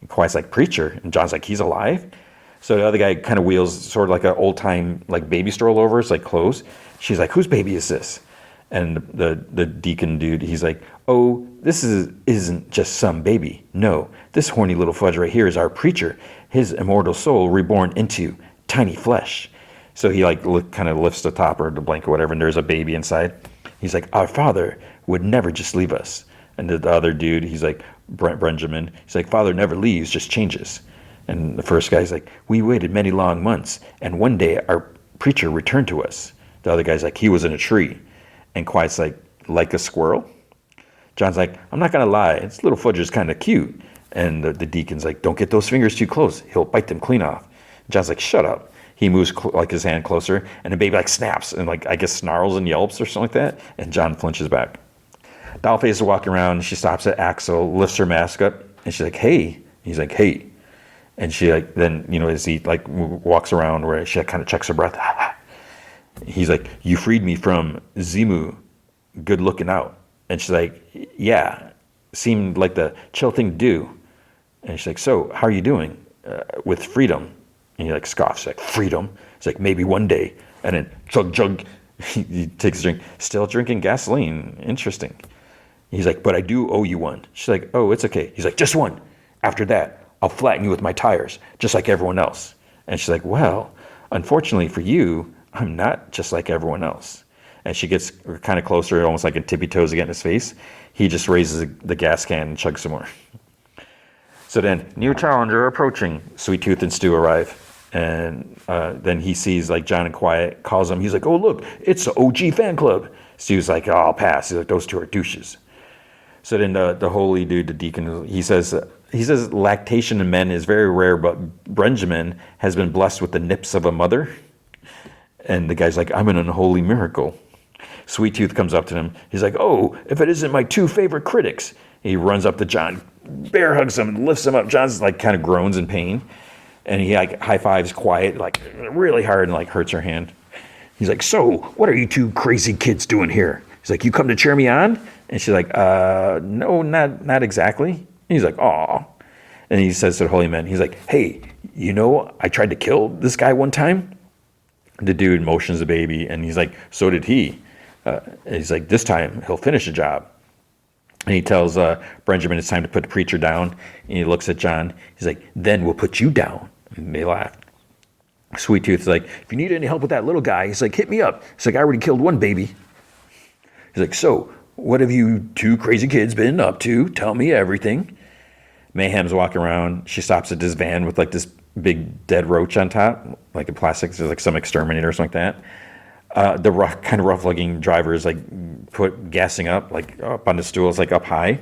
And Quiet's like, Preacher? And John's like, he's alive? So the other guy kind of wheels sort of like an old-time like baby stroll over. It's like clothes. She's like, whose baby is this? And the deacon dude, he's like, oh, this isn't just some baby. No, this horny little fudge right here is our preacher, his immortal soul reborn into tiny flesh. So he like kind of lifts the top or the blanket or whatever, and there's a baby inside. He's like, our Father would never just leave us. And the other dude, he's like, Benjamin, he's like, Father never leaves, just changes. And the first guy's like, we waited many long months, and one day our preacher returned to us. The other guy's like, he was in a tree. And Quiet's like a squirrel? John's like, I'm not going to lie, this little fudger's kind of cute. And the deacon's like, don't get those fingers too close. He'll bite them clean off. John's like, shut up. He moves like his hand closer, and the baby like snaps and like, I guess, snarls and yelps or something like that. And John flinches back. Dollface is walking around, and she stops at Axel, lifts her mask up, and she's like, hey. He's like, hey. And she like, then, as he like walks around where she kind of checks her breath. He's like, you freed me from Zimu. Good looking out. And she's like, yeah, seemed like the chill thing to do. And she's like, so how are you doing with freedom? And he like scoffs, like, freedom? He's like, maybe one day. And then chug, he takes a drink. Still drinking gasoline. Interesting. He's like, but I do owe you one. She's like, oh, it's okay. He's like, just one. After that, I'll flatten you with my tires, just like everyone else. And she's like, well, unfortunately for you, I'm not just like everyone else. And she gets kind of closer, almost like in tippy toes against his face. He just raises the gas can and chugs some more. So then, new challenger approaching. Sweet Tooth and Stu arrive. And then he sees like John and Quiet, calls him. He's like, oh, look, it's the OG fan club. Stu's like, oh, I'll pass. He's like, those two are douches. So then the holy dude, the deacon, he says lactation in men is very rare, but Benjamin has been blessed with the nips of a mother. And the guy's like, I'm an unholy miracle. Sweet Tooth comes up to him. He's like, oh, if it isn't my two favorite critics. He runs up to John, bear hugs him, and lifts him up. John's like kind of groans in pain. And he like high fives Quiet like really hard and like hurts her hand. He's like, so what are you two crazy kids doing here? He's like, you come to cheer me on? And she's like, no, not exactly. And he's like, aw. And he says to the holy man, he's like, hey, I tried to kill this guy one time. The dude motions the baby, and he's like, so did he. He's like, this time he'll finish the job. And he tells Benjamin it's time to put the preacher down. And he looks at John. He's like, then we'll put you down. And they laugh. Sweet Tooth is like, if you need any help with that little guy, he's like, hit me up. He's like, I already killed one baby. He's like, so what have you two crazy kids been up to? Tell me everything. Mayhem's walking around. She stops at this van with like this big dead roach on top, like in plastic. There's like some exterminator or something like that. The kind of rough-looking driver is like gassing up, like up on the stools, like up high.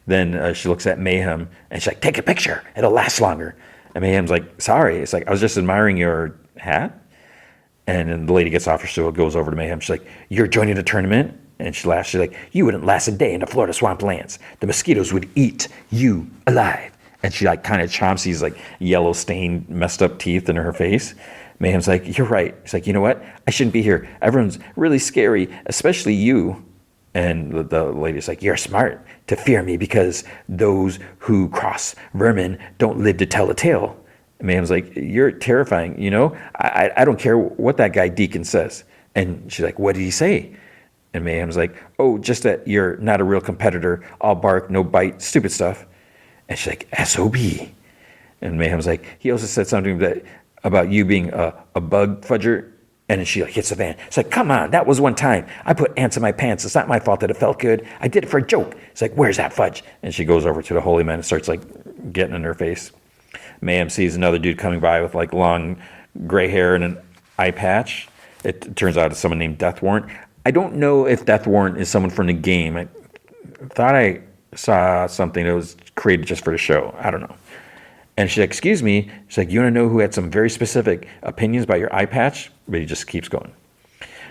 Then she looks at Mayhem and she's like, take a picture. It'll last longer. And Mayhem's like, sorry. It's like, I was just admiring your hat. And then the lady gets off her stool, goes over to Mayhem. She's like, you're joining the tournament? And she laughs. She's like, you wouldn't last a day in the Florida swamplands. The mosquitoes would eat you alive. And she like kind of chomps these like yellow stained, messed up teeth in her face. Mayhem's like, you're right. She's like, you know what? I shouldn't be here. Everyone's really scary, especially you. And the lady's like, you're smart to fear me because those who cross vermin don't live to tell a tale. And Mayhem's like, you're terrifying, you know? I don't care what that guy Deacon says. And she's like, what did he say? And Mayhem's like, oh, just that you're not a real competitor. All bark, no bite, stupid stuff. And she's like, SOB. And Mayhem's like, he also said something about you being a bug fudger. And then she like hits the van. It's like, come on, that was one time. I put ants in my pants. It's not my fault that it felt good. I did it for a joke. It's like, where's that fudge? And she goes over to the holy man and starts like getting in her face. Mayhem sees another dude coming by with like long gray hair and an eye patch. It turns out it's someone named Death Warrant. I don't know if Death Warrant is someone from the game. I thought I saw something that was created just for the show. I don't know. And she's like, excuse me. She's like, you want to know who had some very specific opinions about your eye patch? But he just keeps going.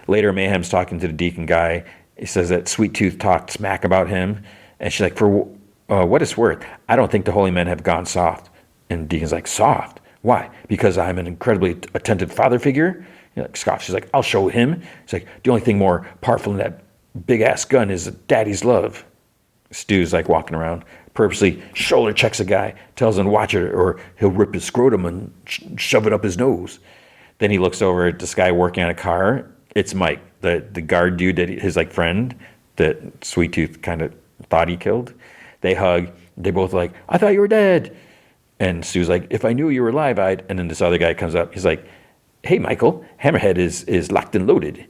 Later, Mayhem's talking to the Deacon guy. He says that Sweet Tooth talked smack about him. And she's like, for what it's worth, I don't think the holy men have gone soft. And Deacon's like, soft? Why? Because I'm an incredibly attentive father figure? Like, scoff. She's like, I'll show him. It's like, the only thing more powerful than that big-ass gun is daddy's love. Stu's like walking around, purposely shoulder checks a guy, tells him to watch it or he'll rip his scrotum and shove it up his nose. Then he looks over at this guy working on a car. It's Mike, the guard dude, that his like friend that Sweet Tooth kind of thought he killed. They hug. They both like, I thought you were dead. And Stu's like, if I knew you were alive, I'd. And then this other guy comes up. He's like, hey, Michael, Hammerhead is locked and loaded.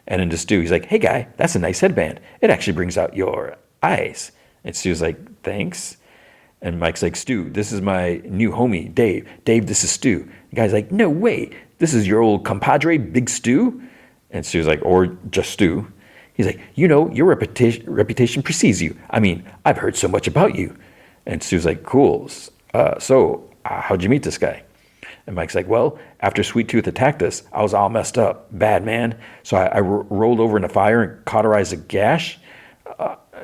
And then to Stu, he's like, hey, guy, that's a nice headband. It actually brings out your eyes. And Stu's like, thanks. And Mike's like, Stu, this is my new homie, Dave. Dave, this is Stu. The guy's like, no way. This is your old compadre, Big Stu? And Stu's like, or just Stu. He's like, you know, your reputation precedes you. I mean, I've heard so much about you. And Stu's like, cool. So how'd you meet this guy? And Mike's like, well, after Sweet Tooth attacked us, I was all messed up. Bad man. So I rolled over in the fire and cauterized a gash.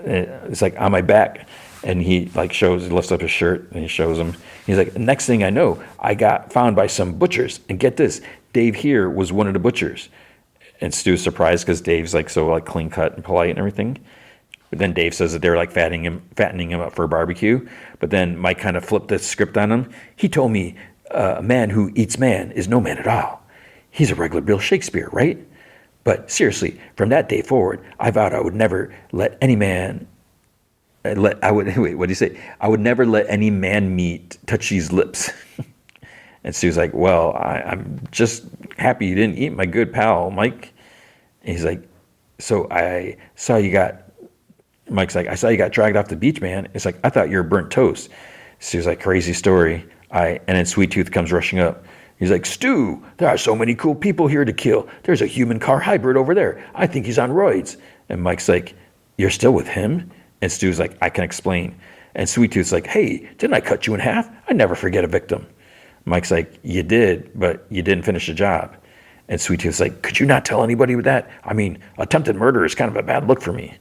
It's like on my back. And he like lifts up his shirt and he shows him. He's like, next thing I know, I got found by some butchers. And get this, Dave here was one of the butchers. And Stu's surprised because Dave's like so like clean cut and polite and everything. But then Dave says that they're like fattening him up for a barbecue. But then Mike kind of flipped the script on him. He told me a man who eats man is no man at all. He's a regular Bill Shakespeare, right? But seriously, from that day forward, I vowed I would never let any man I would never let any man meat touch these lips. And Stu's like, well, I'm just happy you didn't eat my good pal, Mike. And he's like, so I saw you got, Mike's like, I saw you got dragged off the beach, man. It's like, I thought you were burnt toast. Stu's like, crazy story. And then Sweet Tooth comes rushing up. He's like, Stu, there are so many cool people here to kill. There's a human car hybrid over there. I think he's on roids. And Mike's like, you're still with him? And Stu's like, I can explain. And Sweet Tooth's like, hey, didn't I cut you in half? I never forget a victim. Mike's like, you did, but you didn't finish the job. And Sweet Tooth's like, could you not tell anybody with that? I mean, attempted murder is kind of a bad look for me.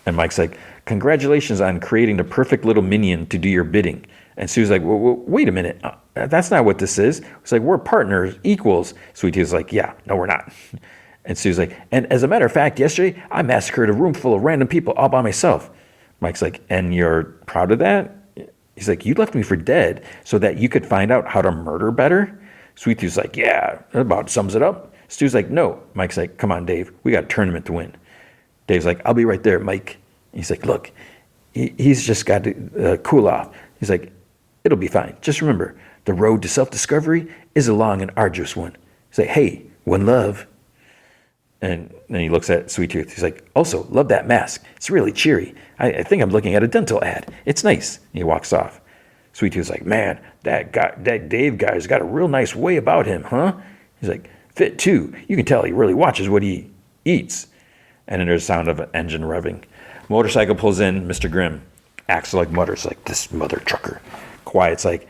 And Mike's like, congratulations on creating the perfect little minion to do your bidding. And Stu's like, well, wait a minute. That's not what this is. It's like, we're partners, equals. Sweet Tooth's like, yeah, no, we're not. And Stu's like, and as a matter of fact, yesterday, I massacred a room full of random people all by myself. Mike's like, and you're proud of that? He's like, you left me for dead so that you could find out how to murder better? Sweet Tooth's like, yeah, that about sums it up. Stu's like, no. Mike's like, come on, Dave. We got a tournament to win. Dave's like, I'll be right there, Mike. He's like, look, he's just got to cool off. He's like, it'll be fine. Just remember, the road to self-discovery is a long and arduous one. He's like, hey, one love. And then he looks at Sweet Tooth. He's like, also, love that mask. It's really cheery. I think I'm looking at a dental ad. It's nice. And he walks off. Sweet Tooth's like, man, that Dave guy's got a real nice way about him, huh? He's like, fit too. You can tell he really watches what he eats. And then there's the sound of an engine revving. Motorcycle pulls in. Mr. Grimm. Axel like mutters like, this mother trucker. Quiet's like,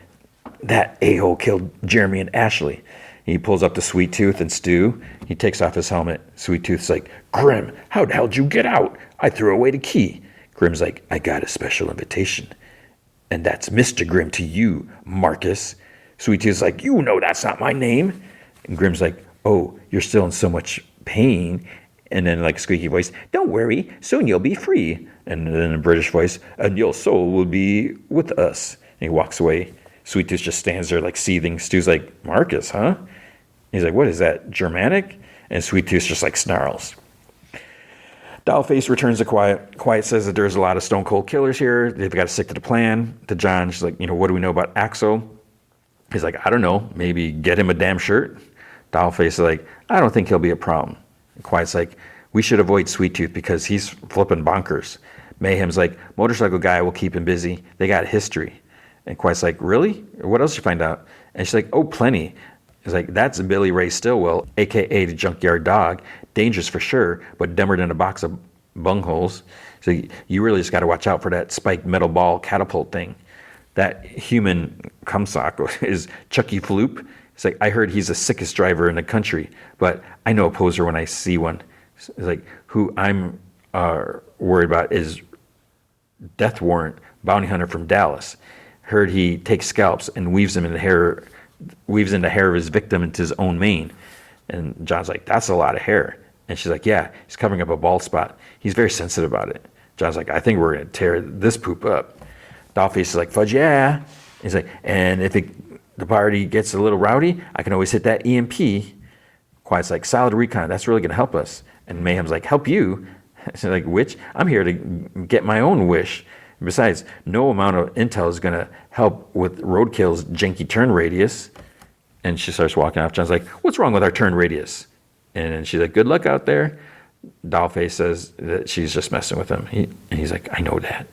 that a-hole killed Jeremy and Ashley. He pulls up to Sweet Tooth and Stu. He takes off his helmet. Sweet Tooth's like, Grim, how the hell'd you get out? I threw away the key. Grim's like, I got a special invitation. And that's Mr. Grimm to you, Marcus. Sweet Tooth's like, you know that's not my name. And Grim's like, oh, you're still in so much pain. And then like squeaky voice, don't worry, soon you'll be free. And then a British voice, and your soul will be with us. And he walks away. Sweet Tooth just stands there like seething. Stu's like, Marcus, huh? He's like, what is that, Germanic? And Sweet Tooth just like snarls. Dollface returns to Quiet. Quiet says that there's a lot of stone cold killers here. They've got to stick to the plan. To John, she's like, what do we know about Axel? He's like, I don't know. Maybe get him a damn shirt. Dollface is like, I don't think he'll be a problem. And Quiet's like, we should avoid Sweet Tooth because he's flipping bonkers. Mayhem's like, motorcycle guy will keep him busy. They got history. And Quiet's like, really? What else did you find out? And she's like, oh, plenty. He's like, that's Billy Ray Stillwell, a.k.a. the Junkyard Dog. Dangerous for sure, but dumber than a box of bungholes. So you really just got to watch out for that spiked metal ball catapult thing. That human cumsock is Chucky Floop. It's like, I heard he's the sickest driver in the country, but I know a poser when I see one. It's like, who I'm worried about is Death Warrant, bounty hunter from Dallas. Heard he takes scalps and weaves in the hair of his victim into his own mane. And John's like, that's a lot of hair. And she's like, yeah, he's covering up a bald spot. He's very sensitive about it. John's like, I think we're going to tear this poop up. Dollface is like, fudge, yeah. He's like, and if the party gets a little rowdy, I can always hit that EMP. Quiet's like, solid recon, that's really going to help us. And Mayhem's like, help you? She's like, which? I'm here to get my own wish. Besides, no amount of intel is going to help with Roadkill's janky turn radius. And she starts walking off. John's like, what's wrong with our turn radius? And she's like, good luck out there. Dollface says that she's just messing with him. And he's like, I know that.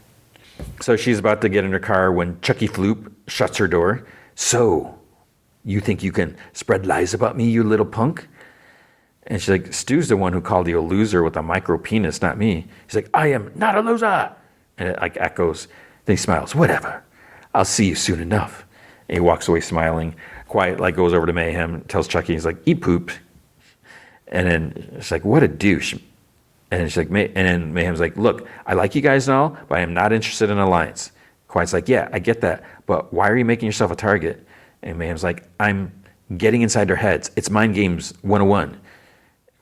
So she's about to get in her car when Chucky Floop shuts her door. So, you think you can spread lies about me, you little punk? And she's like, Stu's the one who called you a loser with a micro penis, not me. He's like, I am not a loser. And it like echoes. Then he smiles, whatever. I'll see you soon enough. And he walks away smiling. Quiet like goes over to Mayhem, tells Chucky, he's like, eat poop. And then it's like, what a douche. And she's like, and then Mayhem's like, look, I like you guys and all, but I am not interested in an alliance. Quiet's like, yeah, I get that, but why are you making yourself a target? And Mayhem's like, I'm getting inside their heads. It's mind games 101.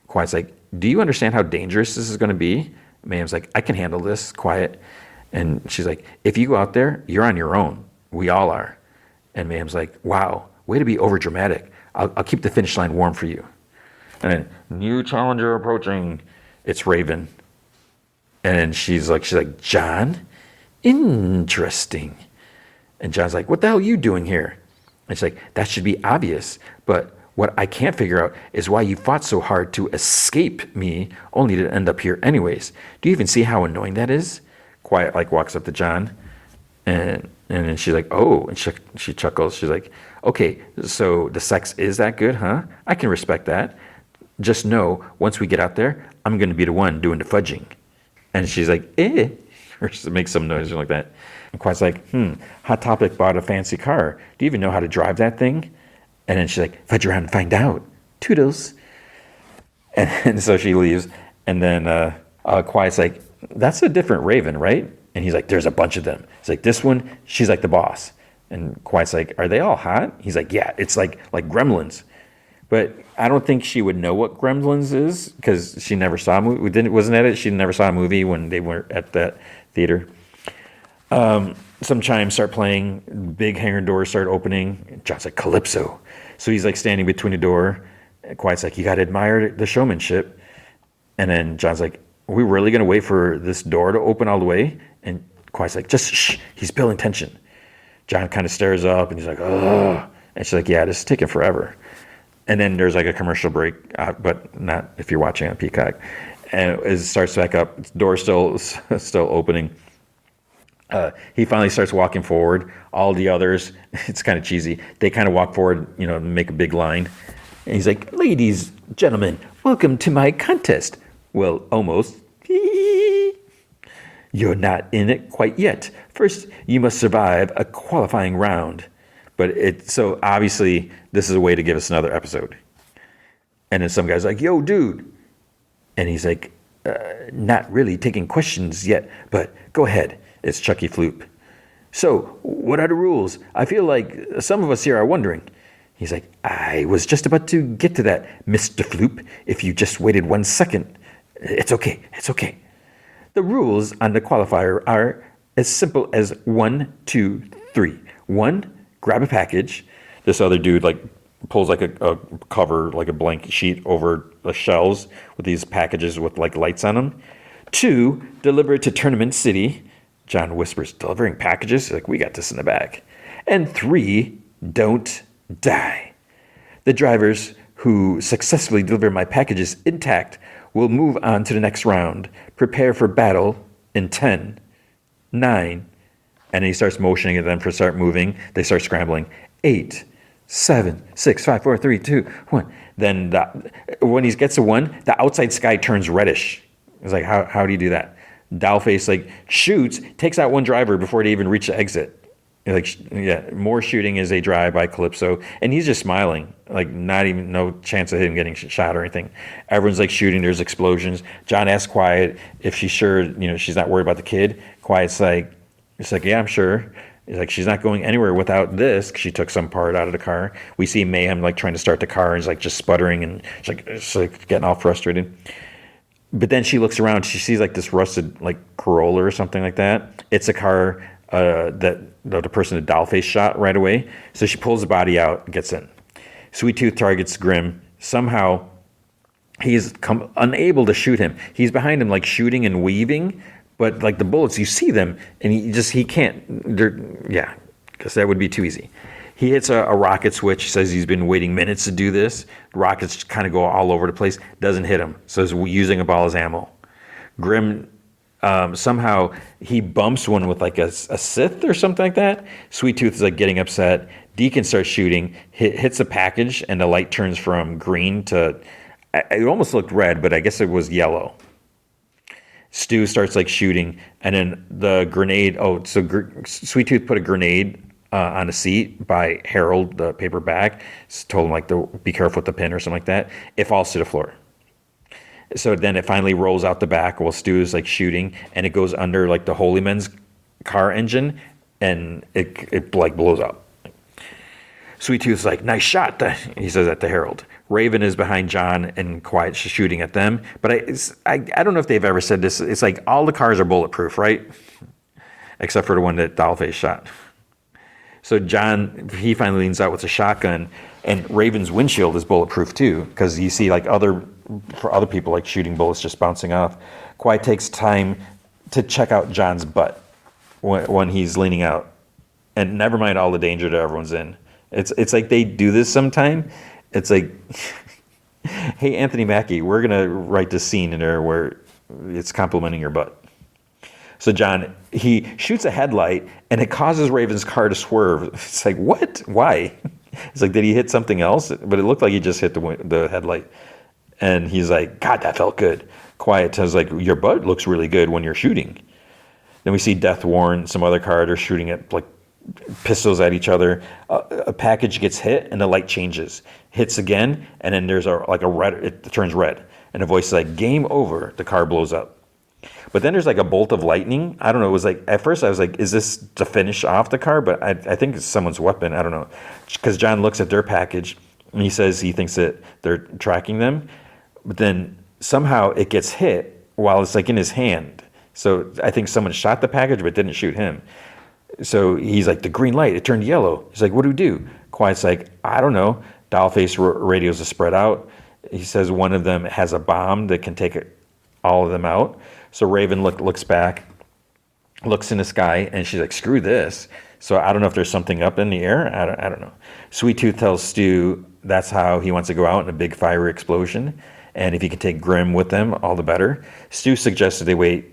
Quiet's like, do you understand how dangerous this is going to be? Mayhem's like, I can handle this, Quiet. And she's like, if you go out there, you're on your own. We all are. And Mayhem's like, wow, way to be over dramatic. I'll keep the finish line warm for you. And then, new challenger approaching. It's Raven. And she's like, John, interesting. And John's like, what the hell are you doing here? And she's like, that should be obvious. But what I can't figure out is why you fought so hard to escape me, only to end up here anyways. Do you even see how annoying that is? Quiet like walks up to John. And then she's like, oh, and she chuckles. She's like, okay, so the sex is that good, huh? I can respect that. Just know, once we get out there, I'm going to be the one doing the fudging. And she's like, eh. Or she makes some noise like that. And Quiet's like, Hot Topic bought a fancy car. Do you even know how to drive that thing? And then she's like, fudge around and find out. Toodles. And so she leaves. And then Quiet's like, that's a different Raven, right? And he's like, there's a bunch of them. He's like, this one, she's like the boss. And Quiet's like, are they all hot? He's like, yeah, it's like gremlins. But I don't think she would know what Gremlins is because she never saw a movie. Wasn't that it? She never saw a movie when they were at that theater. Some chimes start playing. Big hangar doors start opening. John's like, Calypso. So he's like standing between the door. Quiet's like, you got to admire the showmanship. And then John's like, are we really going to wait for this door to open all the way? And Quiet's like, just shh. He's building tension. John kind of stares up and he's like, oh. And she's like, yeah, this is taking forever. And then there's like a commercial break, but not if you're watching on Peacock. And it starts back up. Door's still opening. He finally starts walking forward. All the others, it's kind of cheesy. They kind of walk forward, make a big line. And he's like, ladies, gentlemen, welcome to my contest. Well, almost. You're not in it quite yet. First, you must survive a qualifying round. But so obviously this is a way to give us another episode. And then some guy's like, yo, dude. And he's like, not really taking questions yet, but go ahead. It's Chucky Floop. So, what are the rules? I feel like some of us here are wondering. He's like, I was just about to get to that, Mr. Floop, if you just waited 1 second. It's okay. The rules on the qualifier are as simple as 1, 2, 3. 1, grab a package. This other dude like pulls like a cover, like a blank sheet over the shelves with these packages with like lights on them. 2, deliver it to Tournament City. John whispers, delivering packages? He's like, we got this in the bag. And 3, don't die. The drivers who successfully deliver my packages intact will move on to the next round. Prepare for battle in 10, 9, and he starts motioning at them for start moving. They start scrambling. 8, 7, 6, 5, 4, 3, 2, 1. Then when he gets to 1, the outside sky turns reddish. It's like, how do you do that? Dollface like shoots, takes out one driver before they even reach the exit. Like, yeah, more shooting as they drive by Calypso, and he's just smiling, like no chance of him getting shot or anything. Everyone's like shooting. There's explosions. John asks Quiet if she's sure, she's not worried about the kid. Quiet's like, yeah, I'm sure. He's like, she's not going anywhere without this. She took some part out of the car. We see Mayhem like trying to start the car, and he's like just sputtering, and she's like getting all frustrated. But then she looks around. She sees like this rusted like Corolla or something like that. It's a car that the person that Dollface shot right away. So she pulls the body out and gets in. Sweet Tooth targets Grim. Somehow he's unable to shoot him. He's behind him like shooting and weaving, but like the bullets, you see them, and he can't. Because that would be too easy. He hits a rocket switch. He says he's been waiting minutes to do this. The rockets kind of go all over the place. Doesn't hit him. So he's using up all his ammo. Grim, somehow he bumps one with like a Sith or something like that. Sweet Tooth is like getting upset. Deacon starts shooting, hits a package, and the light turns from green to, it almost looked red, but I guess it was yellow. Stu starts like shooting, and then the grenade, Sweet Tooth put a grenade on a seat by Harold, the paper bag. Told him like to be careful with the pin or something like that. It falls to the floor. So then it finally rolls out the back while Stu is like shooting, and it goes under like the Holy Men's car engine, and it like blows up. Sweet Tooth's like, nice shot, he says that to Harold. Raven is behind John and Quiet shooting at them. But I don't know if they've ever said this. It's like all the cars are bulletproof, right? Except for the one that Dollface shot. So John, he finally leans out with a shotgun, and Raven's windshield is bulletproof too, because you see like other people like shooting bullets just bouncing off. Quiet takes time to check out John's butt when he's leaning out, and never mind all the danger that everyone's in. It's like they do this sometime. It's like, hey, Anthony Mackie, we're gonna write this scene in there where it's complimenting your butt. So John, he shoots a headlight, and it causes Raven's car to swerve. It's like, what? Why? It's like, did he hit something else? But it looked like he just hit the headlight. And he's like, God, that felt good. Quiet says like, your butt looks really good when you're shooting. Then we see Death Warren, some other car, they're shooting at like pistols at each other. A package gets hit, and the light changes. Hits again, and then there's a red. It turns red, and a voice is like, "Game over." The car blows up. But then there's like a bolt of lightning. I don't know. It was like, at first I was like, is this to finish off the car? But I think it's someone's weapon. I don't know. Because John looks at their package, and he says he thinks that they're tracking them. But then somehow it gets hit while it's like in his hand. So I think someone shot the package but didn't shoot him. So he's like, the green light, it turned yellow. He's like, what do we do? Quiet's like, I don't know. Dollface radios are spread out. He says one of them has a bomb that can take all of them out. So Raven looks back, looks in the sky, and she's like, screw this. So I don't know if there's something up in the air. I don't know. Sweet Tooth tells Stu that's how he wants to go out in a big fiery explosion. And if he can take Grim with them, all the better. Stu suggested they wait,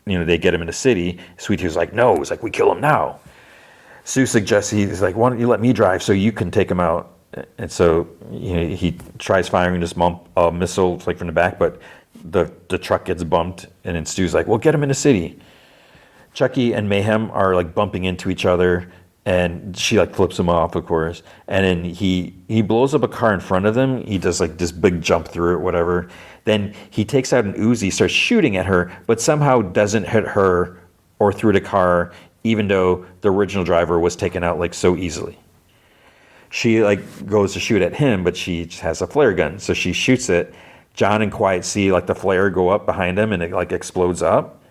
they get him in the city. Sweet Tooth's like, no. It's like, we kill him now. Stu suggests, he's like, why don't you let me drive so you can take him out? And so he tries firing this missile like from the back, but the truck gets bumped, and then Stu's like, well, get him in the city. Chucky and Mayhem are like bumping into each other, and she like flips him off, of course. And then he blows up a car in front of them. He does like this big jump through it, whatever. Then he takes out an Uzi, starts shooting at her, but somehow doesn't hit her or through the car, even though the original driver was taken out like so easily. She like goes to shoot at him, but she just has a flare gun, so she shoots it. John and Quiet see like the flare go up behind him, and it like explodes up,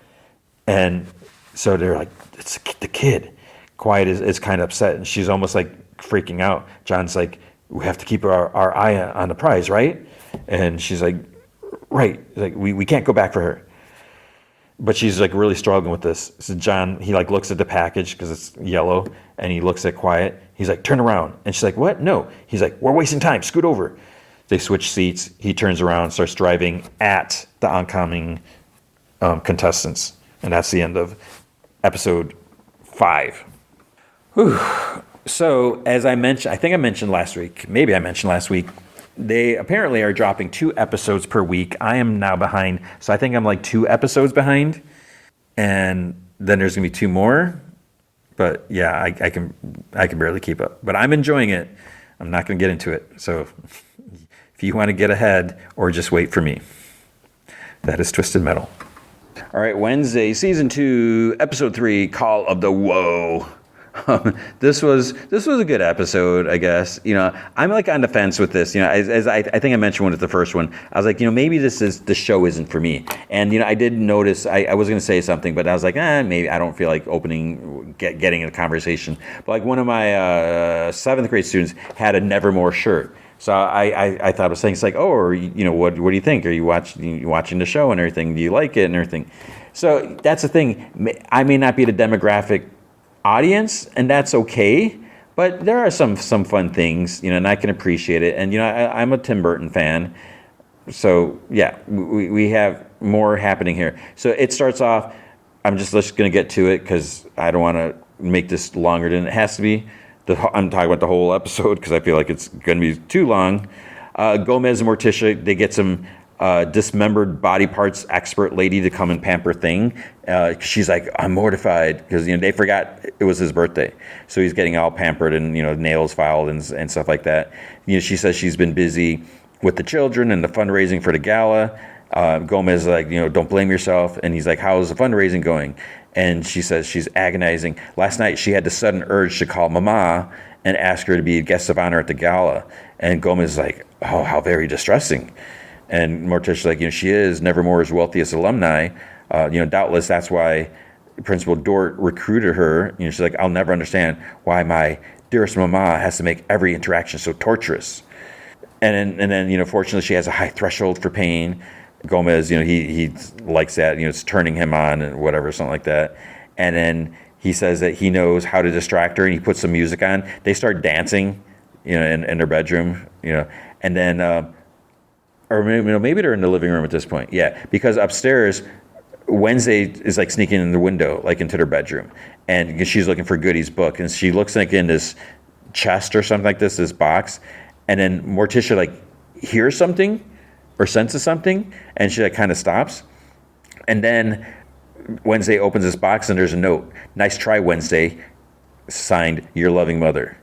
and so they're like, "It's the kid." Quiet is kind of upset, and she's almost like freaking out. John's like, "We have to keep our eye on the prize, right?" And she's like, "Right, like we can't go back for her." But she's like really struggling with this. So John, he like looks at the package because it's yellow, and he looks at Quiet. He's like, "Turn around," and she's like, "What? No." He's like, "We're wasting time. Scoot over." They switch seats. He turns around, starts driving at the oncoming contestants, and that's the end of episode 5. So, as I mentioned, I think I mentioned last week, maybe I mentioned last week, they apparently are dropping 2 episodes per week. I am now behind, so I think I'm like 2 episodes behind, and then there's gonna be 2 more. But yeah, I can barely keep up. But I'm enjoying it. I'm not gonna get into it. So, if you want to get ahead, or just wait for me, that is Twisted Metal. All right, Wednesday, season 2, episode 3, Call of the Woe. This was a good episode, I guess. You know, I'm like on the fence with this. You know, as I think I mentioned when it's the first one, I was like, you know, maybe the show isn't for me. And you know, I did notice I was going to say something, but I was like, maybe I don't feel like getting a conversation. But like one of my 7th grade students had a Nevermore shirt. So I thought of saying, it's like, oh, or, you know, what do you think? Are you watching the show and everything? Do you like it and everything? So that's the thing. I may not be the demographic audience, and that's okay. But there are some fun things, you know, and I can appreciate it. And you know, I'm a Tim Burton fan, so yeah, we have more happening here. So it starts off. I'm just going to get to it because I don't want to make this longer than it has to be. I'm talking about the whole episode because I feel like it's going to be too long. Gomez and Morticia, they get some dismembered body parts expert lady to come and pamper Thing. She's like, I'm mortified because, you know, they forgot it was his birthday. So he's getting all pampered and, you know, nails filed and stuff like that. You know, she says she's been busy with the children and the fundraising for the gala. Gomez is like, you know, don't blame yourself. And he's like, how's the fundraising going? And she says she's agonizing. Last night, she had the sudden urge to call Mama and ask her to be a guest of honor at the gala. And Gomez is like, oh, how very distressing. And Morticia's like, you know, she is Nevermore's wealthiest alumni. You know, doubtless that's why Principal Dort recruited her. You know, she's like, I'll never understand why my dearest Mama has to make every interaction so torturous. And then, you know, fortunately, she has a high threshold for pain. Gomez, you know, he likes that, you know, it's turning him on and whatever, something like that. And then he says that he knows how to distract her, and he puts some music on. They start dancing, you know, in their bedroom, you know, and then, or maybe, you know, maybe they're in the living room at this point. Yeah, because upstairs, Wednesday is like sneaking in the window, like into their bedroom, and she's looking for Goody's book, and she looks like in this chest or something like this box, and then Morticia like hears something or senses something, and she like kind of stops, and then Wednesday opens this box and there's a note. Nice try, Wednesday. Signed, your loving mother.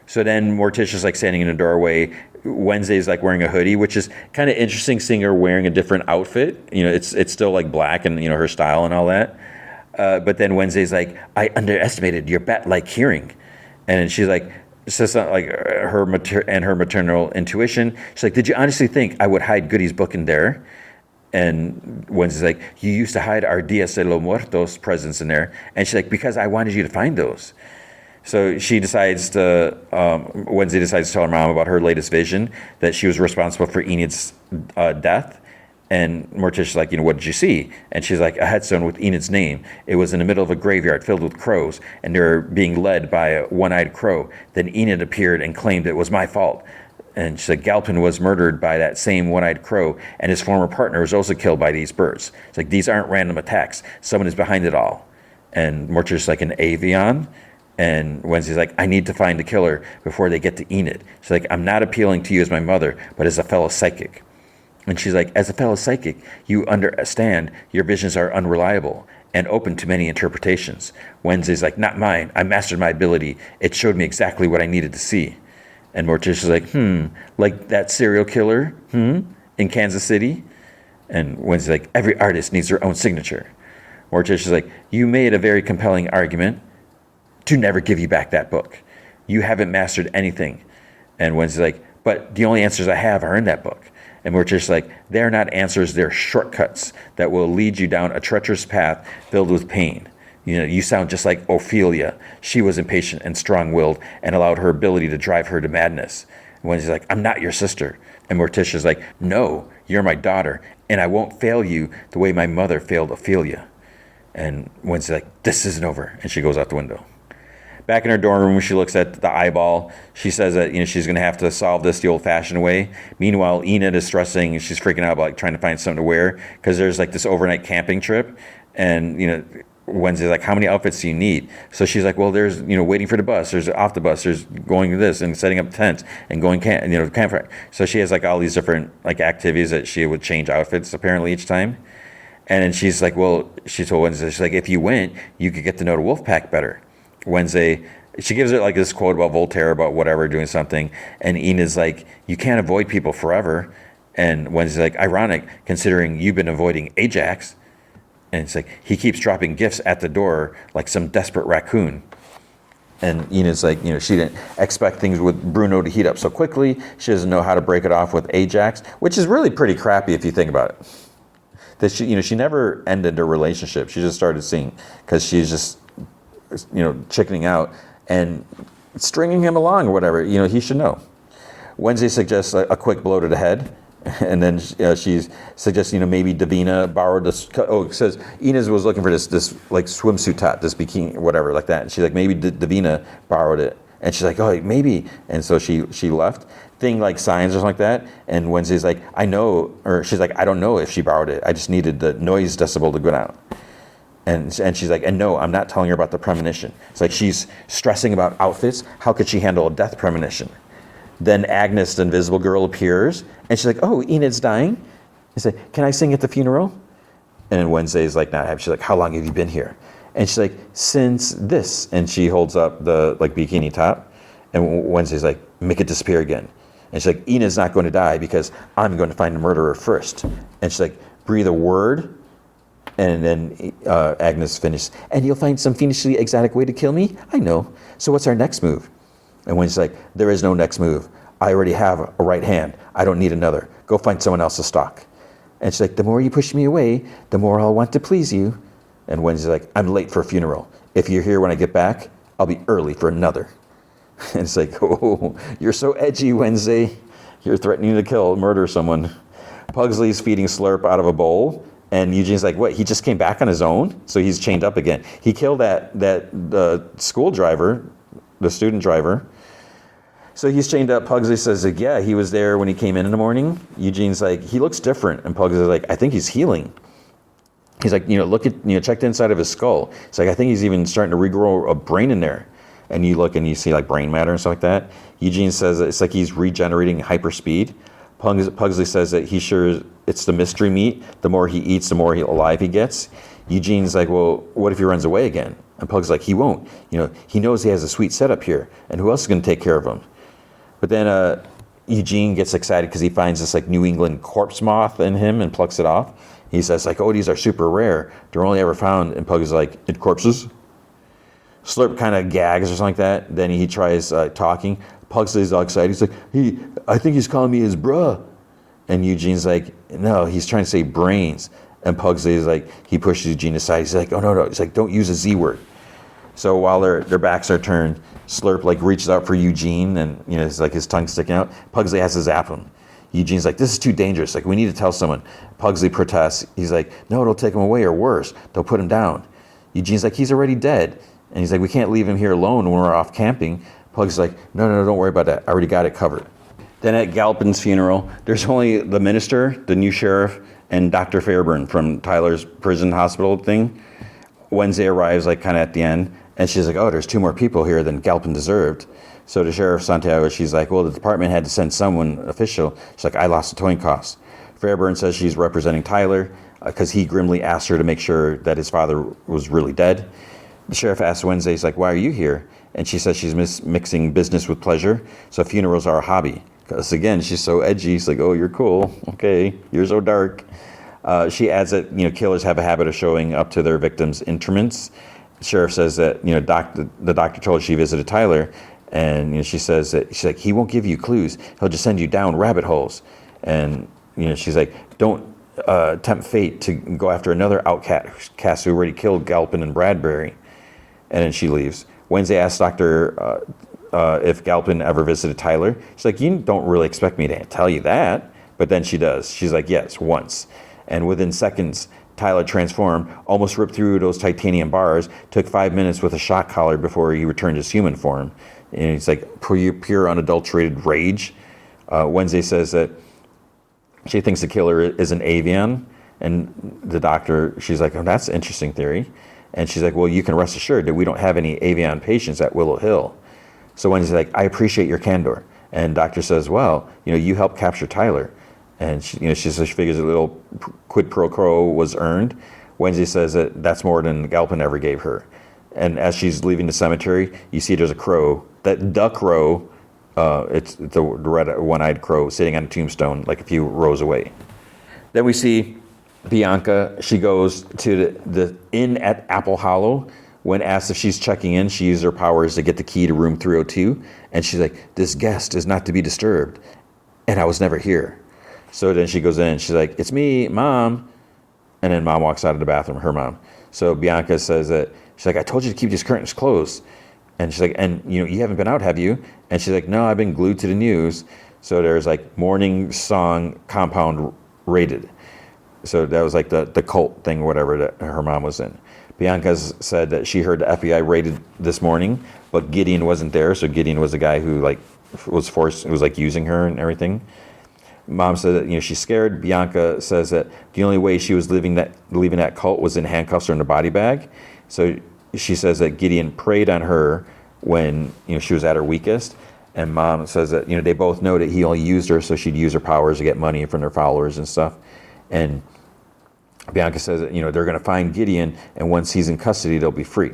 So then Morticia's like standing in the doorway. Wednesday's like wearing a hoodie, which is kind of interesting seeing her wearing a different outfit. You know, it's still like black and, you know, her style and all that. But then Wednesday's like, I underestimated your bat-like hearing. And she's like, says something like her maternal intuition. She's like, did you honestly think I would hide Goody's book in there? And Wednesday's like, you used to hide our Dias de los Muertos presents in there. And she's like, because I wanted you to find those. So she decides to, Wednesday decides to tell her mom about her latest vision, that she was responsible for Enid's death. And Morticia's like, you know, what did you see? And she's like, a headstone with Enid's name. It was in the middle of a graveyard filled with crows, and they were being led by a one-eyed crow. Then Enid appeared and claimed it was my fault. And she's like, Galpin was murdered by that same one-eyed crow, and his former partner was also killed by these birds. It's like, these aren't random attacks. Someone is behind it all. And Morticia's like, an avian? And Wednesday's like, I need to find the killer before they get to Enid. She's like, I'm not appealing to you as my mother, but as a fellow psychic. And she's like, as a fellow psychic, you understand your visions are unreliable and open to many interpretations. Wednesday's like, not mine. I mastered my ability. It showed me exactly what I needed to see. And Morticia's like, like that serial killer, in Kansas City? And Wednesday's like, every artist needs their own signature. Morticia's like, you made a very compelling argument to never give you back that book. You haven't mastered anything. And Wednesday's like, but the only answers I have are in that book. And we're just like, they're not answers, they're shortcuts that will lead you down a treacherous path filled with pain. You know, you sound just like Ophelia. She was impatient and strong-willed and allowed her ability to drive her to madness. And Wednesday's like, I'm not your sister. And Morticia's like, no, you're my daughter, and I won't fail you the way my mother failed Ophelia. And Wednesday's like, this isn't over. And she goes out the window. Back in her dorm room, she looks at the eyeball. She says that, you know, she's going to have to solve this the old-fashioned way. Meanwhile, Enid is stressing and she's freaking out about like trying to find something to wear because there's like this overnight camping trip. And, you know, Wednesday's like, how many outfits do you need? So she's like, well, there's, you know, waiting for the bus. There's off the bus. There's going to this and setting up tent and going campfire. So she has like all these different like activities that she would change outfits apparently each time. And then she's like, well, she told Wednesday, she's like, if you went, you could get to know the wolf pack better. Wednesday, she gives it like this quote about Voltaire about whatever, doing something. And Enid's like, you can't avoid people forever. And Wednesday's like, ironic, considering you've been avoiding Ajax. And it's like, he keeps dropping gifts at the door like some desperate raccoon. And Enid's like, you know, she didn't expect things with Bruno to heat up so quickly. She doesn't know how to break it off with Ajax, which is really pretty crappy if you think about it. That she, you know, she never ended a relationship. She just started seeing, because she's just, you know, chickening out and stringing him along or whatever. You know, he should know. Wednesday suggests a quick blow to the head. And then she's suggesting, you know, maybe Davina borrowed this. Oh, it says Enid was looking for this like swimsuit top, this bikini, whatever, like that. And she's like, maybe Davina borrowed it. And she's like, oh, maybe. And so she left. Thing like signs or something like that. And Wednesday's like, I know, or she's like, I don't know if she borrowed it. I just needed the noise decibel to go down. And she's like, and no, I'm not telling her about the premonition. It's like she's stressing about outfits. How could she handle a death premonition? Then Agnes, the invisible girl, appears. And she's like, oh, Enid's dying? I say, can I sing at the funeral? And Wednesday's like, nah. She's like, how long have you been here? And she's like, since this. And she holds up the like bikini top. And Wednesday's like, make it disappear again. And she's like, Enid's not going to die because I'm going to find the murderer first. And she's like, breathe a word. And then Agnes finishes, and you'll find some fiendishly exotic way to kill me? I know. So what's our next move? And Wednesday's like, there is no next move. I already have a right hand. I don't need another. Go find someone else to stalk. And she's like, the more you push me away, the more I'll want to please you. And Wednesday's like, I'm late for a funeral. If you're here when I get back, I'll be early for another. And it's like, oh, you're so edgy, Wednesday. You're threatening to murder someone. Pugsley's feeding Slurp out of a bowl. And Eugene's like, what, he just came back on his own? So he's chained up again. He killed that school driver, the student driver. So he's chained up. Pugsley says, like, yeah, he was there when he came in the morning. Eugene's like, he looks different. And Pugsley's like, I think he's healing. He's like, check the inside of his skull. It's like, I think he's even starting to regrow a brain in there. And you look and you see like brain matter and stuff like that. Eugene says it's like he's regenerating hyperspeed. Pugsley says that he's sure it's the mystery meat. The more he eats, the more alive he gets. Eugene's like, well, what if he runs away again? And Pugsley's like, he won't. You know, he knows he has a sweet setup here. And who else is going to take care of him? But then Eugene gets excited because he finds this like New England corpse moth in him and plucks it off. He says like, oh, these are super rare. They're only ever found. And Pugsley's like, in corpses? Slurp kind of gags or something like that. Then he tries talking. Pugsley's all excited. He's like, I think he's calling me his bruh. And Eugene's like, no, he's trying to say brains. And Pugsley's like, he pushes Eugene aside. He's like, oh, no. He's like, don't use a Z word. So while their backs are turned, Slurp like reaches out for Eugene and, you know, it's like his tongue sticking out. Pugsley has to zap him. Eugene's like, this is too dangerous. Like, we need to tell someone. Pugsley protests. He's like, no, it'll take him away or worse. They'll put him down. Eugene's like, he's already dead. And he's like, we can't leave him here alone when we're off camping. Pugsley's like, no, don't worry about that. I already got it covered. Then at Galpin's funeral, there's only the minister, the new sheriff, and Dr. Fairburn from Tyler's prison hospital thing. Wednesday arrives like kind of at the end, and she's like, oh, there's 2 more people here than Galpin deserved. So to Sheriff Santiago, she's like, well, the department had to send someone official. She's like, I lost a towing cost. Fairburn says she's representing Tyler because he grimly asked her to make sure that his father was really dead. The sheriff asks Wednesday, he's like, why are you here? And she says she's mixing business with pleasure, so funerals are a hobby. Because again, she's so edgy. She's like, oh, you're cool. Okay, you're so dark. She adds that, killers have a habit of showing up to their victims' interments. The sheriff says that, the doctor told her she visited Tyler, and she says that she's like, he won't give you clues. He'll just send you down rabbit holes. And she's like, don't tempt fate to go after another outcast who already killed Galpin and Bradbury. And then she leaves. Wednesday asks Doctor if Galpin ever visited Tyler. She's like, you don't really expect me to tell you that. But then she does. She's like, yes, once. And within seconds, Tyler transformed, almost ripped through those titanium bars, took 5 minutes with a shock collar before he returned his human form. And he's like, pure unadulterated rage. Wednesday says that she thinks the killer is an avian. And the doctor, she's like, oh, that's an interesting theory. And she's like, well, you can rest assured that we don't have any avian patients at Willow Hill. So Wednesday's like, I appreciate your candor. And doctor says, well, you helped capture Tyler. And she figures a little quid pro quo was earned. Wednesday says that that's more than Galpin ever gave her. And as she's leaving the cemetery, you see there's a crow. That duck crow, it's the red one-eyed crow sitting on a tombstone like a few rows away. Then we see Bianca. She goes to the inn at Apple Hollow. When asked if she's checking in, she used her powers to get the key to room 302. And she's like, this guest is not to be disturbed. And I was never here. So then she goes in. She's like, it's me, Mom. And then Mom walks out of the bathroom, her mom. So Bianca says that, she's like, I told you to keep these curtains closed. And she's like, and you haven't been out, have you? And she's like, no, I've been glued to the news. So there's like morning song compound raided. So that was like the cult thing, whatever that her mom was in. Bianca said that she heard the FBI raided this morning, but Gideon wasn't there. So Gideon was the guy who was using her and everything. Mom said that she's scared. Bianca says that the only way she was leaving that cult was in handcuffs or in a body bag. So she says that Gideon preyed on her when she was at her weakest. And Mom says that they both know that he only used her so she'd use her powers to get money from their followers and stuff. And Bianca says that they're going to find Gideon, and once he's in custody, they'll be free.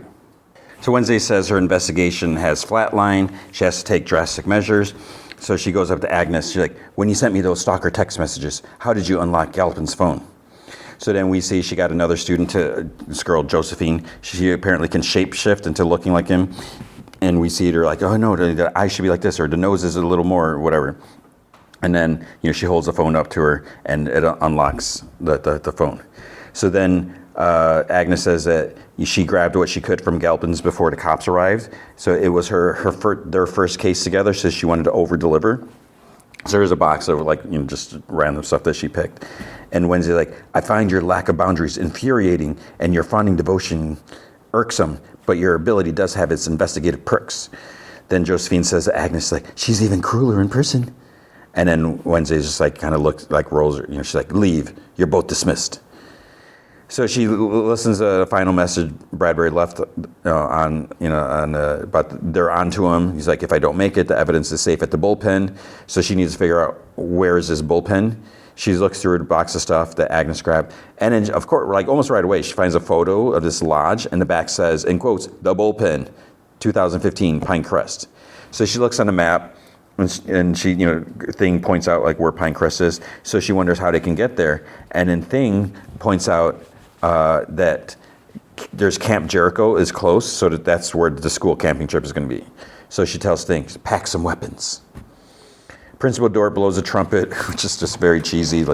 So Wednesday says her investigation has flatlined. She has to take drastic measures. So she goes up to Agnes. She's like, when you sent me those stalker text messages, how did you unlock Galpin's phone? So then we see she got another student, this girl, Josephine. She apparently can shapeshift into looking like him. And we see her like, oh, no, the eye should be like this, or the nose is a little more, or whatever. And then, she holds the phone up to her, and it unlocks the phone. So then Agnes says that she grabbed what she could from Galpin's before the cops arrived. So it was their first case together, so she wanted to over-deliver. So there's a box of just random stuff that she picked. And Wednesday I find your lack of boundaries infuriating and your fawning devotion irksome, but your ability does have its investigative perks. Then Josephine says to Agnes, she's even crueler in person. And then Wednesday just kind of looks rolls her, she's like, leave, you're both dismissed. So she listens to the final message Bradbury left but they're on to him. He's like, if I don't make it, the evidence is safe at the bullpen. So she needs to figure out where is this bullpen. She looks through a box of stuff that Agnes grabbed. And then, of course, almost right away, she finds a photo of this lodge, and the back says, in quotes, the bullpen, 2015, Pinecrest. So she looks on the map, and she, Thing points out where Pinecrest is. So she wonders how they can get there. And then Thing points out that there's Camp Jericho is close, so that's where the school camping trip is going to be. So she tells Thing, pack some weapons. Principal Dort blows a trumpet, which is just very cheesy, it's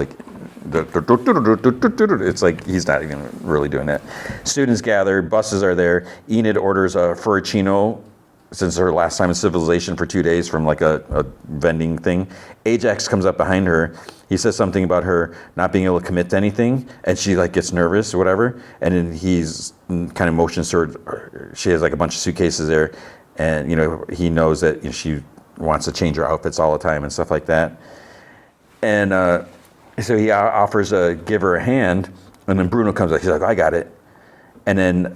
like he's not even really doing that. Students gather, buses are there. Enid orders a Furicino, since her last time in civilization, for 2 days from a vending thing. Ajax comes up behind her. He says something about her not being able to commit to anything, and she gets nervous or whatever. And then he's kind of motions toward. She has a bunch of suitcases there, and he knows that she wants to change her outfits all the time and stuff like that. And so he offers to give her a hand, and then Bruno comes up. He's like, I got it. And then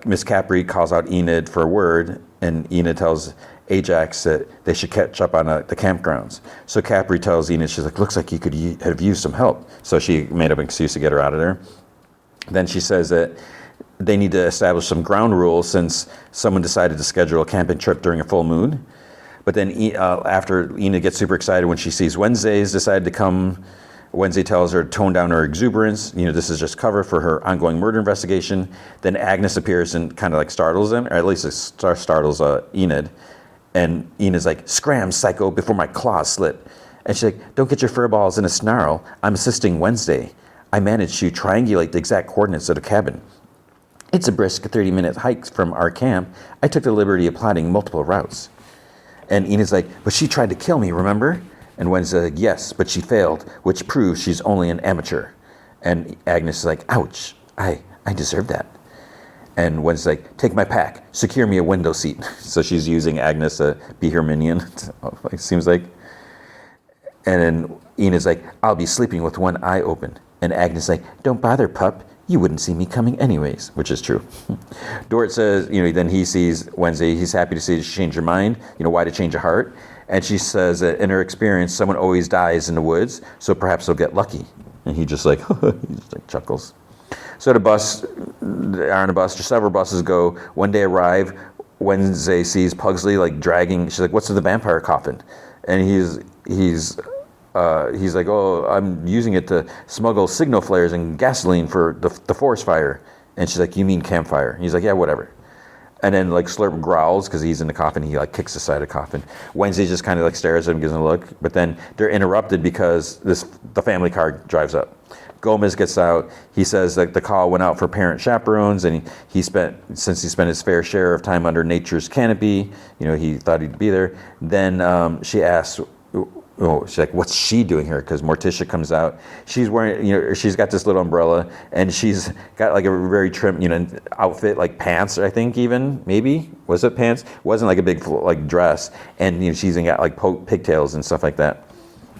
Miss Capri calls out Enid for a word, and Enid tells Ajax that they should catch up on the campgrounds. So Capri tells Enid, she's like, looks like you could have used some help. So she made up an excuse to get her out of there. Then she says that they need to establish some ground rules since someone decided to schedule a camping trip during a full moon. But then after Enid gets super excited when she sees Wednesday's decided to come, Wednesday tells her to tone down her exuberance. This is just cover for her ongoing murder investigation. Then Agnes appears and kind of like startles them, or at least it startles Enid. And Enid's like, scram, psycho, before my claws slit. And she's like, don't get your fur balls in a snarl. I'm assisting Wednesday. I managed to triangulate the exact coordinates of the cabin. It's a brisk 30-minute hike from our camp. I took the liberty of plotting multiple routes. And Enid's like, but she tried to kill me, remember? And Wednesday's like, yes, but she failed, which proves she's only an amateur. And Agnes is like, ouch, I deserve that. And Wednesday's like, take my pack, secure me a window seat. So she's using Agnes to be her minion, it seems like. And then Enid's like, I'll be sleeping with one eye open. And Agnes is like, don't bother, pup. You wouldn't see me coming anyways, which is true. Dort says, then he sees Wednesday, he's happy to see she changed her mind, why to change a heart? And she says that in her experience, someone always dies in the woods, so perhaps they'll get lucky. And he just like, he just like chuckles. So they're on a bus, several buses go, one day arrive, Wednesday sees Pugsley like dragging, she's like, what's in the vampire coffin? And he's like, oh, I'm using it to smuggle signal flares and gasoline for the forest fire. And she's like, you mean campfire? And he's like, yeah, whatever. And then like Slurp growls because he's in the coffin. He like kicks the side of the coffin. Wednesday just kind of like stares at him, gives him a look. But then they're interrupted because the family car drives up. Gomez gets out. He says that the call went out for parent chaperones, and since he spent his fair share of time under nature's canopy, he thought he'd be there. Then she asks, she's like, what's she doing here? Because Morticia comes out. She's wearing, she's got this little umbrella, and she's got like a very trim, outfit, like pants, I think even, maybe? Was it pants? Wasn't like a big like dress. And, she's got like pigtails and stuff like that.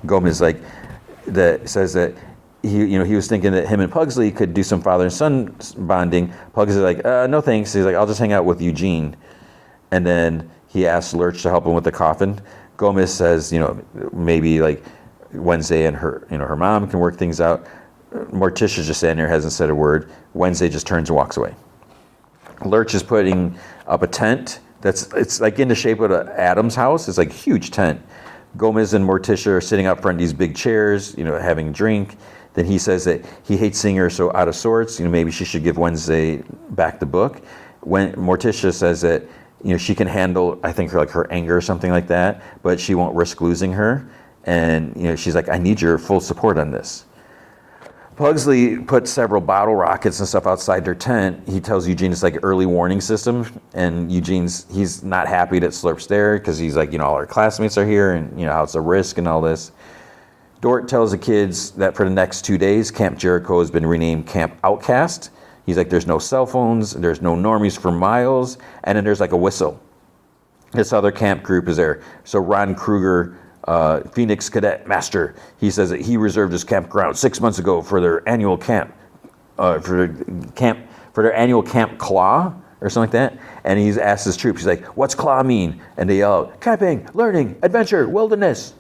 Gomez says that he was thinking that him and Pugsley could do some father and son bonding. Pugsley's like, no thanks. He's like, I'll just hang out with Eugene. And then he asks Lurch to help him with the coffin. Gomez says, maybe like Wednesday and her, her mom can work things out. Morticia's just standing there, hasn't said a word. Wednesday just turns and walks away. Lurch is putting up a tent it's like in the shape of Adam's house. It's like a huge tent. Gomez and Morticia are sitting up front of these big chairs, having a drink. Then he says that he hates seeing her so out of sorts. Maybe she should give Wednesday back the book. When Morticia says that, she can handle, I think, her anger or something like that, but she won't risk losing her. And, she's like, I need your full support on this. Pugsley put several bottle rockets and stuff outside their tent. He tells Eugene it's like an early warning system. And he's not happy that Slurp's there because he's like, all our classmates are here and, how it's a risk and all this. Dort tells the kids that for the next 2 days, Camp Jericho has been renamed Camp Outcast. He's like, there's no cell phones, there's no normies for miles, and then there's like a whistle. This other camp group is there. So Ron Kruger, Phoenix Cadet Master, he says that he reserved his campground 6 months ago for their annual camp, for their annual Camp Claw or something like that. And he's asked his troops, he's like, what's Claw mean? And they yell out, camping, learning, adventure, wilderness.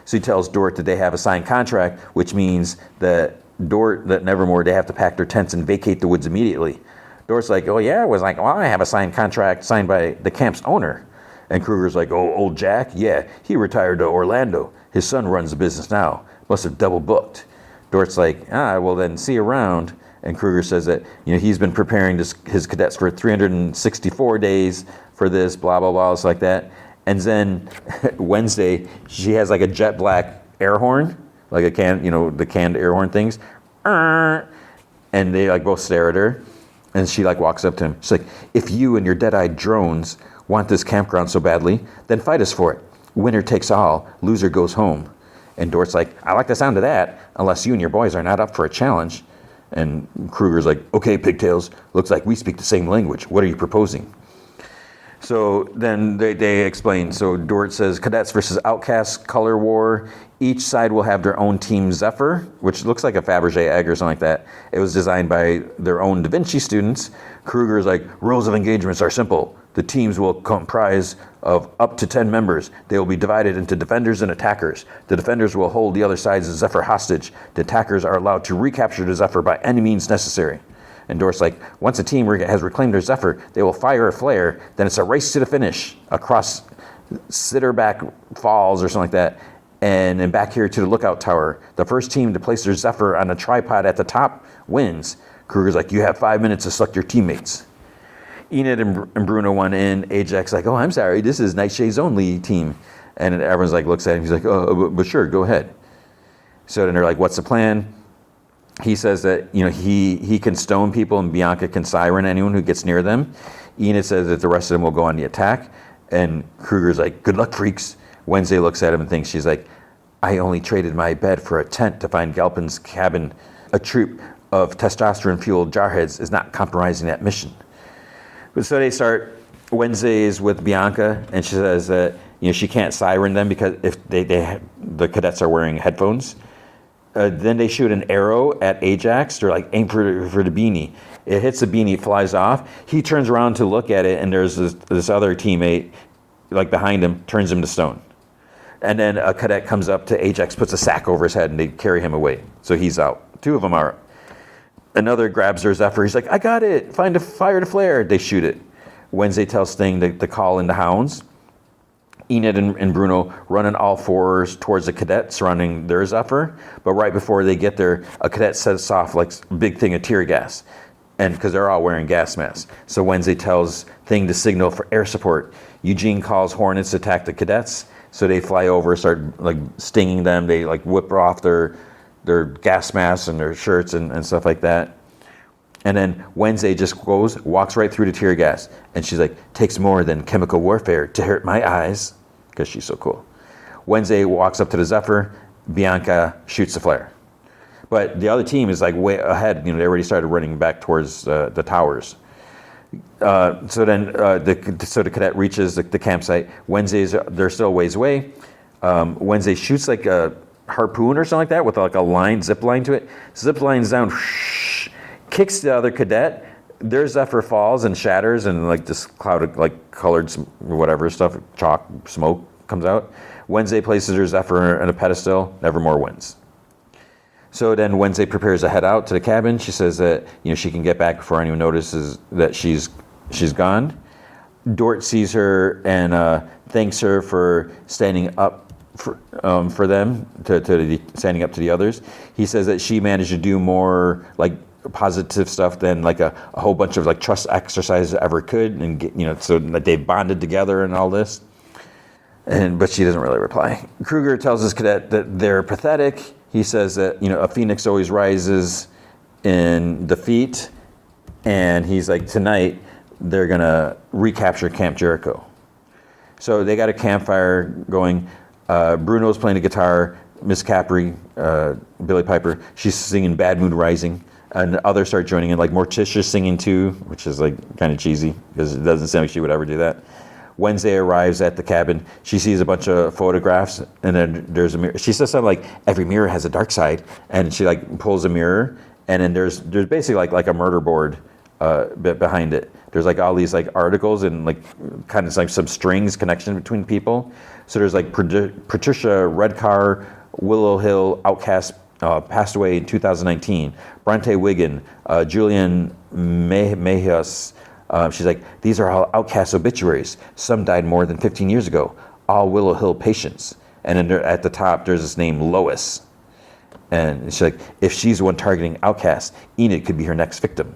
So he tells Dort that they have a signed contract, which means that Nevermore, they have to pack their tents and vacate the woods immediately. Dort's like, oh yeah, was like, well, I have a signed contract signed by the camp's owner. And Kruger's like, oh, old Jack? Yeah, he retired to Orlando. His son runs the business now. Must have double booked. Dort's like, well then see you around. And Kruger says that, he's been preparing his cadets for 364 days for this, blah, blah, blah, it's like that. And then Wednesday, she has like a jet black air horn. Like the canned air horn things. And they like both stare at her. And she like walks up to him. She's like, if you and your dead-eyed drones want this campground so badly, then fight us for it. Winner takes all, loser goes home. And Dort's like, I like the sound of that, unless you and your boys are not up for a challenge. And Kruger's like, okay, pigtails, looks like we speak the same language. What are you proposing? So then they explain. So Dort says, cadets versus outcasts, color war. Each side will have their own team Zephyr, which looks like a Fabergé egg or something like that. It was designed by their own Da Vinci students. Kruger's like, rules of engagements are simple. The teams will comprise of up to 10 members. They will be divided into defenders and attackers. The defenders will hold the other side's Zephyr hostage. The attackers are allowed to recapture the Zephyr by any means necessary. And Dort's like, once a team has reclaimed their Zephyr, they will fire a flare. Then it's a race to the finish across Sitterback Falls or something like that. And then back here to the lookout tower. The first team to place their Zephyr on a tripod at the top wins. Kruger's like, you have 5 minutes to select your teammates. Enid and Bruno went in. Ajax like, oh, I'm sorry, this is Nightshades only team. And everyone's like, looks at him. He's like, oh, but sure, go ahead. So then they're like, what's the plan? He says that, he can stone people and Bianca can siren anyone who gets near them. Enid says that the rest of them will go on the attack. And Kruger's like, good luck, freaks. Wednesday looks at him and thinks, she's like, I only traded my bed for a tent to find Galpin's cabin. A troop of testosterone-fueled jarheads is not compromising that mission. But so they start. Wednesday is with Bianca, and she says that she can't siren them because if the cadets are wearing headphones. Then they shoot an arrow at Ajax. They're like, aim for the beanie. It hits the beanie, flies off. He turns around to look at it, and there's this other teammate like behind him, turns him to stone. And then a cadet comes up to Ajax, puts a sack over his head, and they carry him away. So he's out. 2 of them are. Another grabs their Zephyr. He's like, I got it. Fire the flare. They shoot it. Wednesday tells Sting to call in the hounds. Enid and Bruno run on all fours towards the cadet surrounding their Zephyr. But right before they get there, a cadet sets off like a big thing of tear gas. And because they're all wearing gas masks. So Wednesday tells Thing to signal for air support. Eugene calls Hornets to attack the cadets. So they fly over, start like stinging them. They like whip off their gas masks and their shirts and stuff like that. And then Wednesday just walks right through the tear gas. And she's like, takes more than chemical warfare to hurt my eyes. Because she's so cool. Wednesday walks up to the Zephyr. Bianca shoots the flare. But the other team is like way ahead. They already started running back towards the towers. So the cadet reaches the campsite. They're still a ways away. Wednesday shoots like a harpoon or something like that with like a zip line to it. Zip lines down, kicks the other cadet. Their Zephyr falls and shatters, and like this cloud of like colored whatever stuff, chalk, smoke comes out. Wednesday places her Zephyr on a pedestal. Nevermore wins. So then Wednesday prepares to head out to the cabin. She says that she can get back before anyone notices that she's gone. Dort sees her and thanks her for standing up for them, standing up to the others. He says that she managed to do more like positive stuff than like a whole bunch of like trust exercises ever could, and so that they bonded together and all this. But she doesn't really reply. Kruger tells his cadet that they're pathetic. He says that, a phoenix always rises in defeat. And he's like, tonight, they're going to recapture Camp Jericho. So they got a campfire going. Bruno's playing the guitar. Miss Capri, Billy Piper, she's singing Bad Moon Rising. And others start joining in, like Morticia's singing too, which is like kind of cheesy because it doesn't sound like she would ever do that. Wednesday arrives at the cabin. She sees a bunch of photographs, and then there's a mirror. She says something like, every mirror has a dark side, and she like pulls a mirror, and then there's basically like a murder board behind it. There's like all these like articles and like kind of like some strings connection between people. So there's like Patricia Redcar, Willow Hill outcast, passed away in 2019. Bronte Wiggin, Julian Mejias. She's like, these are all outcast obituaries. Some died more than 15 years ago. All Willow Hill patients. And then at the top, there's this name, Lois. And she's like, if she's the one targeting outcasts, Enid could be her next victim.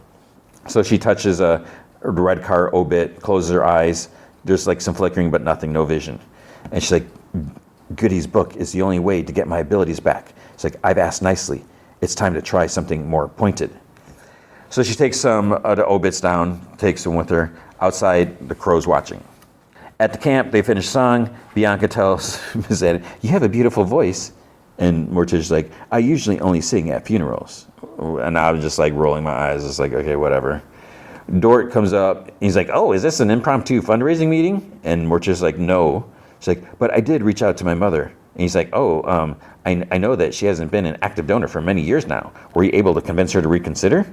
So she touches a red car obit, closes her eyes. There's like some flickering, but nothing, no vision. And she's like, Goody's book is the only way to get my abilities back. It's like, I've asked nicely. It's time to try something more pointed. So she takes some of the obits down, takes them with her. Outside, the crow's watching. At the camp, they finish song. Bianca tells Ms. Ed, you have a beautiful voice. And Morticia's like, I usually only sing at funerals. And I was just like rolling my eyes. It's like, okay, whatever. Dort comes up. He's like, oh, is this an impromptu fundraising meeting? And Morticia's like, no. She's like, but I did reach out to my mother. And he's like, oh, I know that she hasn't been an active donor for many years now. Were you able to convince her to reconsider?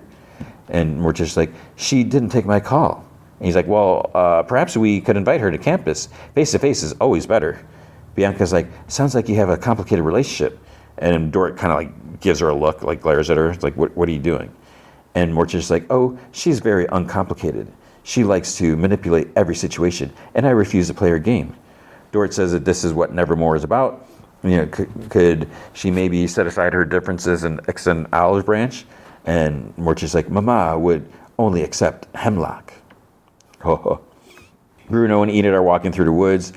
And Morticia's like, she didn't take my call. And he's like, well, perhaps we could invite her to campus. Face to face is always better. Bianca's like, sounds like you have a complicated relationship. And Dort kind of like gives her a look, like glares at her. It's like, what are you doing? And Morticia's like, oh, she's very uncomplicated. She likes to manipulate every situation, and I refuse to play her game. Dort says that this is what Nevermore is about. Could she maybe set aside her differences and extend olive branch? And Morticia's like, Mama would only accept hemlock. Bruno and Enid are walking through the woods.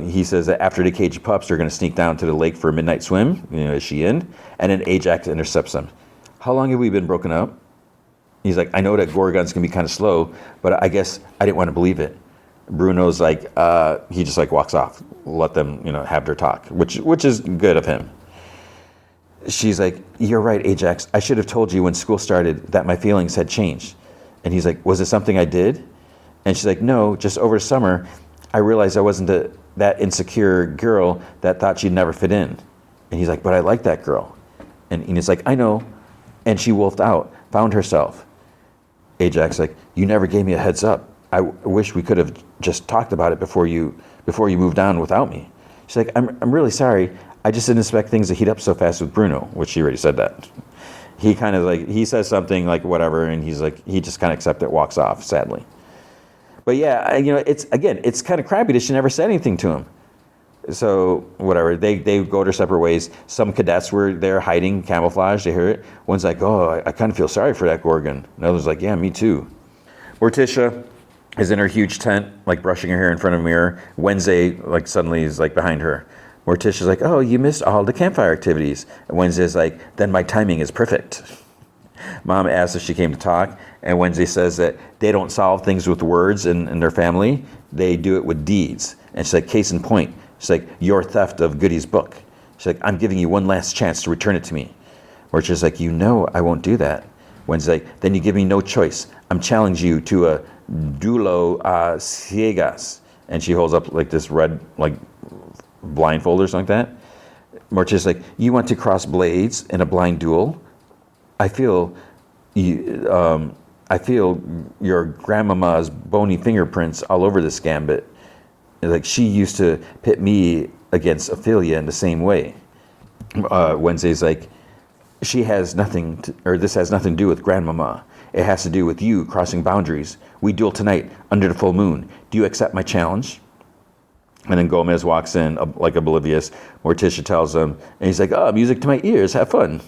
He says that after the cage of pups, they're going to sneak down to the lake for a midnight swim. Is she in? And then Ajax intercepts them. How long have we been broken up? He's like, I know that Gorgons can be kind of slow, but I guess I didn't want to believe it. Bruno's like, he just like walks off, let them, have their talk, which is good of him. She's like, you're right, Ajax. I should have told you when school started that my feelings had changed. And he's like, was it something I did? And she's like, no, just over summer, I realized I wasn't that insecure girl that thought she'd never fit in. And he's like, but I like that girl. And Enid's like, I know. And she wolfed out, found herself. Ajax like, you never gave me a heads up. I wish we could have just talked about it before you moved on without me. She's like, I'm really sorry. I just didn't expect things to heat up so fast with Bruno, which she already said that. He kind of like, he says something like whatever, and he's like, he just kind of accepts it, walks off, sadly. But yeah, it's kind of crappy that she never said anything to him. So whatever, they go their separate ways. Some cadets were there hiding, camouflage. They hear it. One's like, "Oh, I kind of feel sorry for that Gorgon." Another's like, "Yeah, me too." Morticia is in her huge tent, like brushing her hair in front of a mirror. Wednesday, like suddenly is like behind her. Morticia's like, "Oh, you missed all the campfire activities." And Wednesday's like, "Then my timing is perfect." Mom asks if she came to talk, and Wednesday says that they don't solve things with words in their family. They do it with deeds. And she's like, case in point. She's like, your theft of Goody's book. She's like, I'm giving you one last chance to return it to me. Morticia's like, I won't do that. Wednesday's like, then you give me no choice. I'm challenging you to a duelo ciegas. And she holds up like this red, like blindfold or something like that. Morticia's like, you want to cross blades in a blind duel? I feel your grandmama's bony fingerprints all over this gambit. Like she used to pit me against Ophelia in the same way. Wednesday's like, this has nothing to do with grandmama. It has to do with you crossing boundaries. We duel tonight under the full moon. Do you accept my challenge? And then Gomez walks in like oblivious. Morticia tells him, and he's like, oh, music to my ears. Have fun.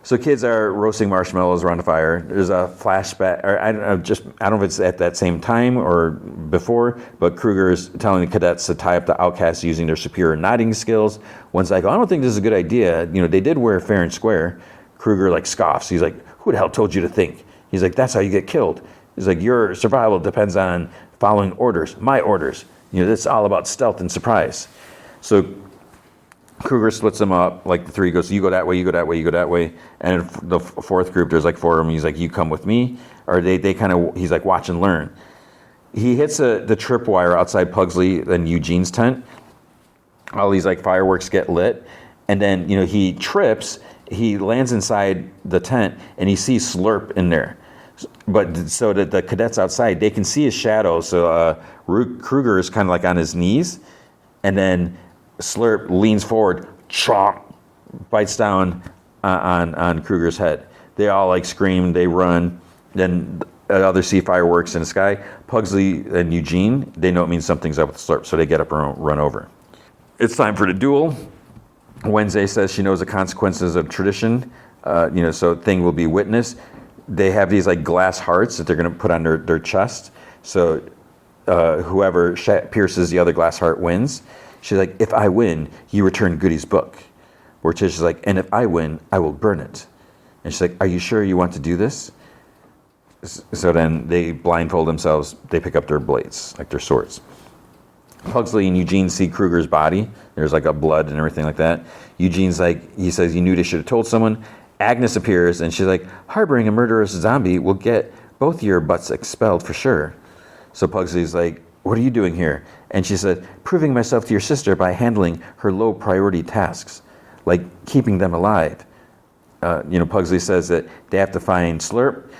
So kids are roasting marshmallows around a fire. There's a flashback, or I don't know if it's at that same time or before, but Kruger's telling the cadets to tie up the outcasts using their superior nodding skills. One's like, I don't think this is a good idea. They did wear fair and square. Kruger like scoffs. He's like, who the hell told you to think? He's like, that's how you get killed. He's like, your survival depends on following orders, my orders. It's all about stealth and surprise. So Kruger splits them up, like the three goes, you go that way, you go that way, you go that way. And in the fourth group, there's like four of them. He's like, you come with me. Or he's like, watch and learn. He hits the tripwire outside Pugsley and Eugene's tent. All these like fireworks get lit. And then, he trips, he lands inside the tent and he sees Slurp in there. But so that the cadets outside, they can see his shadow. So Kruger is kind of like on his knees. And then Slurp leans forward, chomp, bites down on Kruger's head. They all like scream, they run. Then others see fireworks in the sky. Pugsley and Eugene, they know it means something's up with Slurp, so they get up and run over. It's time for the duel. Wednesday says she knows the consequences of tradition, so thing will be witnessed. They have these like glass hearts that they're going to put on their chest. So whoever pierces the other glass heart wins. She's like, if I win, you return Goody's book. Morticia's like, and if I win, I will burn it. And she's like, are you sure you want to do this? So then they blindfold themselves. They pick up their blades, like their swords. Pugsley and Eugene see Kruger's body. There's like a blood and everything like that. Eugene's like, he says, you knew they should have told someone. Agnes appears and she's like, harboring a murderous zombie will get both your butts expelled for sure. So Pugsley's like, what are you doing here? And she said, proving myself to your sister by handling her low priority tasks, like keeping them alive. Pugsley says that they have to find Slurp.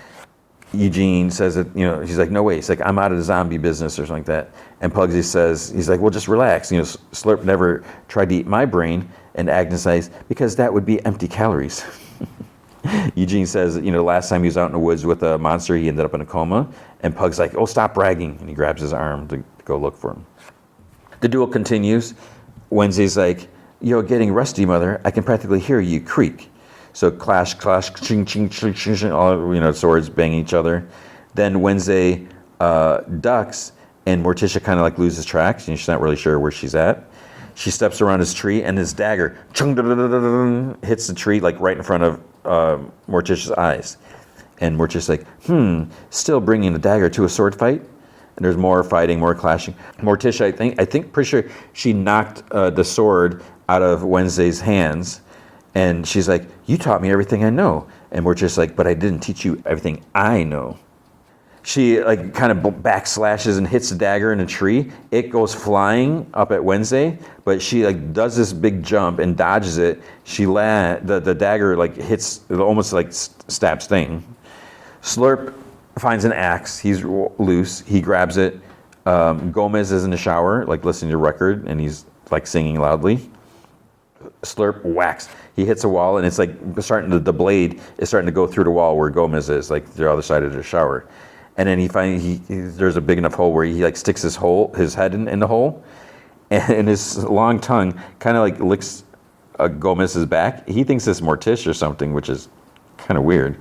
Eugene says that, he's like, no way. He's like, I'm out of the zombie business or something like that. And Pugsy says, he's like, well, just relax. Slurp never tried to eat my brain. And Agnes says, because that would be empty calories. Eugene says, last time he was out in the woods with a monster, he ended up in a coma. And Pug's like, oh, stop bragging. And he grabs his arm to go look for him. The duel continues. Wednesday's like, you're getting rusty, mother. I can practically hear you creak. So clash, clash, ching, ching, ching, ching, ching, all, swords banging each other. Then Wednesday ducks, and Morticia kind of like loses track. She's not really sure where she's at. She steps around his tree, and his dagger hits the tree like right in front of Morticia's eyes. And Morticia's like, still bringing the dagger to a sword fight? And there's more fighting, more clashing. Morticia, pretty sure she knocked the sword out of Wednesday's hands. And she's like, you taught me everything I know. And Morticia's like, but I didn't teach you everything I know. She like kind of backslashes and hits the dagger in a tree. It goes flying up at Wednesday, but she like does this big jump and dodges it. The dagger like hits, it almost like stabs Thing. Slurp finds an axe. He's loose. He grabs it. Gomez is in the shower, like listening to a record, and he's like singing loudly. Slurp whacks. He hits a wall, and it's like the blade is starting to go through the wall where Gomez is, like the other side of the shower. And then there's a big enough hole where he like sticks his head in the hole, and his long tongue kind of like licks Gomez's back. He thinks it's Morticia or something, which is kind of weird.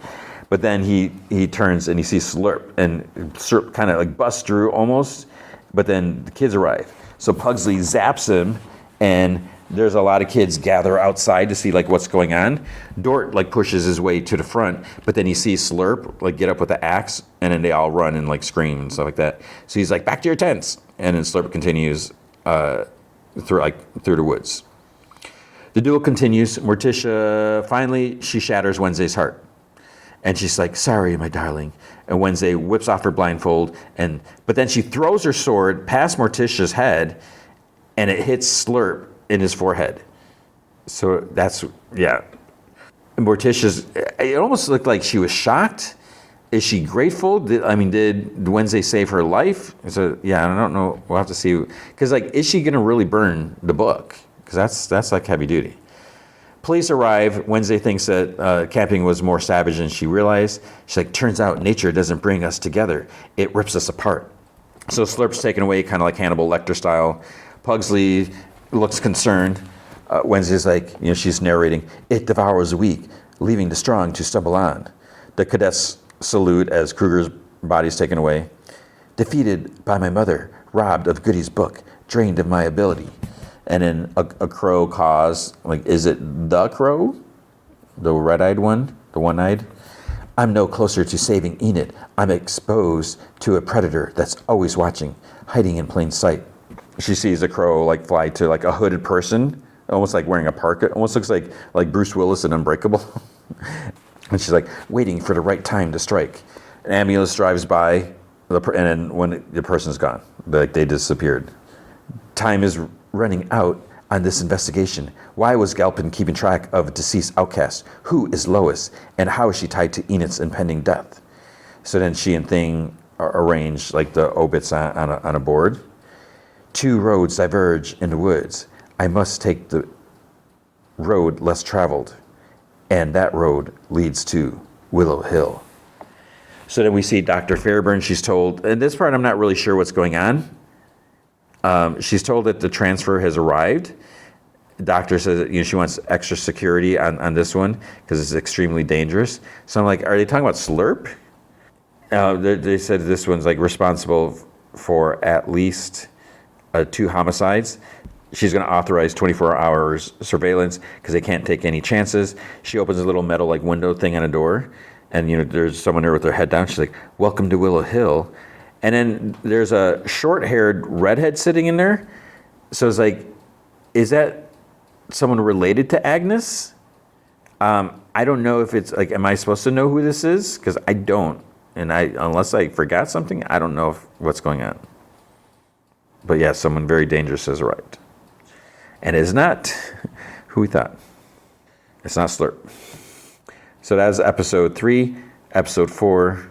But then he turns and he sees Slurp, and Slurp kind of like busts through almost, but then the kids arrive. So Pugsley zaps him, and there's a lot of kids gather outside to see like what's going on. Dort like pushes his way to the front, but then he sees Slurp like get up with the axe, and then they all run and like scream and stuff like that. So he's like, back to your tents. And then Slurp continues through the woods. The duel continues. Morticia, finally, she shatters Wednesday's heart. And she's like, sorry, my darling. And Wednesday whips off her blindfold, but then she throws her sword past Morticia's head, and it hits Slurp in his forehead. So that's, yeah. Morticia's, it almost looked like she was shocked. Is she grateful? Did Wednesday save her life? So, yeah, I don't know. We'll have to see. Because, like, is she going to really burn the book? Because that's like heavy duty. Police arrive. Wednesday thinks that camping was more savage than she realized. She's like, turns out nature doesn't bring us together. It rips us apart. So Slurp's taken away, kind of like Hannibal Lecter style. Pugsley looks concerned. Wednesday's like, she's narrating, it devours the weak, leaving the strong to stumble on. The cadets salute as Kruger's body's taken away. Defeated by my mother, robbed of Goody's book, drained of my ability. And then a crow caws, like, is it the crow? The red-eyed one? The one-eyed? I'm no closer to saving Enid. I'm exposed to a predator that's always watching, hiding in plain sight. She sees a crow like fly to like a hooded person, almost like wearing a parka. Almost looks like Bruce Willis in Unbreakable. And she's like, waiting for the right time to strike. An ambulance drives by, and then when the person's gone, like they disappeared. Time is running out on this investigation. Why was Galpin keeping track of a deceased outcast? Who is Lois? And how is she tied to Enid's impending death? So then she and Thing arrange like the obits on a board. 2 roads diverge in the woods. I must take the road less traveled, and that road leads to Willow Hill. So then we see Dr. Fairburn. She's told, and this part I'm not really sure what's going on. She's told that the transfer has arrived. The doctor says that she wants extra security on this one because it's extremely dangerous. So I'm like, are they talking about Slurp? They said this one's like responsible for at least 2 homicides. She's going to authorize 24 hours surveillance because they can't take any chances. She opens a little metal like window thing on a door, and there's someone there with their head down. She's like, welcome to Willow Hill. And then there's a short-haired redhead sitting in there. So it's like, is that someone related to Agnes? I don't know if it's like, am I supposed to know who this is? Because I don't. And unless I forgot something, I don't know what's going on. But yeah, someone very dangerous has arrived. And it's not who we thought. It's not Slurp. So that's episode 3. Episode 4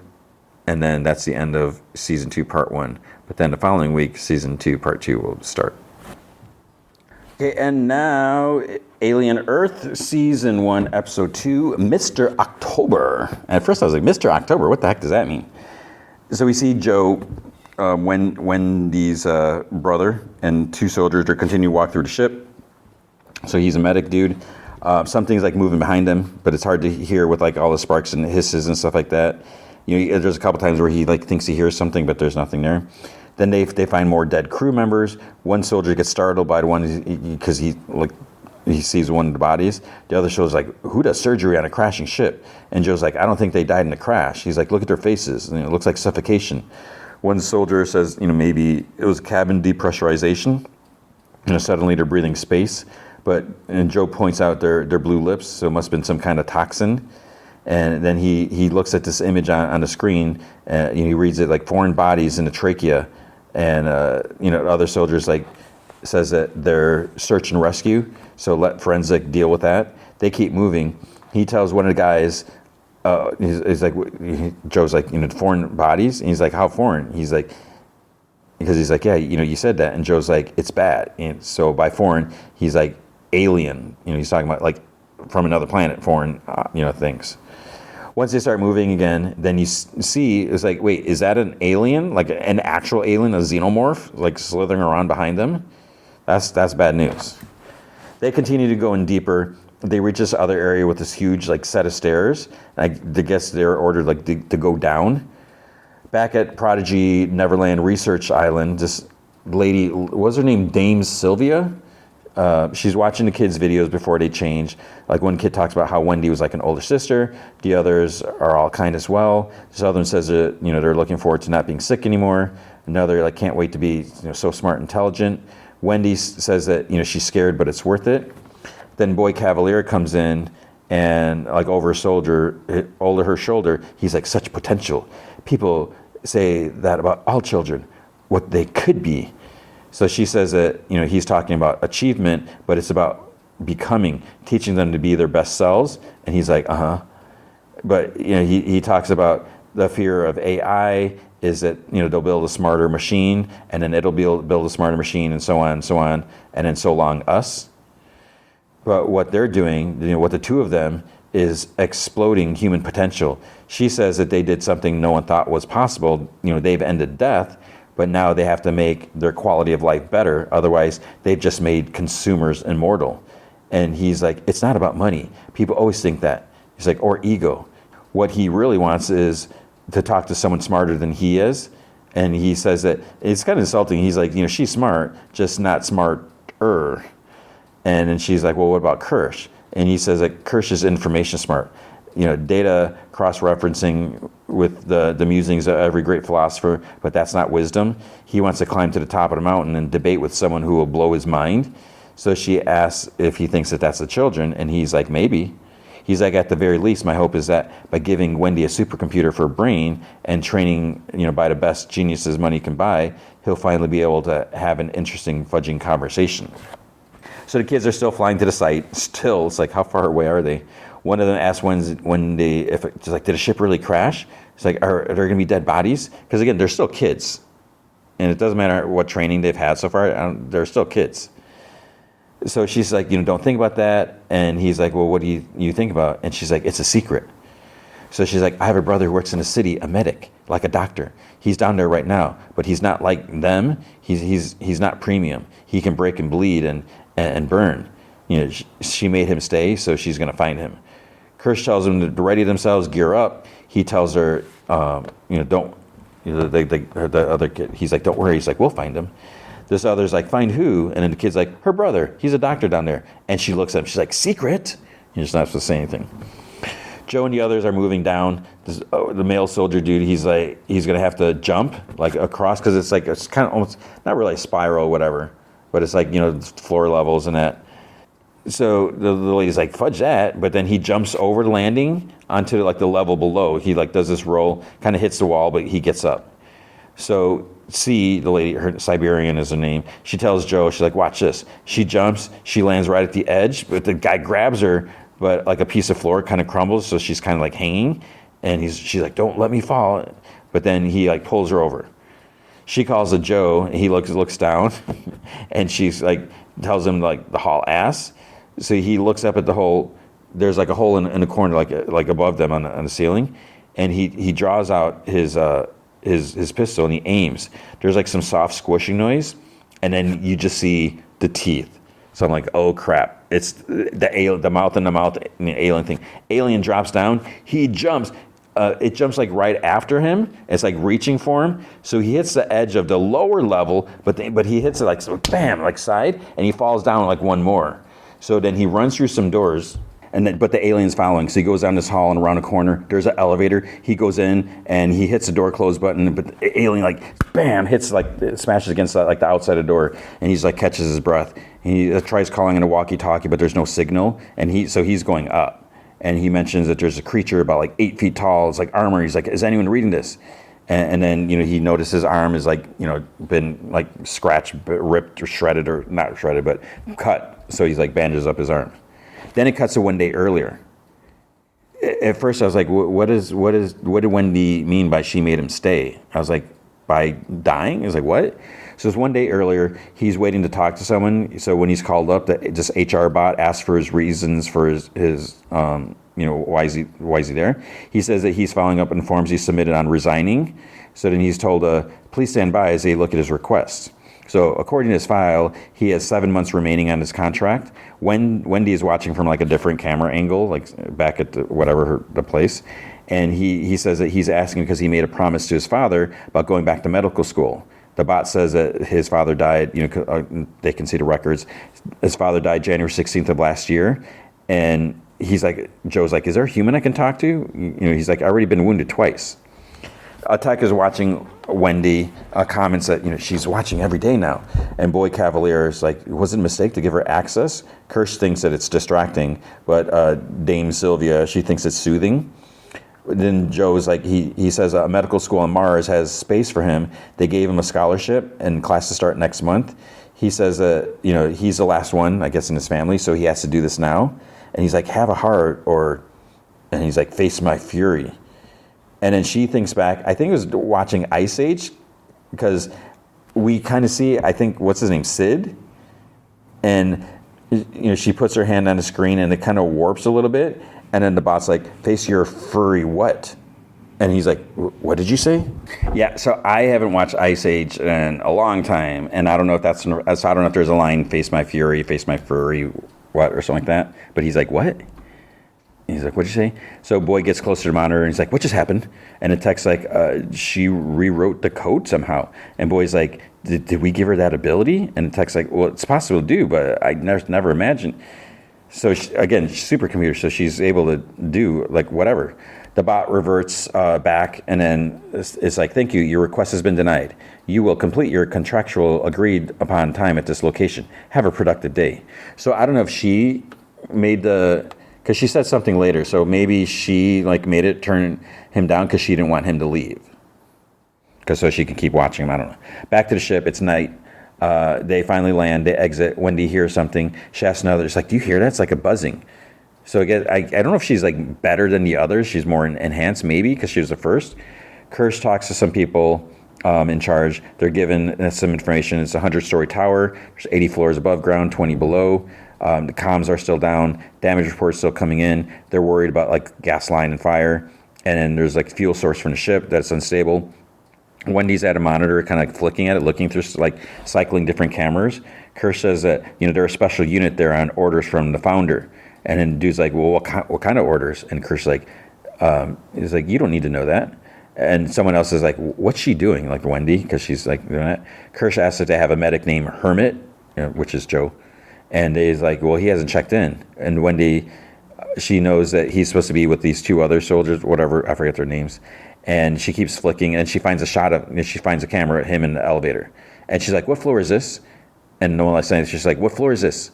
And then that's the end of season 2, part 1. But then the following week, season 2, part 2 will start. Okay, and now Alien Earth, season 1, episode 2, Mr. October. And at first I was like, Mr. October, what the heck does that mean? So we see Joe, Wendy's brother, and 2 soldiers are continuing to walk through the ship. So he's a medic dude. Something's like moving behind him, but it's hard to hear with like all the sparks and hisses and stuff like that. You know, there's a couple times where he like thinks he hears something, but there's nothing there. Then they find more dead crew members. One soldier gets startled by the one because he sees one of the bodies. The other soldier's like, who does surgery on a crashing ship? And Joe's like, I don't think they died in the crash. He's like, look at their faces. And it looks like suffocation. One soldier says, maybe it was cabin depressurization. Suddenly they're breathing space. And Joe points out their blue lips, so it must have been some kind of toxin. And then he looks at this image on the screen, and he reads it like foreign bodies in the trachea. And other soldiers like says that they're search and rescue, so let forensic deal with that. They keep moving. He tells one of the guys, he's like, Joe's like, foreign bodies, and he's like, how foreign? He's like, because he's like, yeah, you said that, and Joe's like, it's bad. And so by foreign, he's like alien. He's talking about like from another planet, foreign, things. Once they start moving again, then you see, it's like, wait, is that an alien? Like an actual alien, a xenomorph, like slithering around behind them? That's bad news. They continue to go in deeper. They reach this other area with this huge like set of stairs. I guess they're ordered like to go down. Back at Prodigy Neverland Research Island, this lady, what was her name? Dame Sylvia? She's watching the kids' videos before they change. Like one kid talks about how Wendy was like an older sister. The others are all kind as well. This other one says that they're looking forward to not being sick anymore. Another like can't wait to be so smart and intelligent. Wendy says that she's scared, but it's worth it. Then Boy Cavalier comes in and like over her shoulder, he's like, such potential. People say that about all children, what they could be. So she says that, he's talking about achievement, but it's about becoming, teaching them to be their best selves. And he's like, But, he talks about the fear of AI is that, they'll build a smarter machine, and then it'll build a smarter machine, and so on, and then so long us. But what they're doing, what the 2 of them is exploding human potential. She says that they did something no one thought was possible. They've ended death. But now they have to make their quality of life better. Otherwise, they've just made consumers immortal. And he's like, it's not about money. People always think that. He's like, or ego. What he really wants is to talk to someone smarter than he is. And he says that it's kind of insulting. He's like, she's smart, just not smarter. And then she's like, well, what about Kirsch? And he says that Kirsch is information smart. Data cross-referencing with the musings of every great philosopher, but that's not wisdom. He wants to climb to the top of the mountain and debate with someone who will blow his mind. So she asks if he thinks that that's the children, and he's like, maybe. He's like, at the very least, my hope is that by giving Wendy a supercomputer for a brain and training, by the best geniuses money can buy, he'll finally be able to have an interesting fudging conversation. So the kids are still flying to the site. Still, it's like, how far away are they? One of them asked did a ship really crash? It's like, are there going to be dead bodies? Because again, they're still kids. And it doesn't matter what training they've had so far, they're still kids. So she's like, don't think about that. And he's like, well, what do you think about? And she's like, it's a secret. So she's like, I have a brother who works in the city, a medic, like a doctor. He's down there right now, but he's not like them. He's not premium. He can break and bleed and burn. She made him stay, so she's going to find him. Kirsch tells them to ready themselves, gear up. He tells her, don't. The other kid, he's like, don't worry. He's like, we'll find him. This other's like, find who? And then the kid's like, her brother. He's a doctor down there. And she looks at him. She's like, secret? You're just not supposed to say anything. Joe and the others are moving down. The male soldier dude, he's like, he's going to have to jump like across because it's kind of almost, not really a spiral or whatever, but it's like, floor levels and that. So the lady's like, fudge that. But then he jumps over the landing onto like the level below. He like does this roll, kind of hits the wall, but he gets up. So C, the lady, her Siberian is her name. She tells Joe, she's like, watch this. She jumps, she lands right at the edge, but the guy grabs her, but like a piece of floor kind of crumbles. So she's kind of like hanging. and she's like, don't let me fall. But then he like pulls her over. She calls it Joe, and he looks down, and she's like, tells him like the haul ass. So he looks up at the hole. There's like a hole in the corner, like above them on the ceiling, and he draws out his pistol and he aims. There's like some soft squishing noise, and then you just see the teeth. So I'm like, oh crap! It's the mouth and the alien thing. Alien drops down. He jumps. It jumps like right after him. It's like reaching for him. So he hits the edge of the lower level, but he hits it like so, bam, like side, and he falls down like one more. So then he runs through some doors, but the alien's following. So he goes down this hall and around a corner. There's an elevator. He goes in and he hits the door close button, but the alien like bam hits smashes against like the outside of the door, and he's like catches his breath. He tries calling in a walkie-talkie, but there's no signal, and he's going up. And he mentions that there's a creature about like 8 feet tall. It's like armor. He's like, is anyone reading this? And then, he notices his arm is like, been like scratched, ripped or shredded, or not shredded, but cut. So he's like bandages up his arm. Then it cuts to one day earlier. At first I was like, what did Wendy mean by she made him stay? I was like, by dying? I was like, what? So it's one day earlier, he's waiting to talk to someone. So when he's called up, this HR bot asks for his reasons for his why is he there? He says that he's following up on forms he submitted on resigning. So then he's told, please stand by as they look at his request. So according to his file, he has 7 months remaining on his contract. Wendy is watching from like a different camera angle, like back at the place. And he says that he's asking because he made a promise to his father about going back to medical school. The bot says that his father died, they can see the records. His father died January 16th of last year. And Joe's like, is there a human I can talk to? He's like, I've already been wounded twice. Tech is watching Wendy, comments that, she's watching every day now. And Boy Cavalier is like, was it a mistake to give her access? Kirsch thinks that it's distracting, but Dame Sylvia, she thinks it's soothing. Then Joe's like, he says a medical school on Mars has space for him. They gave him a scholarship and classes start next month. He says that, he's the last one, I guess, in his family, so he has to do this now. And he's like, have a heart, and he's like, face my fury. And then she thinks back, I think it was watching Ice Age, because we kind of see, I think, what's his name, Sid? And, she puts her hand on the screen and it kind of warps a little bit. And then the bot's like, face your furry what? And he's like, what did you say? Yeah, so I haven't watched Ice Age in a long time. And I don't know if I don't know if there's a line, face my fury, face my furry what, or something like that. But he's like, what? He's like, what'd you say? So Boy gets closer to the monitor and he's like, what just happened? And the text like, she rewrote the code somehow. And Boy's like, did we give her that ability? And the text like, well, it's possible to do, but I never imagined. So again, she's supercomputer, so she's able to do like whatever. The bot reverts back, and then it's like, thank you, your request has been denied. You will complete your contractual agreed upon time at this location. Have a productive day. So I don't know if she made because she said something later, so maybe she like made it turn him down because she didn't want him to leave. So she can keep watching him, I don't know. Back to the ship, it's night. They finally land, they exit. Wendy hears something. She asks another, it's like, do you hear that? It's like a buzzing. So again, I don't know if she's like better than the others. She's more enhanced maybe because she was the first. Kirsch talks to some people in charge. They're given some information. It's a 100-story tower. There's 80 floors above ground, 20 below. The comms are still down. Damage reports still coming in. They're worried about like gas line and fire. And then there's like fuel source from the ship that's unstable. Wendy's at a monitor, kind of like flicking at it, looking through, like cycling different cameras. Kirsch says that, they're a special unit there on orders from the founder. And then dude's like, well, what kind of orders? And Kirsch's like, he's like, you don't need to know that. And someone else is like, what's she doing? Like Wendy, because she's like doing that. Kirsch asks if they have a medic named Hermit, which is Joe. And he's like, well, he hasn't checked in. And Wendy, she knows that he's supposed to be with these two other soldiers, whatever, I forget their names. And she keeps flicking, and she finds a camera at him in the elevator. And she's like, what floor is this? And no one likes saying it. She's like, what floor is this?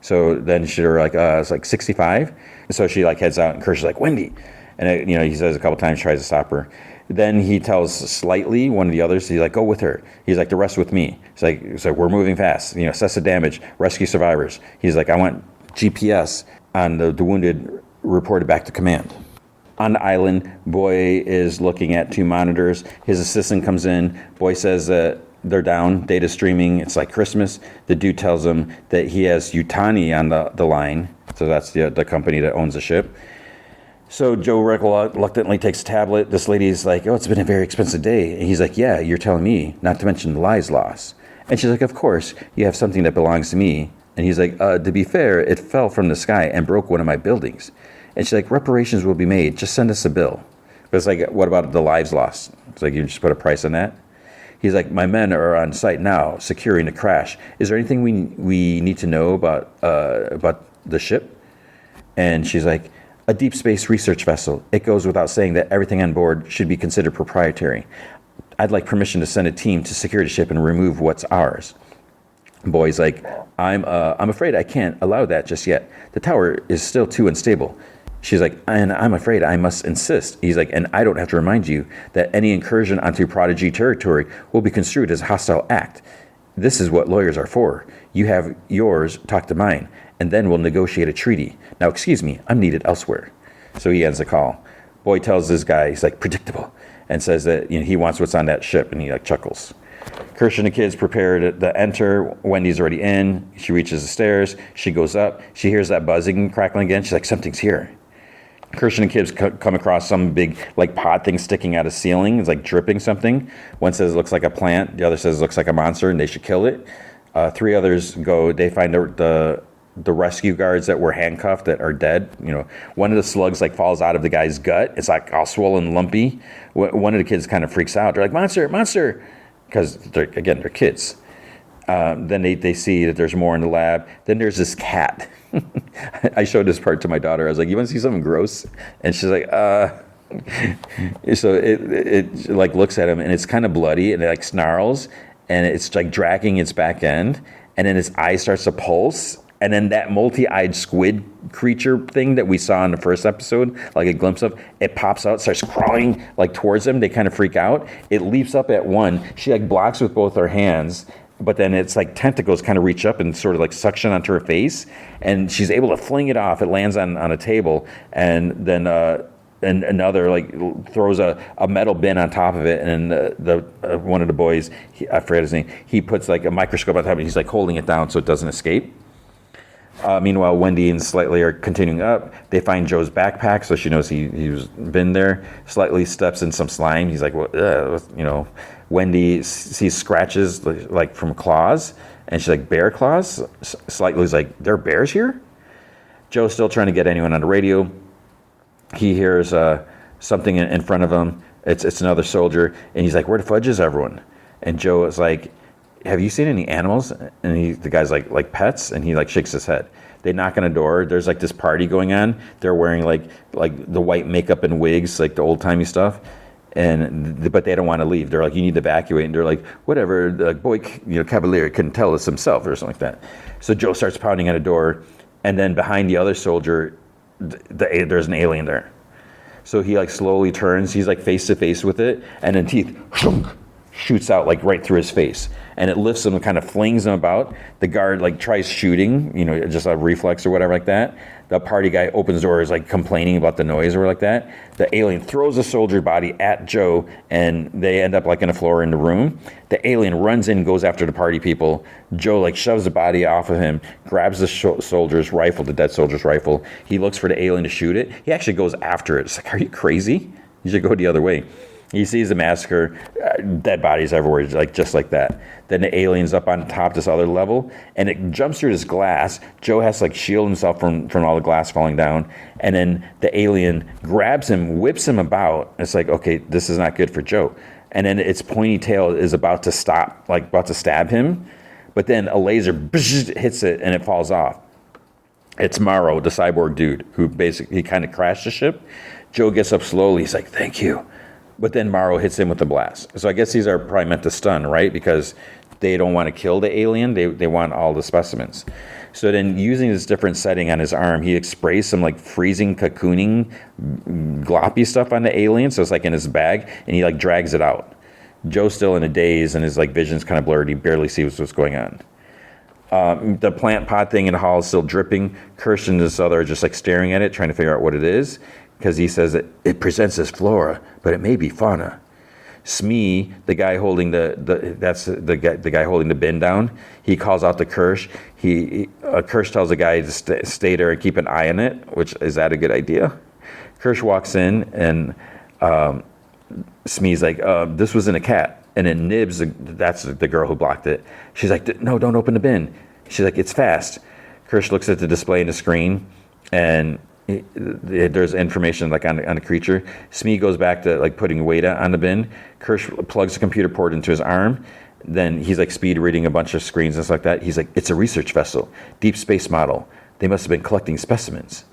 So then she's like, it's like 65. And so she like heads out, and Kirsch is like, Wendy. And he says a couple times, tries to stop her. Then he tells Slightly, one of the others, he's like, go with her. He's like, the rest with me. He's like, we're moving fast. Assess the damage, rescue survivors. He's like, I want GPS on the wounded reported back to command. On the island, Boy is looking at 2 monitors. His assistant comes in. Boy says that they're down, data streaming. It's like Christmas. The dude tells him that he has Yutani on the line. So that's the company that owns the ship. So Joe reluctantly takes a tablet. This lady's like, oh, it's been a very expensive day. And he's like, yeah, you're telling me, not to mention the lives lost. And she's like, of course, you have something that belongs to me. And he's like, to be fair, it fell from the sky and broke one of my buildings. And she's like, reparations will be made. Just send us a bill. But it's like, what about the lives lost? It's like, you just put a price on that? He's like, my men are on site now, securing the crash. Is there anything we need to know about the ship? And she's like, a deep space research vessel. It goes without saying that everything on board should be considered proprietary. I'd like permission to send a team to secure the ship and remove what's ours. Boy's like, I'm afraid I can't allow that just yet. The tower is still too unstable. She's like, and I'm afraid I must insist. He's like, and I don't have to remind you that any incursion onto Prodigy territory will be construed as a hostile act. This is what lawyers are for. You have yours, talk to mine, and then we'll negotiate a treaty. Now, excuse me, I'm needed elsewhere. So he ends the call. Boy tells this guy, he's like, predictable, and says that he wants what's on that ship, and he like chuckles. Kirsten and the kids prepare to enter. Wendy's already in. She reaches the stairs. She goes up. She hears that buzzing and crackling again. She's like, something's here. Kirsten and kids come across some big like pod thing sticking out of the ceiling. It's like dripping something. One says it looks like a plant. The other says it looks like a monster and they should kill it. 3 others go. They find the rescue guards that were handcuffed that are dead. One of the slugs like falls out of the guy's gut. It's like all swollen and lumpy. One of the kids kind of freaks out. They're like, monster, monster, because they're kids. Then they see that there's more in the lab. Then there's this cat. I showed this part to my daughter. I was like, you want to see something gross? And she's like, So it like looks at him and it's kind of bloody and it like snarls and it's like dragging its back end. And then its eye starts to pulse. And then that multi-eyed squid creature thing that we saw in the first episode, like a glimpse of, it pops out, starts crawling like towards them. They kind of freak out. It leaps up at one. She like blocks with both her hands. But then it's like tentacles kind of reach up and sort of like suction onto her face. And she's able to fling it off. It lands on a table. And then and another like throws a metal bin on top of it. And one of the boys, I forget his name, he puts like a microscope on top of it. He's like holding it down so it doesn't escape. Meanwhile, Wendy and Slightly are continuing up. They find Joe's backpack, so she knows he's been there. Slightly steps in some slime. He's like, well, Wendy sees scratches like from claws, and she's like, bear claws? Slightly's like, there are bears here? Joe's still trying to get anyone on the radio. He hears something in front of him. It's another soldier, and he's like, where the fudge is everyone? And Joe is like, have you seen any animals? And the guy's like pets, and he like shakes his head. They knock on a door. There's like this party going on. They're wearing like the white makeup and wigs, like the old timey stuff. But they don't want to leave. They're like, you need to evacuate. And they're like, whatever. The boy, Cavalier couldn't tell us himself or something like that. So Joe starts pounding on a door, and then behind the other soldier, there's an alien there. So he like slowly turns. He's like face to face with it, and then teeth shoots out like right through his face, and it lifts him and kind of flings him about. The guard like tries shooting, just a reflex or whatever like that. The party guy opens doors like complaining about the noise or like that. The alien throws a soldier body at Joe, and they end up like on the floor in the room. The alien runs in, goes after the party people. Joe like shoves the body off of him, grabs the soldier's rifle, the dead soldier's rifle. He looks for the alien to shoot it. He actually goes after it. It's like, are you crazy? You should go the other way. He sees the massacre, dead bodies everywhere, just like that. Then the alien's up on top this other level, and it jumps through this glass. Joe has to like shield himself from all the glass falling down, and then the alien grabs him, whips him about. It's like, okay, this is not good for Joe. And then its pointy tail is about to stop, like about to stab him, but then a laser hits it and it falls off. It's Morrow, the cyborg dude, who basically he kind of crashed the ship. Joe gets up slowly. He's like, thank you. But then Morrow hits him with the blast. So I guess these are probably meant to stun, right? Because they don't want to kill the alien. They want all the specimens. So then using this different setting on his arm, he sprays some like freezing, cocooning, gloppy stuff on the alien. So it's like in his bag, and he like drags it out. Joe's still in a daze, and his like vision's kind of blurred. He barely sees what's going on. The plant pot thing in the hall is still dripping. Kirsten and this other are just like staring at it, trying to figure out what it is. because he says that it presents as flora, but it may be fauna. Smee, the guy holding that's the guy holding the bin down, he calls out to Kirsch. Kirsch tells the guy to stay there and keep an eye on it, which is that a good idea? Kirsch walks in and Smee's like, this wasn't a cat. And then Nibs, that's the girl who blocked it. She's like, no, don't open the bin. She's like, it's fast. Kirsch looks at the display on the screen, and there's information like on the creature. Smee goes back to like putting weight on the bin. Kirsch plugs the computer port into his arm. Then he's like speed reading a bunch of screens and stuff like that. He's like, it's a research vessel, deep space model. They must have been collecting specimens.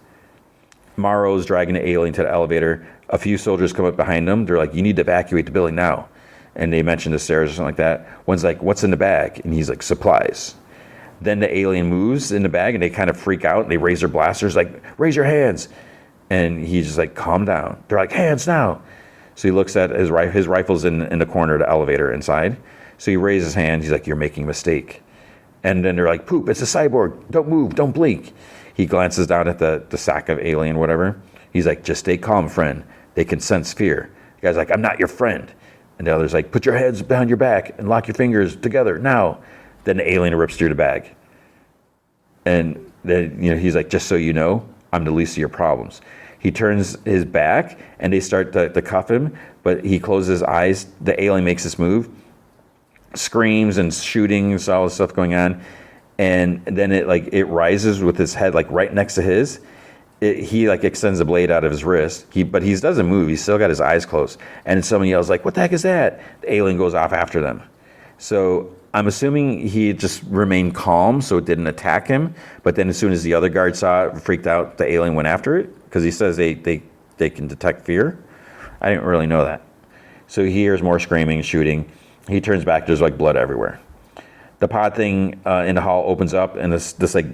Morrow's dragging the alien to the elevator. A few soldiers come up behind them. They're like, you need to evacuate the building now. And they mention the stairs or something like that. One's like, what's in the bag? And he's like, supplies. Then the alien moves in the bag and they kind of freak out and they raise their blasters like, raise your hands. And he's just like, calm down. They're like, hands now. So he looks at his rifle's in the corner of the elevator inside. So he raises his hand. He's like, you're making a mistake. And then they're like, poop, it's a cyborg. Don't move, don't blink. He glances down at the sack of alien, whatever. He's like, just stay calm, friend. They can sense fear. The guy's like, I'm not your friend. And the other's like, put your heads behind your back and lock your fingers together now. Then the alien rips through the bag. And then, he's like, just so you know, I'm the least of your problems. He turns his back and they start to cuff him, but he closes his eyes. The alien makes this move, screams and shooting and all this stuff going on. And then it rises with his head like right next to his. He like extends the blade out of his wrist. But he doesn't move. He's still got his eyes closed. And someone yells like, what the heck is that? The alien goes off after them. So I'm assuming he just remained calm so it didn't attack him. But then as soon as the other guard saw it, freaked out, the alien went after it. Because he says they can detect fear. I didn't really know that. So he hears more screaming and shooting. He turns back. There's like blood everywhere. The pod thing in the hall opens up and this like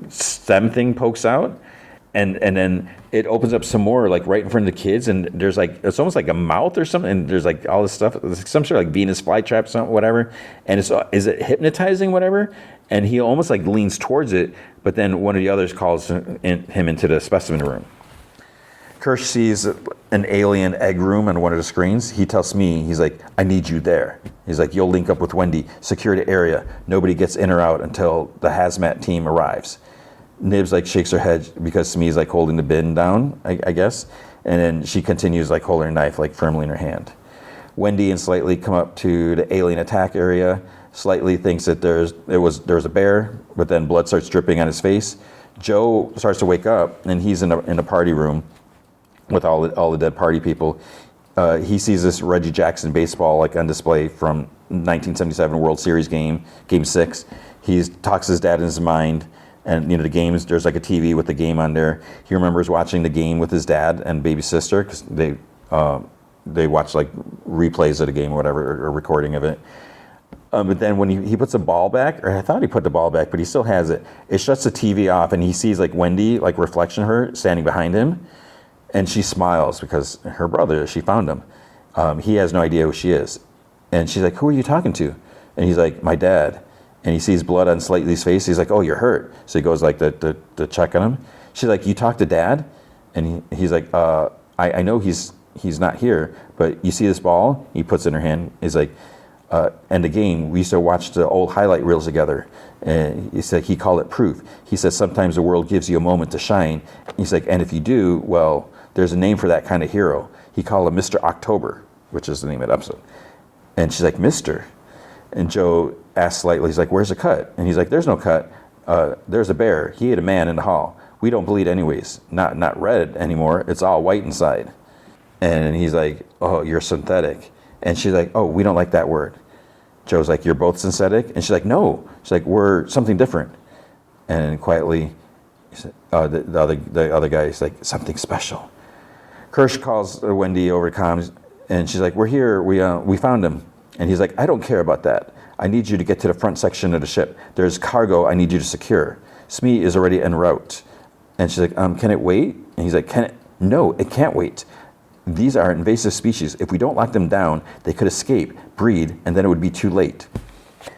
stem thing pokes out. And then it opens up some more, like right in front of the kids, and there's like, it's almost like a mouth or something, and there's like all this stuff, some sort of like Venus flytrap, something, whatever, and is it hypnotizing, whatever, and he almost like leans towards it, but then one of the others calls him into the specimen room. Kirsch sees an alien egg room on one of the screens. He tells me, he's like, I need you there. He's like, you'll link up with Wendy, secure the area, nobody gets in or out until the hazmat team arrives. Nibs like shakes her head because Smee's like holding the bin down, I guess. And then she continues like holding her knife like firmly in her hand. Wendy and Slightly come up to the alien attack area. Slightly thinks that there's a bear, but then blood starts dripping on his face. Joe starts to wake up and he's in a party room with all the dead party people. He sees this Reggie Jackson baseball like on display from 1977 World Series game 6. He talks his dad in his mind. And the games, there's like a TV with the game on there. He remembers watching the game with his dad and baby sister because they watch like replays of the game or whatever, or recording of it. But then when he puts the ball back, or I thought he put the ball back, but he still has it. It shuts the TV off, and he sees like Wendy, like reflection of her, standing behind him, and she smiles because her brother, she found him. He has no idea who she is, and she's like, "Who are you talking to?" And he's like, "My dad." And he sees blood on Slightly's face. He's like, "Oh, you're hurt." So he goes like to check on him. She's like, "You talked to Dad?" And he's like, I know he's not here, but you see this ball?" He puts it in her hand. He's like, and again, we used to watch the old highlight reels together. And he said he called it proof. He says sometimes the world gives you a moment to shine. He's like, and if you do, well, there's a name for that kind of hero. He called him Mr. October, which is the name of the episode. And she's like, "Mr." And Joe asks Slightly, he's like, "Where's the cut?" And he's like, "There's no cut. There's a bear. He ate a man in the hall. We don't bleed anyways. Not red anymore. It's all white inside." And he's like, "Oh, you're synthetic." And she's like, "Oh, we don't like that word." Joe's like, "You're both synthetic?" And she's like, "No." She's like, "We're something different." And quietly, the other guy is like, "Something special." Kirsch calls Wendy over comms, and she's like, "We're here. We found him." And he's like, "I don't care about that. I need you to get to the front section of the ship. There's cargo I need you to secure. Smee is already en route." And she's like, "Can it wait?" And he's like, "No, it can't wait. These are invasive species. If we don't lock them down, they could escape, breed, and then it would be too late."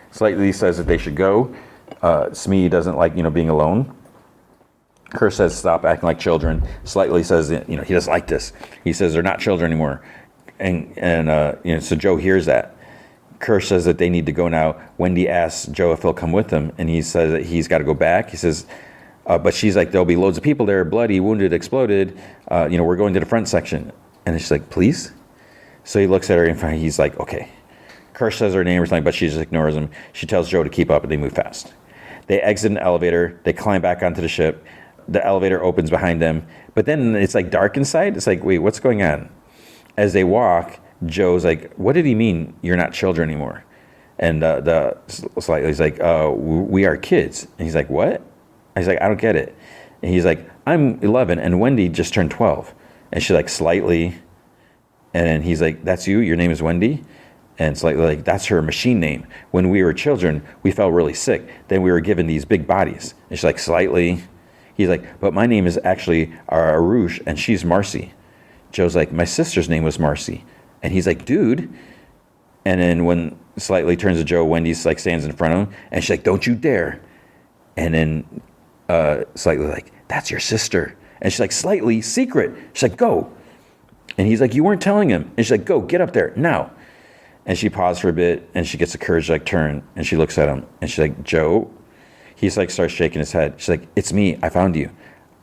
Slightly says that they should go. Smee doesn't like, being alone. Kerr says, stop acting like children. Slightly says, he doesn't like this. He says they're not children anymore. And so Joe hears that. Kerr says that they need to go now. Wendy asks Joe if he'll come with them, and he says that he's got to go back. He says, but she's like, there'll be loads of people there, bloody, wounded, exploded. We're going to the front section. And she's like, please? So he looks at her and he's like, okay. Kerr says her name or something, but she just ignores him. She tells Joe to keep up, and they move fast. They exit an elevator. They climb back onto the ship. The elevator opens behind them, but then it's like dark inside. It's like, wait, what's going on? As they walk, Joe's like, what did he mean you're not children anymore? And he's like, we are kids. And he's like, what? He's like, I don't get it. And he's like, I'm 11 and Wendy just turned 12. And she's like, slightly. And he's like, that's you? Your name is Wendy? And it's like that's her machine name. When we were children, we felt really sick. Then we were given these big bodies. And she's like, slightly. He's like, but my name is actually Arush, and she's Marcy. Joe's like, my sister's name was Marcy. And he's like, dude. And then when Slightly turns to Joe, Wendy's like stands in front of him, and she's like, don't you dare. And then Slightly like, that's your sister. And she's like, Slightly, secret. She's like, go. And he's like, you weren't telling him. And she's like, go, get up there, now. And she paused for a bit, and she gets the courage to like turn, and she looks at him, and she's like, Joe? He's like, starts shaking his head. She's like, it's me, I found you.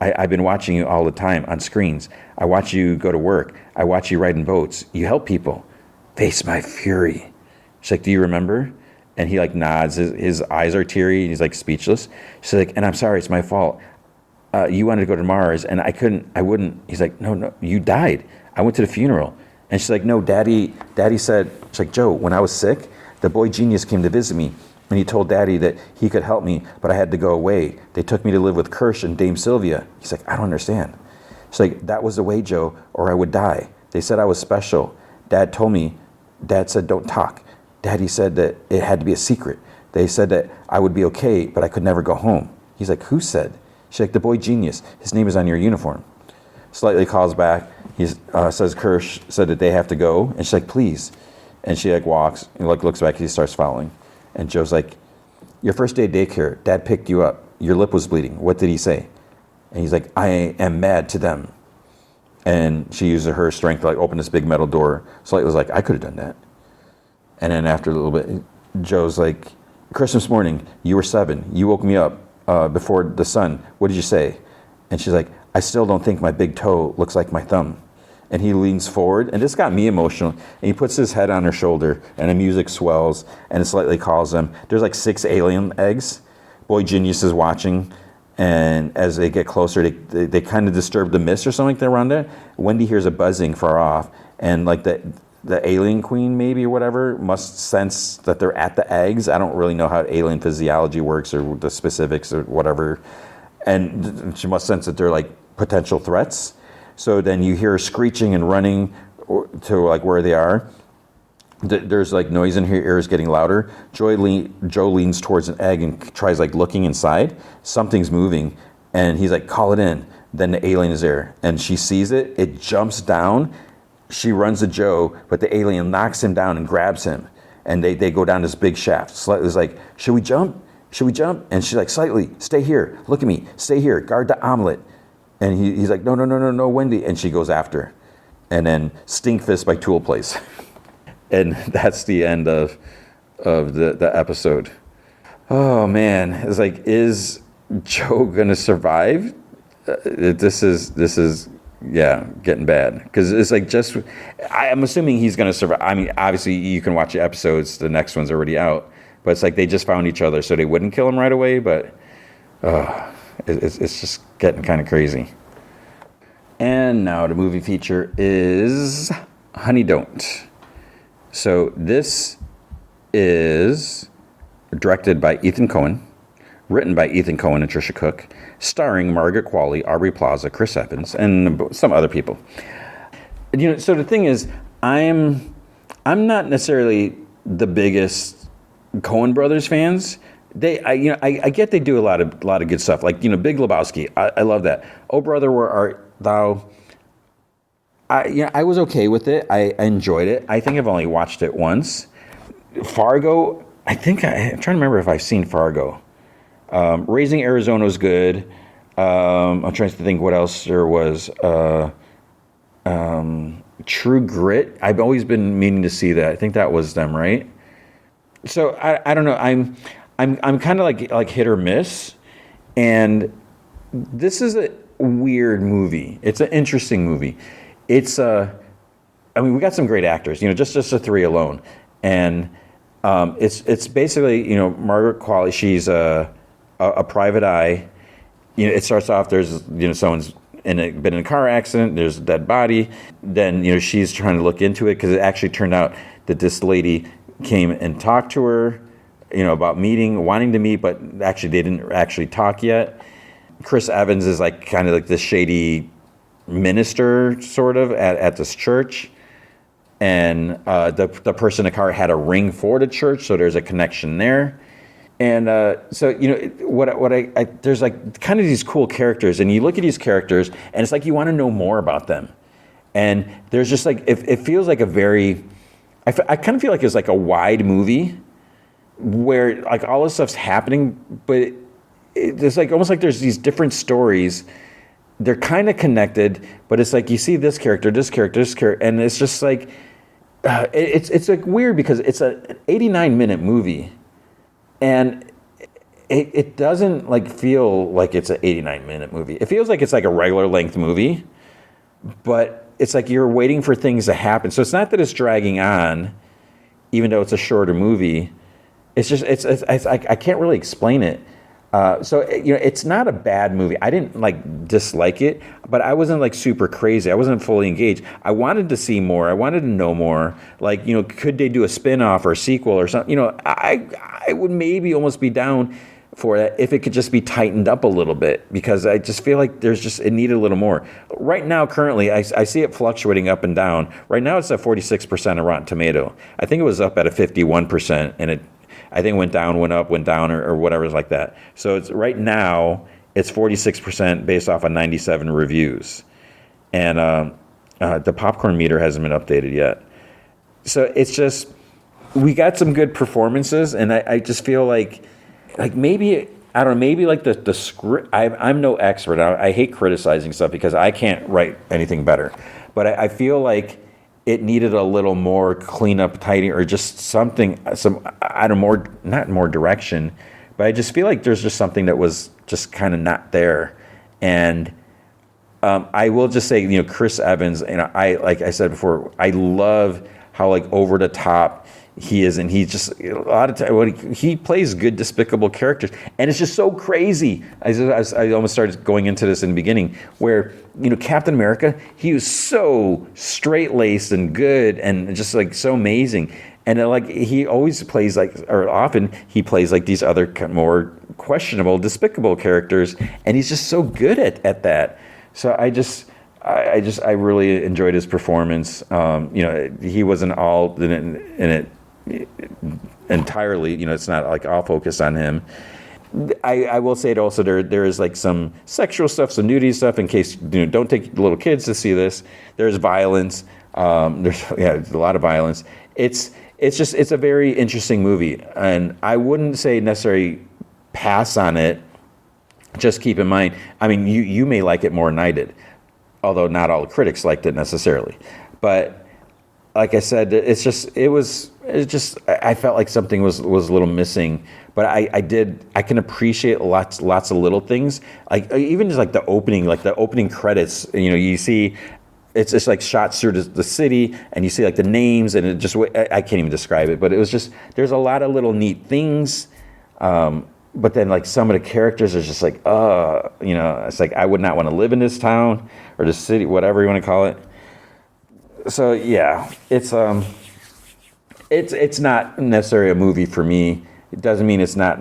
I've been watching you all the time on screens. I watch you go to work. I watch you ride in boats. You help people. Face my fury. She's like, do you remember? And he like nods, his eyes are teary, and he's like speechless. She's like, and I'm sorry, it's my fault. You wanted to go to Mars, and I wouldn't. He's like, no, you died. I went to the funeral. And she's like, no, Daddy said, she's like, Joe, when I was sick, the boy genius came to visit me, and he told Daddy that he could help me, but I had to go away. They took me to live with Kirsch and Dame Sylvia. He's like, I don't understand. She's like, that was the way, Joe, or I would die. They said I was special. Dad said, don't talk. Daddy said that it had to be a secret. They said that I would be okay, but I could never go home. He's like, who said? She's like, the boy genius. His name is on your uniform. Slightly calls back. He says Kirsch said that they have to go. And she's like, please. And she like walks and like looks back. He starts following. And Joe's like, your first day of daycare, Dad picked you up. Your lip was bleeding. What did he say? And he's like, I am mad to them. And she uses her strength to like open this big metal door. Slightly was like, I could have done that. And then after a little bit, Joe's like, Christmas morning, you were 7. You woke me up before the sun. What did you say? And she's like, I still don't think my big toe looks like my thumb. And he leans forward, and this got me emotional. And he puts his head on her shoulder, and the music swells, and it slightly calls them. There's like 6 alien eggs. Boy Genius is watching, and as they get closer, they kind of disturb the mist or something like that around there. Wendy hears a buzzing far off, and like the alien queen maybe or whatever must sense that they're at the eggs. I don't really know how alien physiology works or the specifics or whatever. And she must sense that they're like potential threats. So then you hear screeching and running to like where they are. There's like noise in her ears getting louder. Joe leans towards an egg and tries like looking inside. Something's moving, and he's like, call it in. Then the alien is there, and she sees it. It jumps down. She runs to Joe, but the alien knocks him down and grabs him. And they go down this big shaft. Slightly's like, should we jump? Should we jump? And she's like, Slightly, stay here. Look at me. Stay here. Guard the omelet. And he's like, no, Wendy. And she goes after. And then Stinkfist by Tool plays. And that's the end of the episode. Oh, man. It's like, is Joe going to survive? This is getting bad. Because it's like I'm assuming he's going to survive. I mean, obviously, you can watch the episodes. The next one's already out. But it's like they just found each other, so they wouldn't kill him right away. But it's just getting kind of crazy. And now the movie feature is Honey Don't. So this is directed by Ethan Coen, written by Ethan Coen and Trisha Cook, starring Margaret Qualley, Aubrey Plaza, Chris Evans, and some other people. So the thing is, I'm not necessarily the biggest Coen Brothers fans. I get they do a lot of good stuff, like Big Lebowski. I love that. Oh Brother, Where Art Thou? I was okay with it. I enjoyed it. I think I've only watched it once. Fargo, I'm trying to remember if I've seen Fargo. Raising Arizona was good. I'm trying to think what else there was. True Grit. I've always been meaning to see that. I think that was them, right? So I don't know. I'm kind of like hit or miss, and this is a weird movie. It's an interesting movie. It's I mean, we got some great actors. Just the three alone, and it's basically Margaret Qualley. She's a private eye. It starts off, there's someone's been in a car accident, there's a dead body. Then she's trying to look into it because it actually turned out that this lady came and talked to her about wanting to meet, but actually they didn't actually talk yet. Chris Evans is like kind of like this shady minister sort of at this church, and the person in the car had a ring for the church, so there's a connection there. And so what I there's like kind of these cool characters, and you look at these characters, and it's like you want to know more about them. And there's just like it feels like a very, I kind of feel like it's like a wide movie where like all this stuff's happening, but there's like almost like there's these different stories. They're kind of connected, but it's like you see this character, and it's just like it's like weird because it's an 89-minute movie. And it doesn't like feel like it's an 89-minute movie. It feels like it's like a regular length movie, but it's like you're waiting for things to happen. So it's not that it's dragging on, even though it's a shorter movie. It's just I can't really explain it. So it's not a bad movie. I didn't like dislike it, but I wasn't like super crazy. I wasn't fully engaged. I wanted to see more. I wanted to know more. Like could they do a spin-off or a sequel or something? I would maybe almost be down for that if it could just be tightened up a little bit, because I just feel like it needed a little more. Right now, currently, I see it fluctuating up and down. Right now, it's at 46% of Rotten Tomato. I think it was up at a 51%, and I think went down, went up, went down, or whatever like that. So it's right now it's 46% based off of 97 reviews, and the popcorn meter hasn't been updated yet. So it's just we got some good performances, and I just feel like maybe I don't know, maybe like the script. I'm no expert. I hate criticizing stuff because I can't write anything better, but I feel like it needed a little more cleanup, tidy, or just something, not more direction, but I just feel like there's just something that was just kind of not there. And I will just say, Chris Evans, like I said before, I love how like over the top he is, and he just a lot of time he plays good despicable characters, and it's just so crazy. I almost started going into this in the beginning, where Captain America, he was so straight laced and good, and just like so amazing, and like he always plays often he plays like these other more questionable, despicable characters, and he's just so good at that. So I really enjoyed his performance. He wasn't all in it entirely. It's not like all focused on him. I will say it also, there is like some sexual stuff, some nudity stuff, in case don't take little kids to see this. There's violence. There's a lot of violence. It's a very interesting movie, and I wouldn't say necessarily pass on it. Just keep in mind, I mean, you may like it more than I did, although not all the critics liked it necessarily. But like I said, I felt like something was a little missing. But I can appreciate lots of little things, like even just like the opening credits. You see, it's just like shots through the city, and you see like the names, and it just, I can't even describe it. But it was just, there's a lot of little neat things. But then like some of the characters are just like, it's like I would not want to live in this town or this city, whatever you want to call it. So yeah, it's not necessarily a movie for me. It doesn't mean it's not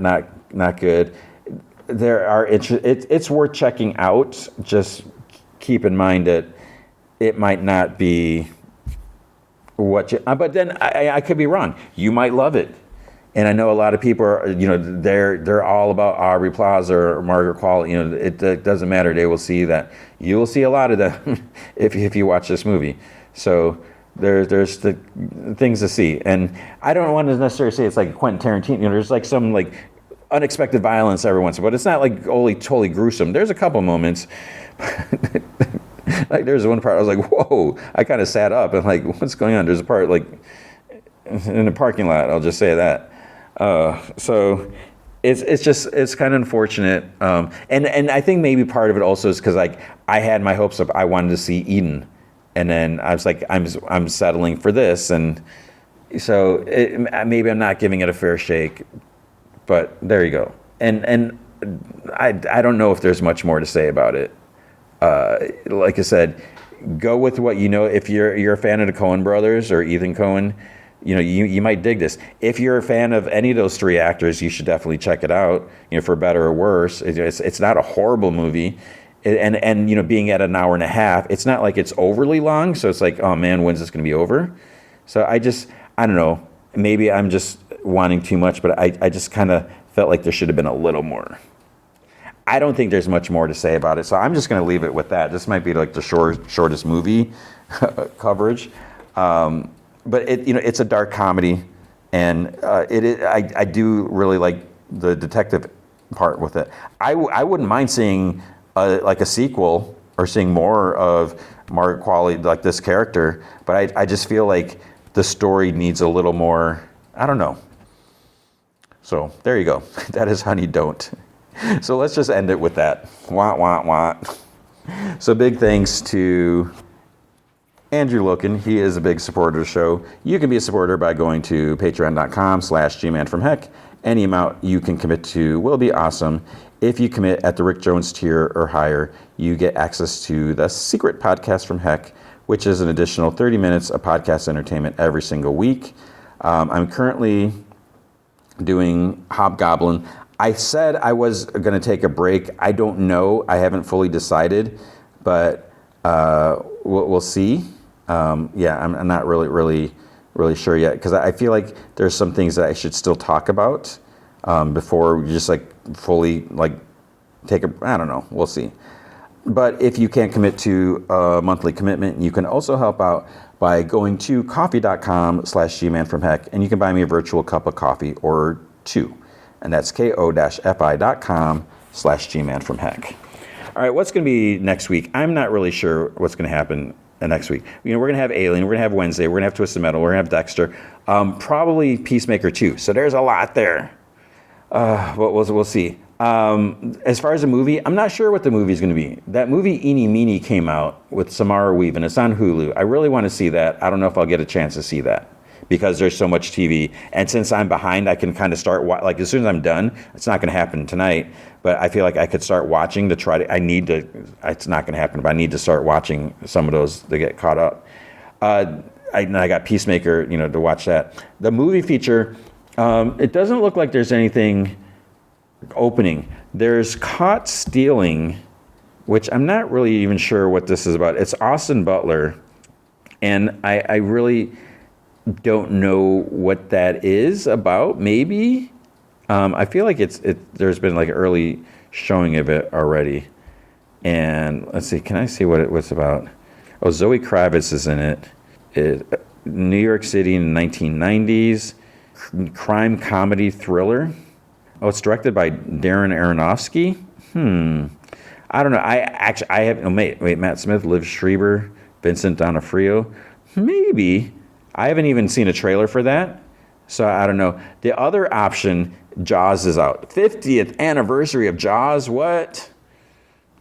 good. It's worth checking out. Just keep in mind that it might not be what you. But then I could be wrong. You might love it, and I know a lot of people are. They're all about Aubrey Plaza or Margaret Qualley. It doesn't matter. They will see that. You will see a lot of them if you watch this movie. So there's the things to see, and I don't want to necessarily say it's like Quentin Tarantino. There's like some like unexpected violence every once in a while, but it's not like totally gruesome. There's a couple moments. Like there's one part I was like, whoa, I kind of sat up and like, what's going on? There's a part like in the parking lot, I'll just say that. So it's kind of unfortunate. And I think maybe part of it also is because like I had my hopes up, I wanted to see Eden, and then I was like, I'm settling for this. And so maybe I'm not giving it a fair shake, but there you go. And I don't know if there's much more to say about it. Like I said, go with what you know. If you're a fan of the Coen brothers or Ethan Coen, you might dig this. If you're a fan of any of those three actors, you should definitely check it out. For better or worse, it's not a horrible movie, and being at an hour and a half, it's not like it's overly long. So it's like, oh man, when's this going to be over? So I don't know. Maybe I'm just wanting too much, but I just kind of felt like there should have been a little more. I don't think there's much more to say about it, so I'm just going to leave it with that. This might be like the shortest movie coverage, but it's a dark comedy, and I do really like the detective part with it. I wouldn't mind seeing like a sequel or seeing more of Margaret Qualley, like this character, but I just feel like the story needs a little more. I don't know. So there you go. That is Honey Don't. So let's just end it with that. Wah, wah, wah. So big thanks to Andrew Loken. He is a big supporter of the show. You can be a supporter by going to patreon.com/gmanfromheck. Any amount you can commit to will be awesome. If you commit at the Rick Jones tier or higher, you get access to the secret podcast from Heck, which is an additional 30 minutes of podcast entertainment every single week. I'm currently doing Hobgoblin. I said I was going to take a break. I don't know. I haven't fully decided, but we'll see. I'm not really sure yet, because I feel like there's some things that I should still talk about before we just like fully like I don't know. We'll see. But if you can't commit to a monthly commitment, you can also help out by going to coffee.com/gmanfromheck, and you can buy me a virtual cup of coffee or two. And that's ko-fi.com/gmanfromheck. All right, what's going to be next week? I'm not really sure what's going to happen next week. We're going to have Alien, we're going to have Wednesday, we're going to have Twisted Metal, we're going to have Dexter, probably Peacemaker 2. So there's a lot there. But we'll see. As far as the movie, I'm not sure what the movie is going to be. That movie Eenie Meenie came out with Samara Weave, and it's on Hulu. I really want to see that. I don't know if I'll get a chance to see that, because there's so much TV. And since I'm behind, I can kind of start, like as soon as I'm done, it's not going to happen tonight, but I feel like I could start watching to try to, it's not going to happen, but I need to start watching some of those to get caught up. I got Peacemaker, to watch that. The movie feature, it doesn't look like there's anything opening. There's Caught Stealing, which I'm not really even sure what this is about. It's Austin Butler, and I really don't know what that is about. Maybe I feel like there's been like early showing of it already. And let's see, can I see what it's about? Oh, Zoe Kravitz is in it. New York City in the 1990s, crime comedy thriller. Oh, it's directed by Darren Aronofsky. I don't know. I have. Oh, wait. Matt Smith, Liv Schreiber, Vincent D'Onofrio. Maybe. I haven't even seen a trailer for that, so I don't know. The other option, Jaws is out. 50th anniversary of Jaws. What?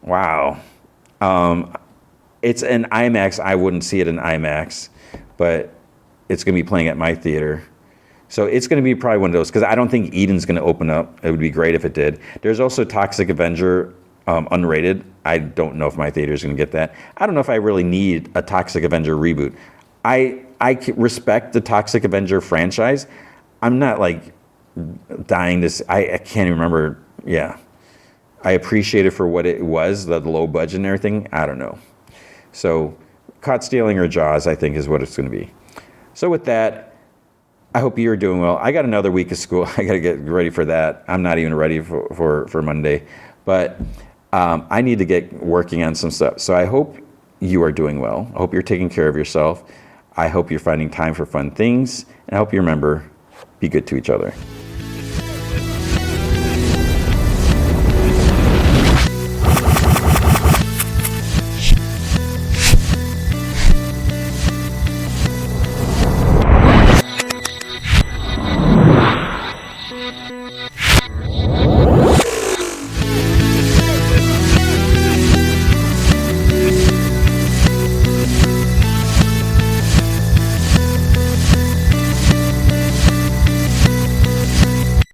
Wow. It's an IMAX. I wouldn't see it in IMAX, but it's going to be playing at my theater. So it's going to be probably one of those, because I don't think Eden's going to open up. It would be great if it did. There's also Toxic Avenger, unrated. I don't know if my theater is going to get that. I don't know if I really need a Toxic Avenger reboot. I respect the Toxic Avenger franchise. I'm not like dying to. I can't even remember. Yeah, I appreciate it for what it was, the low budget and everything. I don't know. So, Caught Stealing or Jaws, I think, is what it's going to be. So with that, I hope you're doing well. I got another week of school. I got to get ready for that. I'm not even ready for Monday, but I need to get working on some stuff. So I hope you are doing well. I hope you're taking care of yourself. I hope you're finding time for fun things, and I hope you remember, be good to each other.